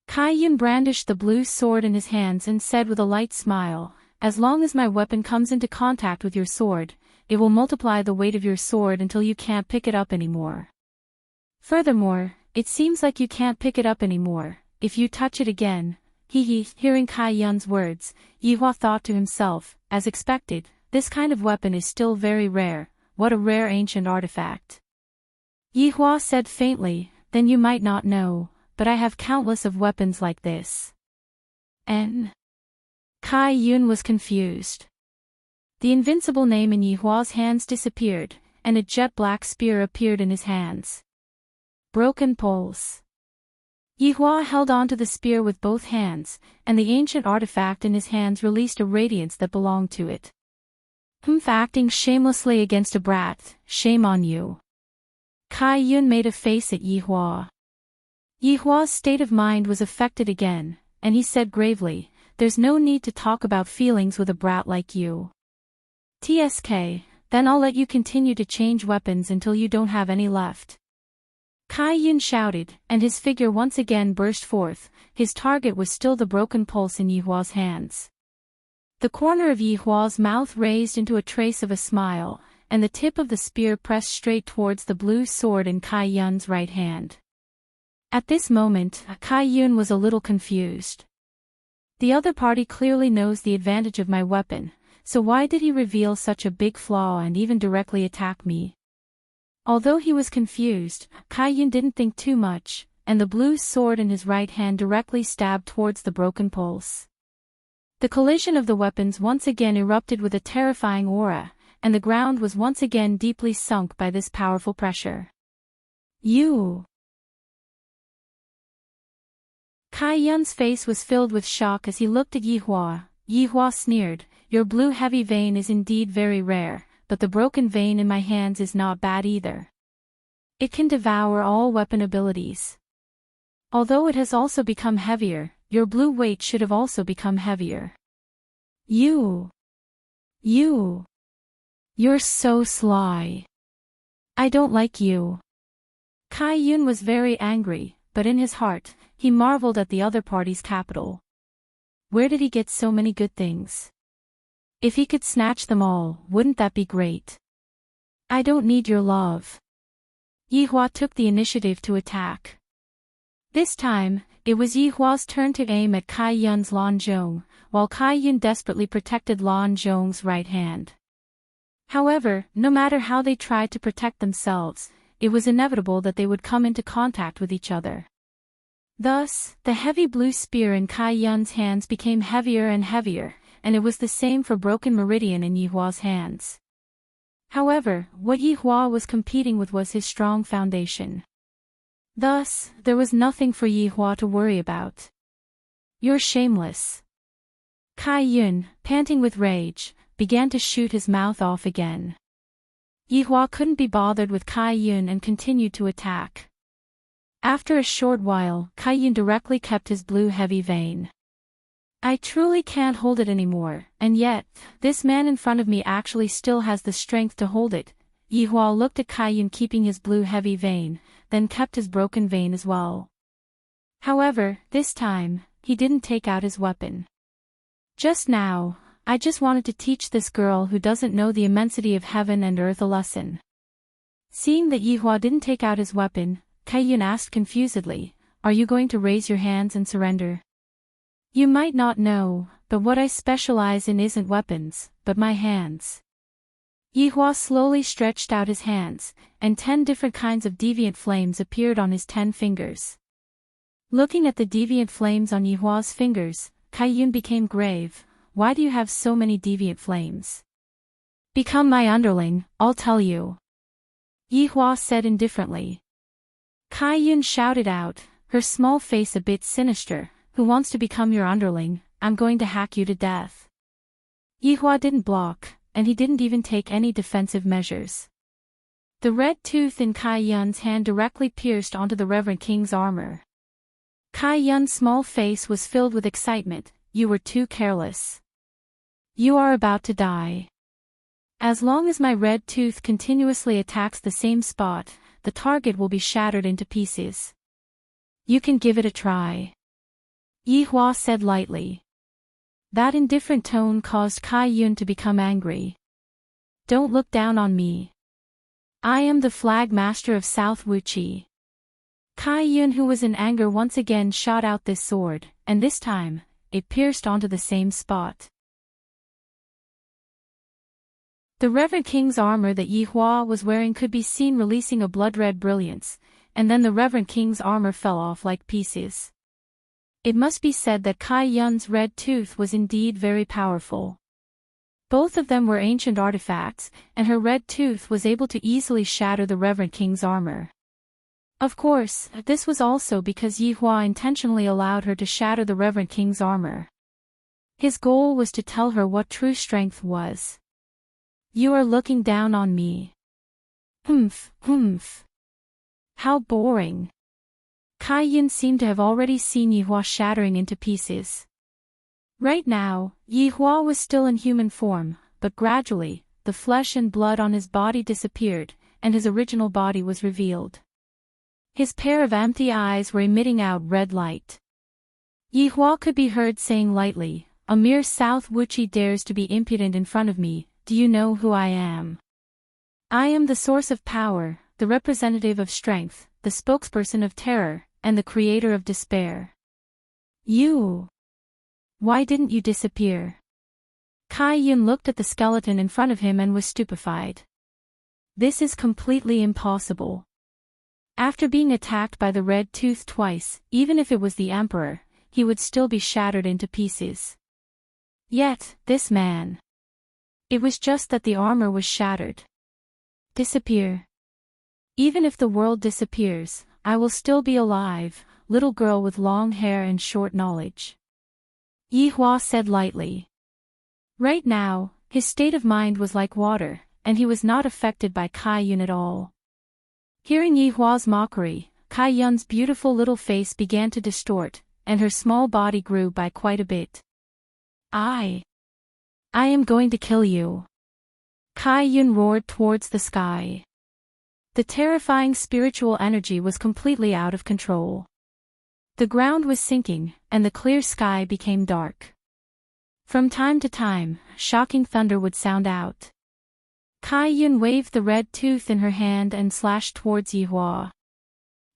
Kai Yun brandished the blue sword in his hands and said with a light smile, as long as my weapon comes into contact with your sword, it will multiply the weight of your sword until you can't pick it up anymore. Furthermore, it seems like you can't pick it up anymore, if you touch it again. Hearing Kai Yun's words, Yihua thought to himself, as expected, this kind of weapon is still very rare, what a rare ancient artifact. Yihua said faintly, then you might not know, but I have countless of weapons like this. Kai Yun was confused. The invincible name in Yihua's hands disappeared, and a jet-black spear appeared in his hands. Broken poles. Yihua held onto the spear with both hands, and the ancient artifact in his hands released a radiance that belonged to it. Acting shamelessly against a brat, shame on you. Kai Yun made a face at Yihua. Yihua's state of mind was affected again, and he said gravely, there's no need to talk about feelings with a brat like you. TSK, then I'll let you continue to change weapons until you don't have any left. Kai Yun shouted, and his figure once again burst forth. His target was still the broken pulse in Yihua's hands. The corner of Yihua's mouth raised into a trace of a smile, and the tip of the spear pressed straight towards the blue sword in Kai Yun's right hand. At this moment, Kai Yun was a little confused. The other party clearly knows the advantage of my weapon, so why did he reveal such a big flaw and even directly attack me? Although he was confused, Kai Yun didn't think too much, and the blue sword in his right hand directly stabbed towards the broken pulse. The collision of the weapons once again erupted with a terrifying aura, and the ground was once again deeply sunk by this powerful pressure. You! Kai Yun's face was filled with shock as he looked at Yihua. Yihua sneered, your blue heavy vein is indeed very rare, but the broken vein in my hands is not bad either. It can devour all weapon abilities. Although it has also become heavier, your blue weight should have also become heavier. You're so sly. I don't like you. Kai Yun was very angry, but in his heart, he marveled at the other party's capital. Where did he get so many good things? If he could snatch them all, wouldn't that be great? I don't need your love. Yi Hua took the initiative to attack. This time, it was Yi Hua's turn to aim at Kai Yun's Lan Zhong, while Kai Yun desperately protected Lan Zhong's right hand. However, no matter how they tried to protect themselves, it was inevitable that they would come into contact with each other. Thus, the heavy blue spear in Kai Yun's hands became heavier and heavier, and it was the same for Broken Meridian in Yi Hua's hands. However, what Yi Hua was competing with was his strong foundation. Thus, there was nothing for Yi Hua to worry about. You're shameless. Kai Yun, panting with rage, began to shoot his mouth off again. Yi Hua couldn't be bothered with Kai Yun and continued to attack. After a short while, Kai Yun directly kept his blue heavy vein. I truly can't hold it anymore, and yet, this man in front of me actually still has the strength to hold it. Yi Hua looked at Kai Yun keeping his blue heavy vein, then kept his broken vein as well. However, this time, he didn't take out his weapon. Just now, I just wanted to teach this girl who doesn't know the immensity of heaven and earth a lesson. Seeing that Yi Hua didn't take out his weapon, Kai Yun asked confusedly, are you going to raise your hands and surrender? You might not know, but what I specialize in isn't weapons, but my hands. Yi Hua slowly stretched out his hands, and 10 different kinds of deviant flames appeared on his 10 fingers. Looking at the deviant flames on Yi Hua's fingers, Kai Yun became grave. Why do you have so many deviant flames? Become my underling, I'll tell you. Yi Hua said indifferently. Kai Yun shouted out, her small face a bit sinister, who wants to become your underling? I'm going to hack you to death. Yi Hua didn't block, and he didn't even take any defensive measures. The red tooth in Kai Yun's hand directly pierced onto the Reverend King's armor. Kai Yun's small face was filled with excitement. You were too careless. You are about to die. As long as my red tooth continuously attacks the same spot, the target will be shattered into pieces. You can give it a try. Yi Hua said lightly. That indifferent tone caused Kai Yun to become angry. Don't look down on me. I am the flag master of South Wuqi. Kai Yun, who was in anger, once again shot out this sword, and this time, it pierced onto the same spot. The Reverend King's armor that Yi Hua was wearing could be seen releasing a blood-red brilliance, and then the Reverend King's armor fell off like pieces. It must be said that Kai Yun's red tooth was indeed very powerful. Both of them were ancient artifacts, and her red tooth was able to easily shatter the Reverend King's armor. Of course, this was also because Yi Hua intentionally allowed her to shatter the Reverend King's armor. His goal was to tell her what true strength was. You are looking down on me. Humph. How boring. Kai Yun seemed to have already seen Yi Hua shattering into pieces. Right now, Yi Hua was still in human form, but gradually, the flesh and blood on his body disappeared, and his original body was revealed. His pair of empty eyes were emitting out red light. Yi Hua could be heard saying lightly, a mere South Wuqi dares to be impudent in front of me. Do you know who I am? I am the source of power, the representative of strength, the spokesperson of terror, and the creator of despair. You! Why didn't you disappear? Kai Yun looked at the skeleton in front of him and was stupefied. This is completely impossible. After being attacked by the red tooth twice, even if it was the emperor, he would still be shattered into pieces. Yet, this man. It was just that the armor was shattered. Disappear. Even if the world disappears, I will still be alive, little girl with long hair and short knowledge. Yi Hua said lightly. Right now, his state of mind was like water, and he was not affected by Kai Yun at all. Hearing Yihua's mockery, Kai Yun's beautiful little face began to distort, and her small body grew by quite a bit. I am going to kill you. Kai Yun roared towards the sky. The terrifying spiritual energy was completely out of control. The ground was sinking, and the clear sky became dark. From time to time, shocking thunder would sound out. Kai Yun waved the red tooth in her hand and slashed towards Yihua.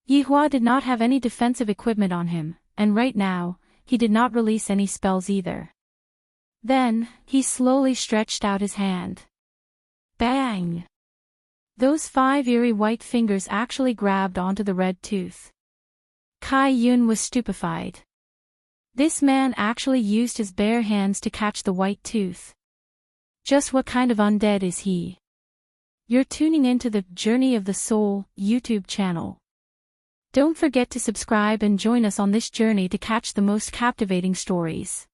Yihua did not have any defensive equipment on him, and right now, he did not release any spells either. Then, he slowly stretched out his hand. Bang! Those 5 eerie white fingers actually grabbed onto the red tooth. Kai Yun was stupefied. This man actually used his bare hands to catch the white tooth. Just what kind of undead is he? You're tuning into the Journey of the Soul YouTube channel. Don't forget to subscribe and join us on this journey to catch the most captivating stories.